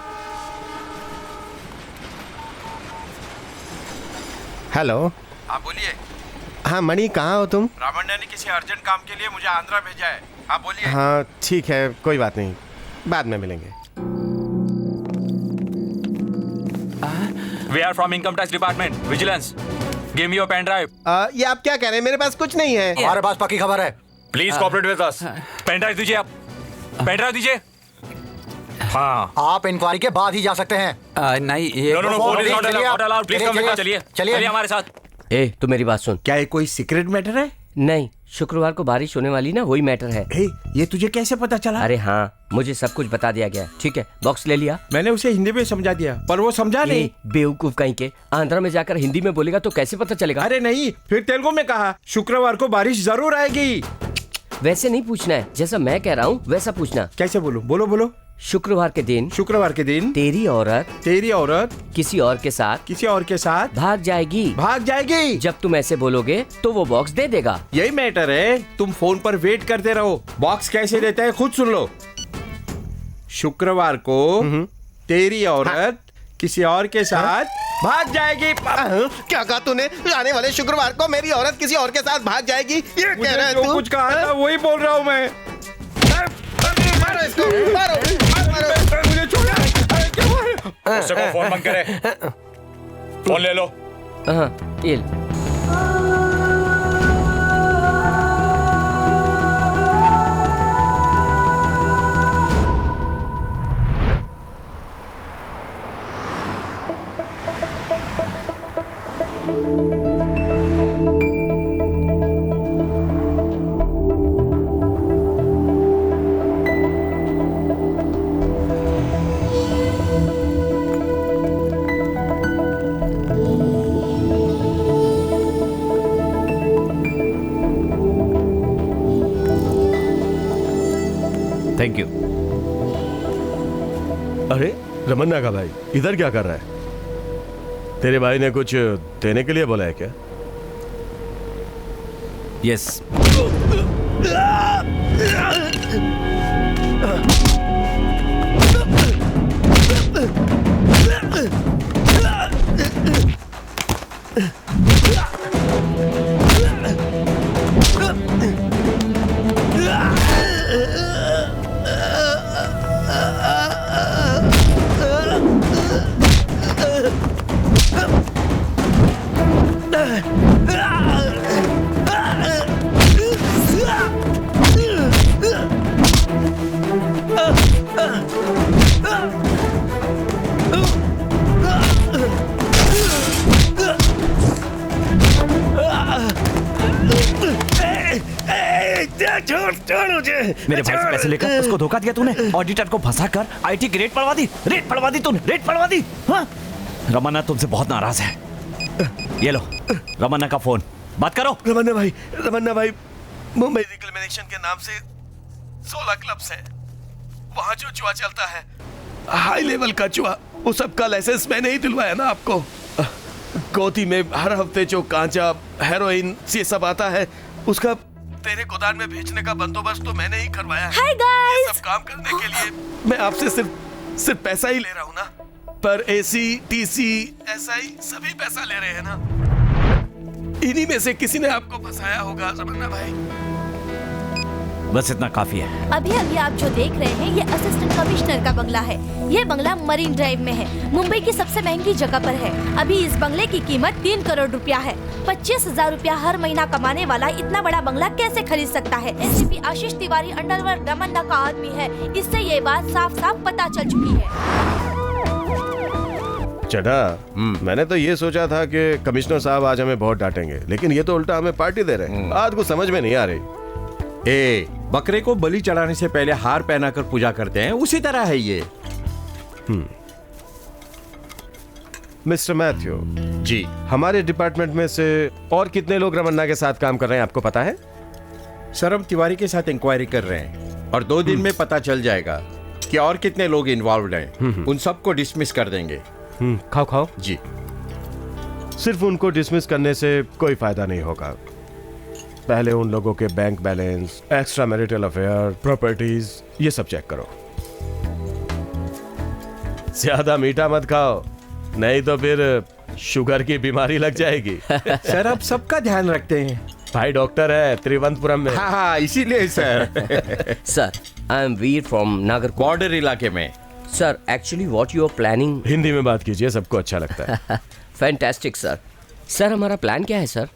हेलो। हाँ बोलिए। हाँ मणि, कहाँ हो तुम? रमन्ना ने किसी अर्जेंट काम के लिए मुझे आंध्रा भेजा है। हाँ बोलिए। हाँ ठीक है, कोई बात नहीं, बाद में मिलेंगे। We are from Income Tax Department, Vigilance. Give me your pen drive. ये आप क्या कह रहे हैं? मेरे पास कुछ नहीं है। हमारे पास पक्की खबर है। Please cooperate with us. Pen drive दीजिए आप। पेन ड्राइव दीजिए। हाँ। आप इंक्वायरी के बाद ही जा सकते हैं। नहीं ये no, phone is not allowed. Please come with us. चलिए हमारे साथ। तू मेरी बात सुन। क्या ये कोई सीक्रेट मैटर है? नहीं, शुक्रवार को बारिश होने वाली ना, वही मैटर है। ये तुझे कैसे पता चला? अरे हाँ, मुझे सब कुछ बता दिया गया। ठीक है, बॉक्स ले लिया। मैंने उसे हिंदी में समझा दिया, पर वो समझा नहीं। बेवकूफ कहीं के, आंध्रा में जाकर हिंदी में बोलेगा तो कैसे पता चलेगा? अरे नहीं, फिर तेलुगु में कहा शुक्रवार को बारिश जरूर आएगी। वैसे नहीं पूछना है, जैसा मैं कह रहा हूँ वैसा पूछना। कैसे बोलूं? बोलो बोलो। शुक्रवार के दिन तेरी औरत किसी और के साथ भाग जाएगी। जब तुम ऐसे बोलोगे तो वो बॉक्स दे देगा। यही मैटर है, तुम फोन पर वेट करते रहो। बॉक्स कैसे देता है खुद सुन लो। शुक्रवार को तेरी औरत किसी और के साथ भाग जाएगी। क्या कहा तूने? आने वाले शुक्रवार को मेरी औरत किसी और के साथ भाग जाएगी, ये कह रहा है तू? कुछ कहा था वही बोल रहा हूँ मैं। मारो इसको, मारो। मुझे छोड़ो। उससे को फोन बंद करे। फोन ले लो। हाँ, ये थैंक यू। अरे रमन्ना का भाई इधर क्या कर रहा है? तेरे भाई ने कुछ देने के लिए बोला है क्या? यस। मेरे भाई से पैसे लेकर उसको धोखा दिया तूने, ऑडिटर को फंसाकर आईटी की रेट पड़वा दी तूने, रेट पड़वा दी। हाँ? रमन्ना तुमसे बहुत नाराज है। ये लो रमन्ना का फोन, बात करो। रमन्ना भाई मुंबई रिक्लेमेशन के नाम से 16 क्लब्स हैं। वहाँ जो जुआ चलता है, हाई लेवल का जुआ, वो सबका लाइसेंस मैंने ही दिलवाया ना आपको। गोदी में हर हफ्ते जो गांजा, हेरोइन ये सब आता है, उसका तेरे गोदान में भेजने का बंदोबस्त तो मैंने ही करवाया है। Hi guys! ये सब काम करने के लिए मैं आपसे सिर्फ पैसा ही ले रहा हूँ ना, पर एसी, टीसी, एसआई सभी पैसा ले रहे हैं ना। इन्हीं में से किसी ने आपको फंसाया होगा रमन्ना भाई। बस इतना काफी है। अभी आप जो देख रहे हैं ये असिस्टेंट कमिश्नर का बंगला है। ये बंगला मरीन ड्राइव में है, मुंबई की सबसे महंगी जगह पर है। अभी इस बंगले की कीमत 3 करोड़ रुपया है। 25,000 रुपया हर महीना कमाने वाला इतना बड़ा बंगला कैसे खरीद सकता है? एसीपी आशीष तिवारी अंडरवर्ल्ड रमन्ना का आदमी है। इससे ये बात साफ साफ पता चल चुकी है। चढ़ा, मैंने तो ये सोचा था कि कमिश्नर साहब आज हमें बहुत डांटेंगे, लेकिन ये तो उल्टा हमें पार्टी दे रहे हैं। आज को समझ में नहीं आ रही। बकरे को बलि चढ़ाने से पहले हार पहनाकर पूजा करते हैं, उसी तरह है ये। मिस्टर मैथ्यू जी, हमारे डिपार्टमेंट में से और कितने लोग रमन्ना के साथ काम कर रहे हैं आपको पता है? सर हम तिवारी के साथ इंक्वायरी कर रहे हैं और 2 दिन में पता चल जाएगा कि और कितने लोग इन्वॉल्व हैं। उन सबको डिसमिस कर देंगे। खाओ जी। सिर्फ उनको डिसमिस करने से कोई फायदा नहीं होगा। पहले उन लोगों के bank balance, extra marital affair, properties, ये सब चेक करो। ज्यादा मीठा मत खाओ, नहीं तो फिर शुगर की बीमारी लग जाएगी। सर आप सबका ध्यान रखते हैं। भाई डॉक्टर है त्रिवंतपुरम में। हाँ, इसीलिए sir. Sir I am Veer from Nagar border इलाके में। Sir actually what you are planning. Hindi में बात कीजिए, सबको अच्छा लगता है। Fantastic sir. सर हमारा प्लान क्या है सर?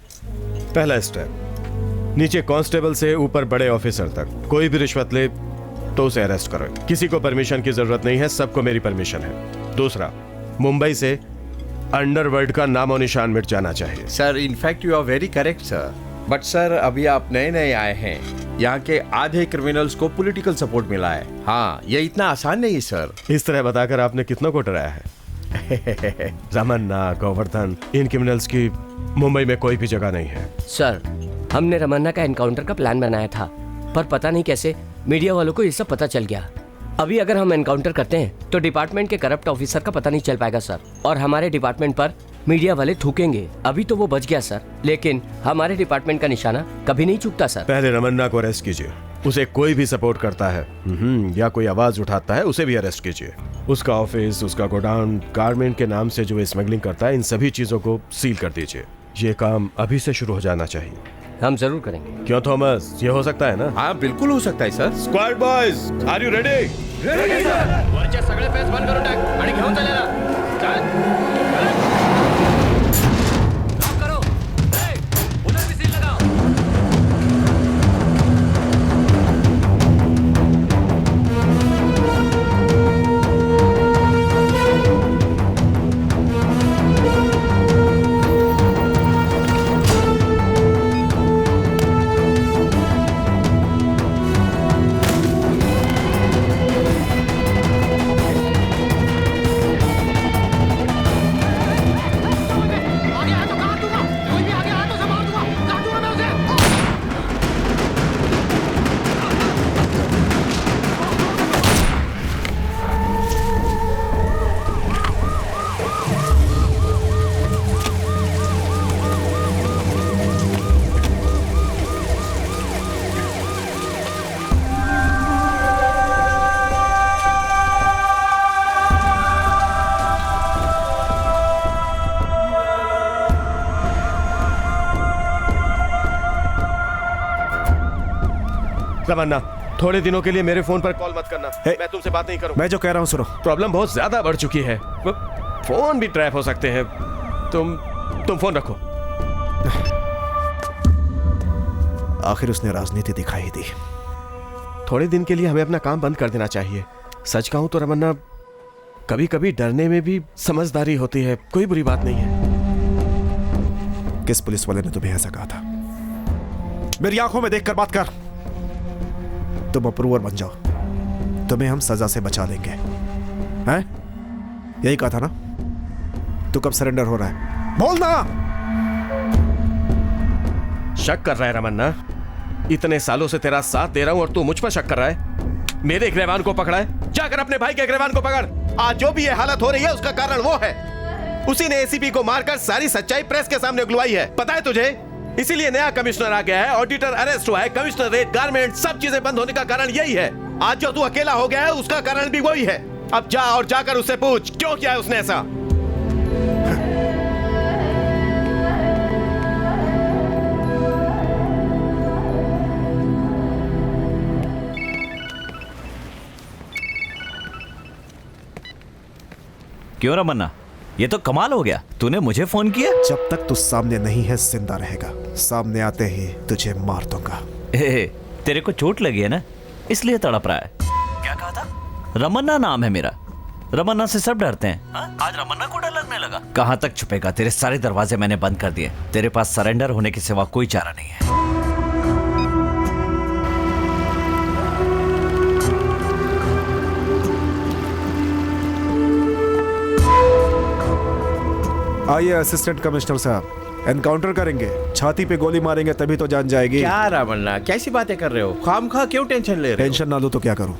पहला स्टेप, नीचे कांस्टेबल से ऊपर बड़े ऑफिसर तक कोई भी रिश्वत ले तो उसे अरेस्ट करो। किसी को परमिशन की जरूरत नहीं है, सबको मेरी परमिशन है। दूसरा, मुंबई से अंडरवर्ल्ड का नामो निशान मिट जाना चाहिए। Sir in fact you are very correct sir. But sir अभी आप नए नए आए हैं, यहाँ के आधे क्रिमिनल्स को पॉलिटिकल सपोर्ट मिला है। हाँ, ये इतना आसान नहीं सर। इस तरह बताकर आपने कितनों को डराया है? रमन्ना, गोवर्धन, इन क्रिमिनल्स की मुंबई में कोई भी जगह नहीं है। सर, हमने रमन्ना का एनकाउंटर का प्लान बनाया था, पर पता नहीं कैसे मीडिया वालों को ये सब पता चल गया। अभी अगर हम एनकाउंटर करते हैं तो डिपार्टमेंट के करप्ट ऑफिसर का पता नहीं चल पाएगा सर, और हमारे डिपार्टमेंट पर मीडिया वाले थूकेंगे। अभी तो वो बच गया सर, लेकिन हमारे डिपार्टमेंट का निशाना कभी नहीं चूकता सर। पहले रमन्ना को अरेस्ट कीजिए। उसे कोई भी सपोर्ट करता है या कोई आवाज उठाता है, उसे भी अरेस्ट कीजिए। उसका ऑफिस, उसका गोडाउन, गारमेंट के नाम से जो स्मगलिंग करता है, इन सभी चीजों को सील कर दीजिए। ये काम अभी से शुरू हो जाना चाहिए। हम जरूर करेंगे। क्यों थॉमस, ये हो सकता है ना? हाँ बिल्कुल हो सकता है sir. Squad boys, are you ready? Ready sir. वरचे सगळे फेस बंद करून टाक आणि घेऊन चालेला। चल। तमन्ना, थोड़े दिनों के लिए मेरे फोन पर कॉल मत करना। मैं तुमसे बात नहीं करूं। मैं जो कह रहा हूं सुनो। प्रॉब्लम बहुत ज्यादा बढ़ चुकी है, फोन भी ट्रैप हो सकते हैं। तुम फोन रखो। आखिर उसने राजनीति दिखाई दी। थोड़े दिन के लिए हमें अपना काम बंद कर देना चाहिए। सच कहूं तो रमन्ना, कभी कभी डरने में भी समझदारी होती है। कोई बुरी बात नहीं है। किस पुलिस वाले ने तुम्हें ऐसा कहा था? मेरी आंखों में देखकर बात कर। तुम अप्रूवर बन जाओ, तुम्हें हम सजा से बचा लेंगे। हैं? यही कहा था ना? तू कब सरेंडर हो रहा है? बोलना। शक कर रहा है रमन्ना? इतने सालों से तेरा साथ दे रहा हूं और तू मुझ पर शक कर रहा है? मेरे गिरबान को पकड़ा है, जाकर अपने भाई के गिरबान को पकड़। आज जो भी ये हालत हो रही है उसका कारण वो है। उसी ने एसीपी को मारकर सारी सच्चाई प्रेस के सामने उगलवाई है। पता है तुझे? इसीलिए नया कमिश्नर आ गया है, ऑडिटर अरेस्ट हुआ है, कमिश्नर रेट, गारमेंट, सब चीजें बंद होने का कारण यही है। आज जो तू अकेला हो गया है उसका कारण भी वही है। अब जा और जाकर उससे पूछ क्यों किया है उसने ऐसा। क्यों रमन्ना, ये तो कमाल हो गया। तूने मुझे फोन किया? जब तक तू सामने नहीं है जिंदा रहेगा। सामने आते ही तुझे मार दूंगा। तेरे को चोट लगी है ना, इसलिए तड़प रहा है। क्या कहा था? रमन्ना नाम है मेरा। रमन्ना से सब डरते हैं। आज रमन्ना को डर लगने लगा। कहां तक छुपेगा? तेरे सारे दरवाजे मैंने बंद कर दिए। तेरे पास सरेंडर होने के सिवा कोई चारा नहीं है। आइए असिस्टेंट कमिश्नर साहब, एनकाउंटर करेंगे, छाती पे गोली मारेंगे तभी तो जान जाएगी। क्या रमन्ना, कैसी बातें कर रहे हो? खामखा क्यों टेंशन ले रहे हो? टेंशन ना लो तो क्या करूं?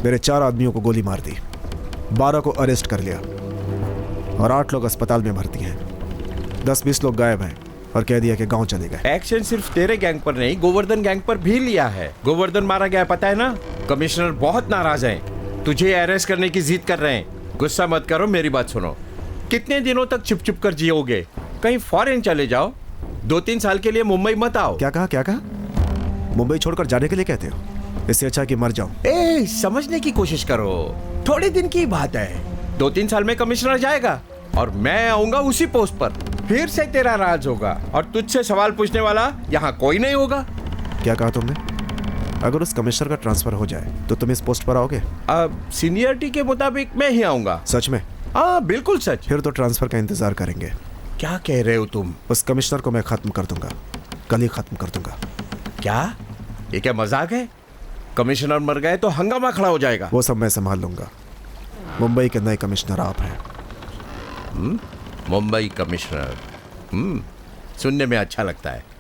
मेरे 4 आदमियों को गोली मार दी, 12 को अरेस्ट कर लिया और 8 लोग अस्पताल में भर्ती हैं। 10-20 लोग गायब हैं और कह दिया कि गांव चले गए। एक्शन सिर्फ तेरे गैंग पर नहीं, गोवर्धन गैंग पर भी लिया है। गोवर्धन मारा गया, पता है ना? कमिश्नर बहुत नाराज हैं, तुझे अरेस्ट करने की जिद कर रहे हैं। गुस्सा मत करो, मेरी बात सुनो। कितने दिनों तक चुप चुप कर जियोगे? कहीं फॉरेन चले जाओ, 2-3 साल के लिए मुंबई मत आओ। क्या कहा? क्या कहा? मुंबई छोड़कर जाने के लिए कहते हो? इससे अच्छा कि मर जाओ। समझने की कोशिश करो, थोड़े दिन की बात है। 2-3 साल में कमिश्नर जाएगा और मैं आऊंगा उसी पोस्ट पर। फिर से तेरा राज होगा और तुझसे सवाल पूछने वाला यहाँ कोई नहीं होगा। क्या कहा तुमने? अगर उस कमिश्नर का ट्रांसफर हो जाए तो तुम इस पोस्ट पर आओगे? अब सीनियरिटी के मुताबिक मैं ही आऊंगा। सच में? हाँ बिल्कुल सच। फिर तो ट्रांसफर का इंतजार करेंगे। क्या कह रहे हो तुम? उस कमिश्नर को मैं खत्म कर दूंगा, कल ही खत्म कर दूंगा। क्या? ये क्या मजाक है? कमिश्नर मर गए तो हंगामा खड़ा हो जाएगा। वो सब मैं संभाल लूंगा। मुंबई के नए कमिश्नर आप हैं। मुंबई कमिश्नर, सुनने में अच्छा लगता है।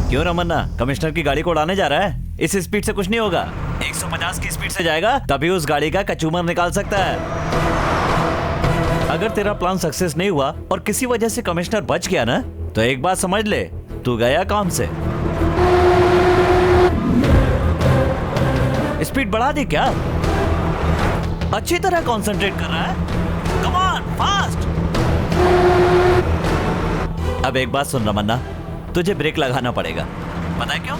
क्यों रमन्ना, कमिश्नर की गाड़ी को उड़ाने जा रहा है? इस स्पीड से कुछ नहीं होगा। 150 की स्पीड से जाएगा तभी उस गाड़ी का कचूमर निकाल सकता है। अगर तेरा प्लान सक्सेस नहीं हुआ और किसी वजह से कमिश्नर बच गया ना, तो एक बात समझ ले, तू गया काम से। स्पीड बढ़ा दी क्या? अच्छी तरह कंसंट्रेट कर रहा है। Come on, fast. अब एक बात सुन रमन्ना, तुझे ब्रेक लगाना पड़ेगा। पता है क्यों?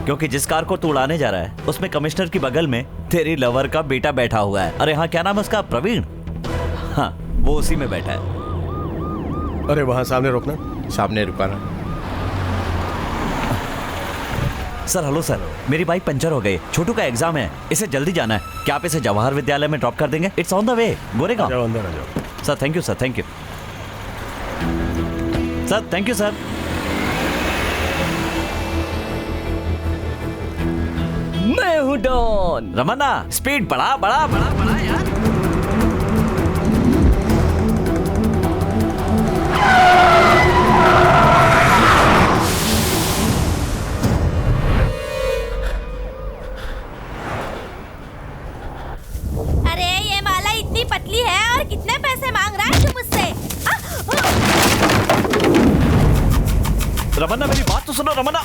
क्योंकि जिस कार को तू उड़ाने जा रहा है उसमें कमिश्नर की बगल में तेरी लवर का बेटा बैठा हुआ है। अरे हाँ, क्या नाम है उसका? प्रवीण। हाँ, वो उसी में बैठा है। अरे वहां सामने रोकना। सामने रुकाना। सर हेलो सर, मेरी बाइक पंचर हो गई। छोटू का एग्जाम है, इसे जल्दी जाना है। क्या आप इसे जवाहर विद्यालय में ड्रॉप कर देंगे? It's on the way, Goregaon. जाओ अंदर आ जाओ। Sir thank you sir, thank you sir, thank you sir. मैं हूँ डॉन। रमन्ना, स्पीड बढ़ा बढ़ा बढ़ा बढ़ा यार। अरे ये माला इतनी पतली है और कितने पैसे मांग रहा है तू मुझसे? रमन्ना मेरी बात तो सुनो रमन्ना।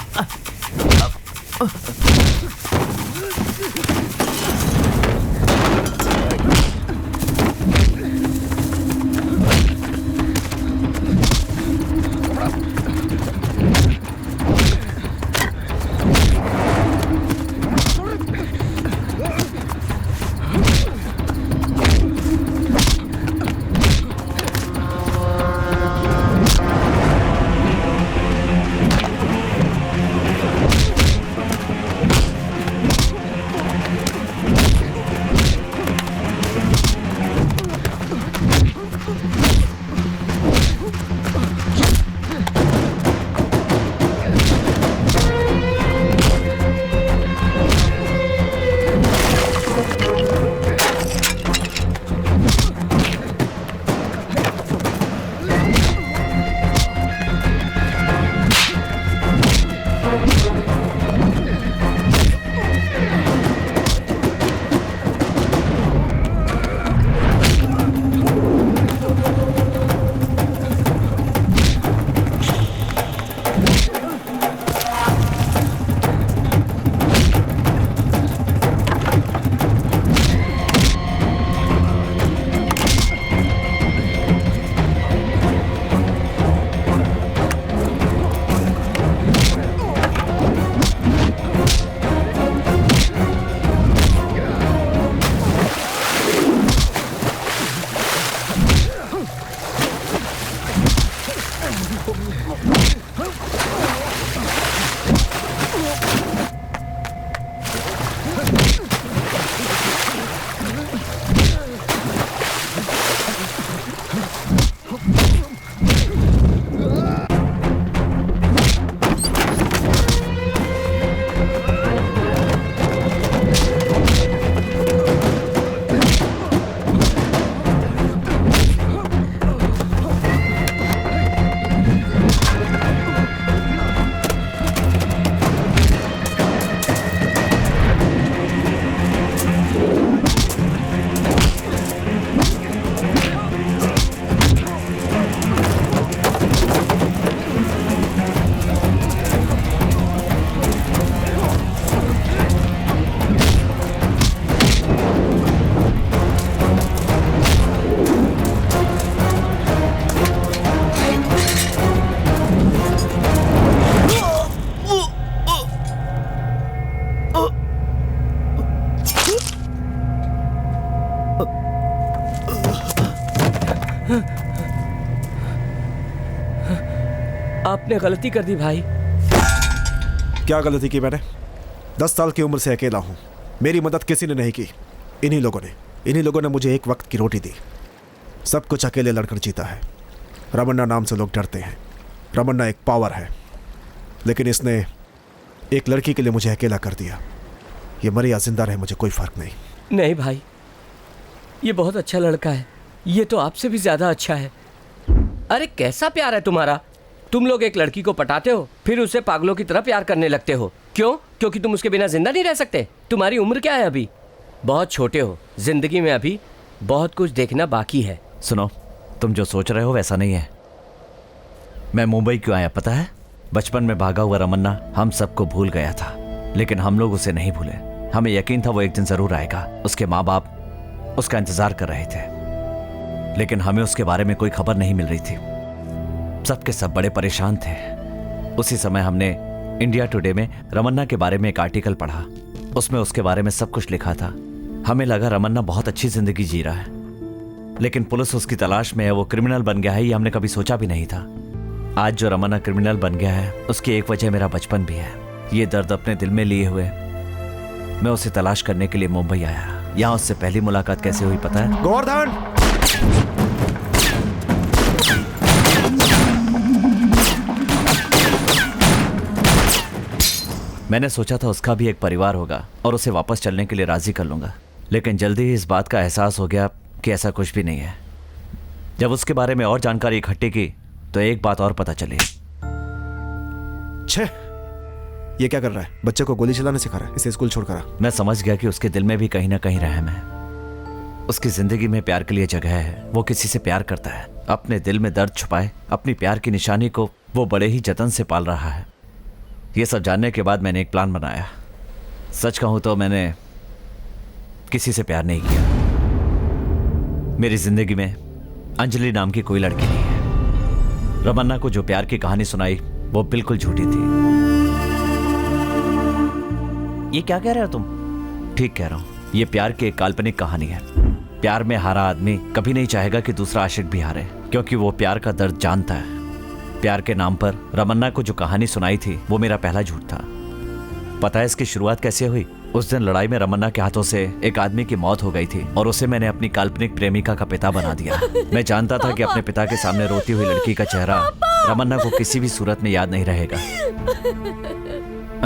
आपने गलती कर दी भाई। क्या गलती की मैंने? 10 साल की उम्र से अकेला हूं। मेरी मदद किसी ने नहीं की। इन्हीं लोगों ने मुझे एक वक्त की रोटी दी। सब कुछ अकेले लड़कर जीता है। रमन्ना नाम से लोग डरते हैं। रमन्ना एक पावर है, लेकिन इसने एक लड़की के लिए मुझे अकेला कर दिया। ये मरे या जिंदा रहे मुझे कोई फर्क नहीं। नहीं भाई, ये बहुत अच्छा लड़का है। ये तो आपसे भी ज्यादा अच्छा है। अरे कैसा प्यार है तुम्हारा। तुम लोग एक लड़की को पटाते हो, फिर उसे पागलों की तरह प्यार करने लगते हो। क्यों? क्योंकि तुम उसके बिना जिंदा नहीं रह सकते। तुम्हारी उम्र क्या है अभी? बहुत छोटे हो। जिंदगी में अभी बहुत कुछ देखना बाकी है। सुनो, तुम जो सोच रहे हो वैसा नहीं है। मैं मुंबई क्यों आया पता है? बचपन में भागा हुआ रमन्ना हम सबको भूल गया था, लेकिन हम लोग उसे नहीं भूले। हमें यकीन था वो एक दिन जरूर आएगा। उसके माँ बाप उसका इंतजार कर रहे थे, लेकिन हमें उसके बारे में कोई खबर नहीं मिल रही थी। सबके सब बड़े परेशान थे। उसी समय हमने इंडिया टुडे में रमन्ना के बारे में एक आर्टिकल पढ़ा। उसमें उसके बारे में सब कुछ लिखा था। हमें लगा रमन्ना बहुत अच्छी जिंदगी जी रहा है, लेकिन पुलिस उसकी तलाश में है। वो क्रिमिनल बन गया है, ये हमने कभी सोचा भी नहीं था। आज जो रमन्ना क्रिमिनल बन गया है, उसकी एक वजह मेरा बचपन भी है। ये दर्द अपने दिल में लिए हुए मैं उसे तलाश करने के लिए मुंबई आया। यहाँ उससे पहली मुलाकात कैसे हुई पता है? गोवर्धन! मैंने सोचा था उसका भी एक परिवार होगा और उसे वापस चलने के लिए राजी कर लूंगा, लेकिन जल्दी ही इस बात का एहसास हो गया कि ऐसा कुछ भी नहीं है। जब उसके बारे में और जानकारी इकट्ठी की तो एक बात और पता चली। छे, ये क्या कर रहा है? बच्चे को गोली चलाने सिखा रहा है। इसे स्कूल छोड़कर आ। मैं समझ गया कि उसके दिल में भी कहीं ना कहीं रहम है। उसकी जिंदगी में प्यार के लिए जगह है। वो किसी से प्यार करता है, अपने दिल में दर्द छुपाए अपनी प्यार की निशानी को वो बड़े ही जतन से पाल रहा है। ये सब जानने के बाद मैंने एक प्लान बनाया। सच कहूं तो मैंने किसी से प्यार नहीं किया। मेरी जिंदगी में अंजलि नाम की कोई लड़की नहीं है। रमन्ना को जो प्यार की कहानी सुनाई वो बिल्कुल झूठी थी। ये क्या कह रहे हो तुम? ठीक कह रहा हूं, ये प्यार की एक काल्पनिक कहानी है। प्यार में हारा आदमी कभी नहीं चाहेगा कि दूसरा आशिक भी हारे, क्योंकि वो प्यार का दर्द जानता है। प्यार के नाम पर रमन्ना को जो कहानी सुनाई थी वो मेरा पहला झूठ था। पता है इसकी शुरुआत कैसे हुई? उस दिन लड़ाई में रमन्ना के हाथों से एक आदमी की मौत हो गई थी और उसे मैंने अपनी काल्पनिक प्रेमिका का पिता बना दिया। मैं जानता था कि अपने पिता के सामने रोती हुई लड़की का चेहरा रमन्ना को किसी भी सूरत में याद नहीं रहेगा।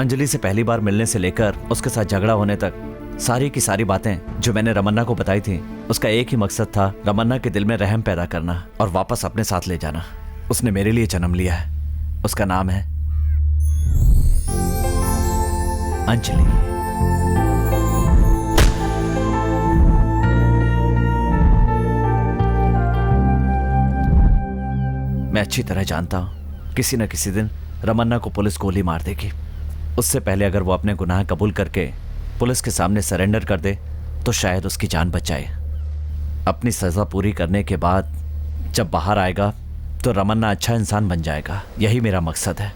अंजलि से पहली बार मिलने से लेकर उसके साथ झगड़ा होने तक सारी की सारी बातें जो मैंने रमन्ना को बताई थी, उसका एक ही मकसद था, रमन्ना के दिल में रहम पैदा करना और वापस अपने साथ ले जाना। उसने मेरे लिए जन्म लिया है। उसका नाम है अंजलि। मैं अच्छी तरह जानता हूं किसी न किसी दिन रमन्ना को पुलिस गोली मार देगी। उससे पहले अगर वो अपने गुनाह कबूल करके पुलिस के सामने सरेंडर कर दे तो शायद उसकी जान बच जाए। अपनी सजा पूरी करने के बाद जब बाहर आएगा तो रमन्ना अच्छा इंसान बन जाएगा। यही मेरा मकसद है।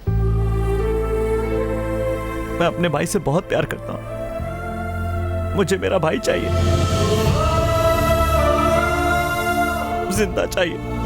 मैं अपने भाई से बहुत प्यार करता हूं। मुझे मेरा भाई चाहिए, जिंदा चाहिए।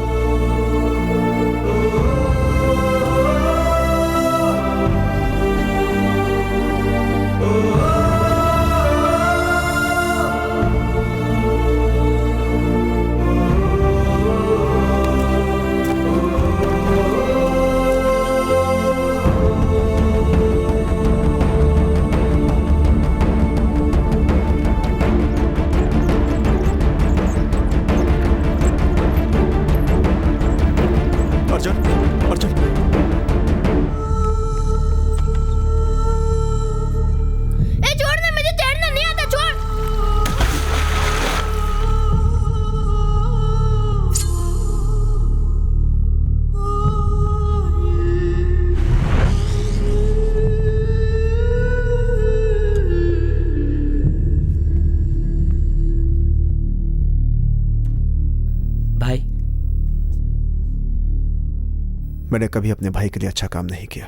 मैंने कभी अपने भाई के लिए अच्छा काम नहीं किया।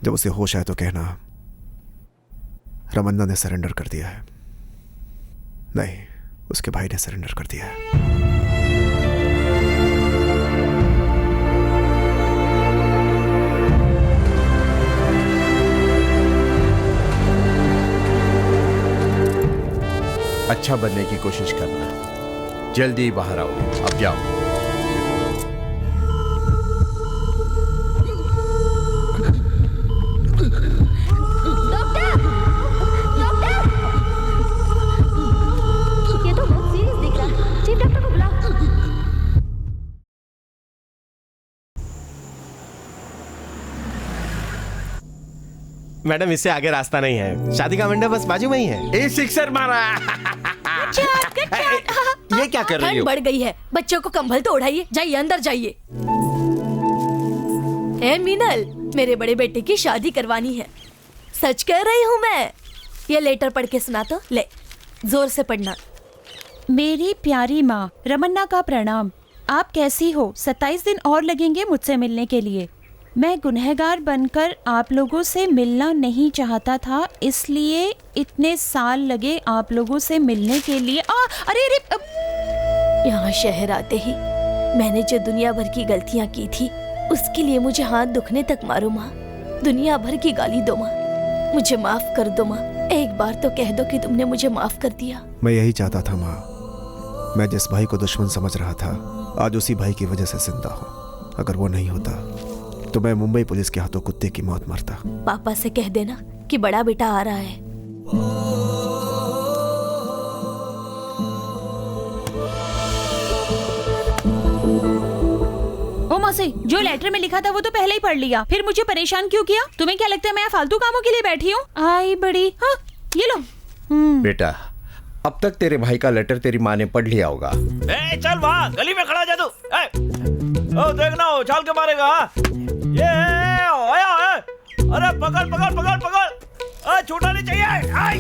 जब उसे होश आए तो कहना रमन्ना ने सरेंडर कर दिया है। नहीं, उसके भाई ने सरेंडर कर दिया है। अच्छा बनने की कोशिश करना, जल्दी बाहर आओ, अब जाओ। ये तो बहुत सीरियस दिख रहा है। चीफ डॉक्टर को बुलाओ। मैडम इससे आगे रास्ता नहीं है, शादी का मंडप बस बाजू में ही है। ए सिक्सर मारा। ये क्या कर रही ठंड हो? बढ़ गई है, बच्चों को कंबल तो उड़ाइए, जाइए अंदर जाइए। ए मीनल, मेरे बड़े बेटे की शादी करवानी है, सच कह रही हूँ मैं। ये लेटर पढ़ के सुना तो, ले जोर से पढ़ना। मेरी प्यारी माँ रमन्ना का प्रणाम। आप कैसी हो? 27 दिन और लगेंगे मुझसे मिलने के लिए। मैं गुनहगार बनकर आप लोगों से मिलना नहीं चाहता था, इसलिए इतने साल लगे आप लोगों से मिलने के लिए। अरे यहाँ शहर आते ही मैंने जो दुनिया भर की गलतियाँ की थी, उसके लिए मुझे हाथ दुखने तक मारो माँ। दुनिया भर की गाली दो माँ, मुझे माफ कर दो माँ। एक बार तो कह दो कि तुमने मुझे माफ कर दिया। मैं यही चाहता था माँ। मैं जिस भाई को दुश्मन समझ रहा था, आज उसी भाई की वजह से जिंदा हूँ। अगर वो नहीं होता तो मैं मुंबई पुलिस के हाथों कुत्ते की मौत मरता। पापा से कह देना कि बड़ा बेटा आ रहा है। ओ मौसी, जो लेटर में लिखा था वो तो पहले ही पढ़ लिया, फिर मुझे परेशान क्यों किया? तुम्हें क्या लगता है मैं फालतू कामों के लिए बैठी हूँ? आई बड़ी। हाँ, ये लो। बेटा, अब तक तेरे भाई का लेटर तेरी माँ ने पढ़ लिया होगा। ए, चल वहाँ गली में खड़ा जा तू। ओ देखना, उछाल के मारेगा। ये आया। अरे पकड़ पकड़ पकड़ पकड़, छूटा नहीं चाहिए। आई।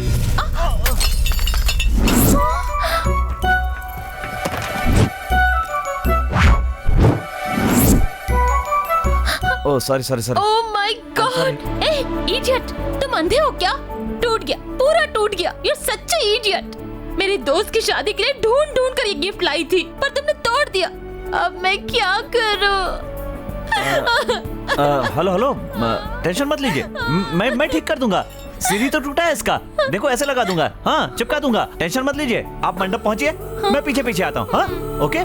Oh sorry sorry sorry. Oh my god! ए इडियट, तुम अंधे हो क्या? टूट गया, पूरा टूट गया। You such a idiot. मेरे दोस्त की शादी के लिए ढूंढ ढूंढ कर ये गिफ्ट लाई थी, पर तुमने तोड़ दिया। अब मैं क्या करूं? हेलो हेलो, टेंशन मत लीजिए, मैं ठीक कर दूंगा। सीढ़ी तो टूटा है इसका, देखो ऐसे लगा दूंगा। हाँ, चिपका दूंगा, टेंशन मत लीजिए। आप मंडप पहुंचिए, मैं पीछे पीछे आता हूँ। हाँ, ओके।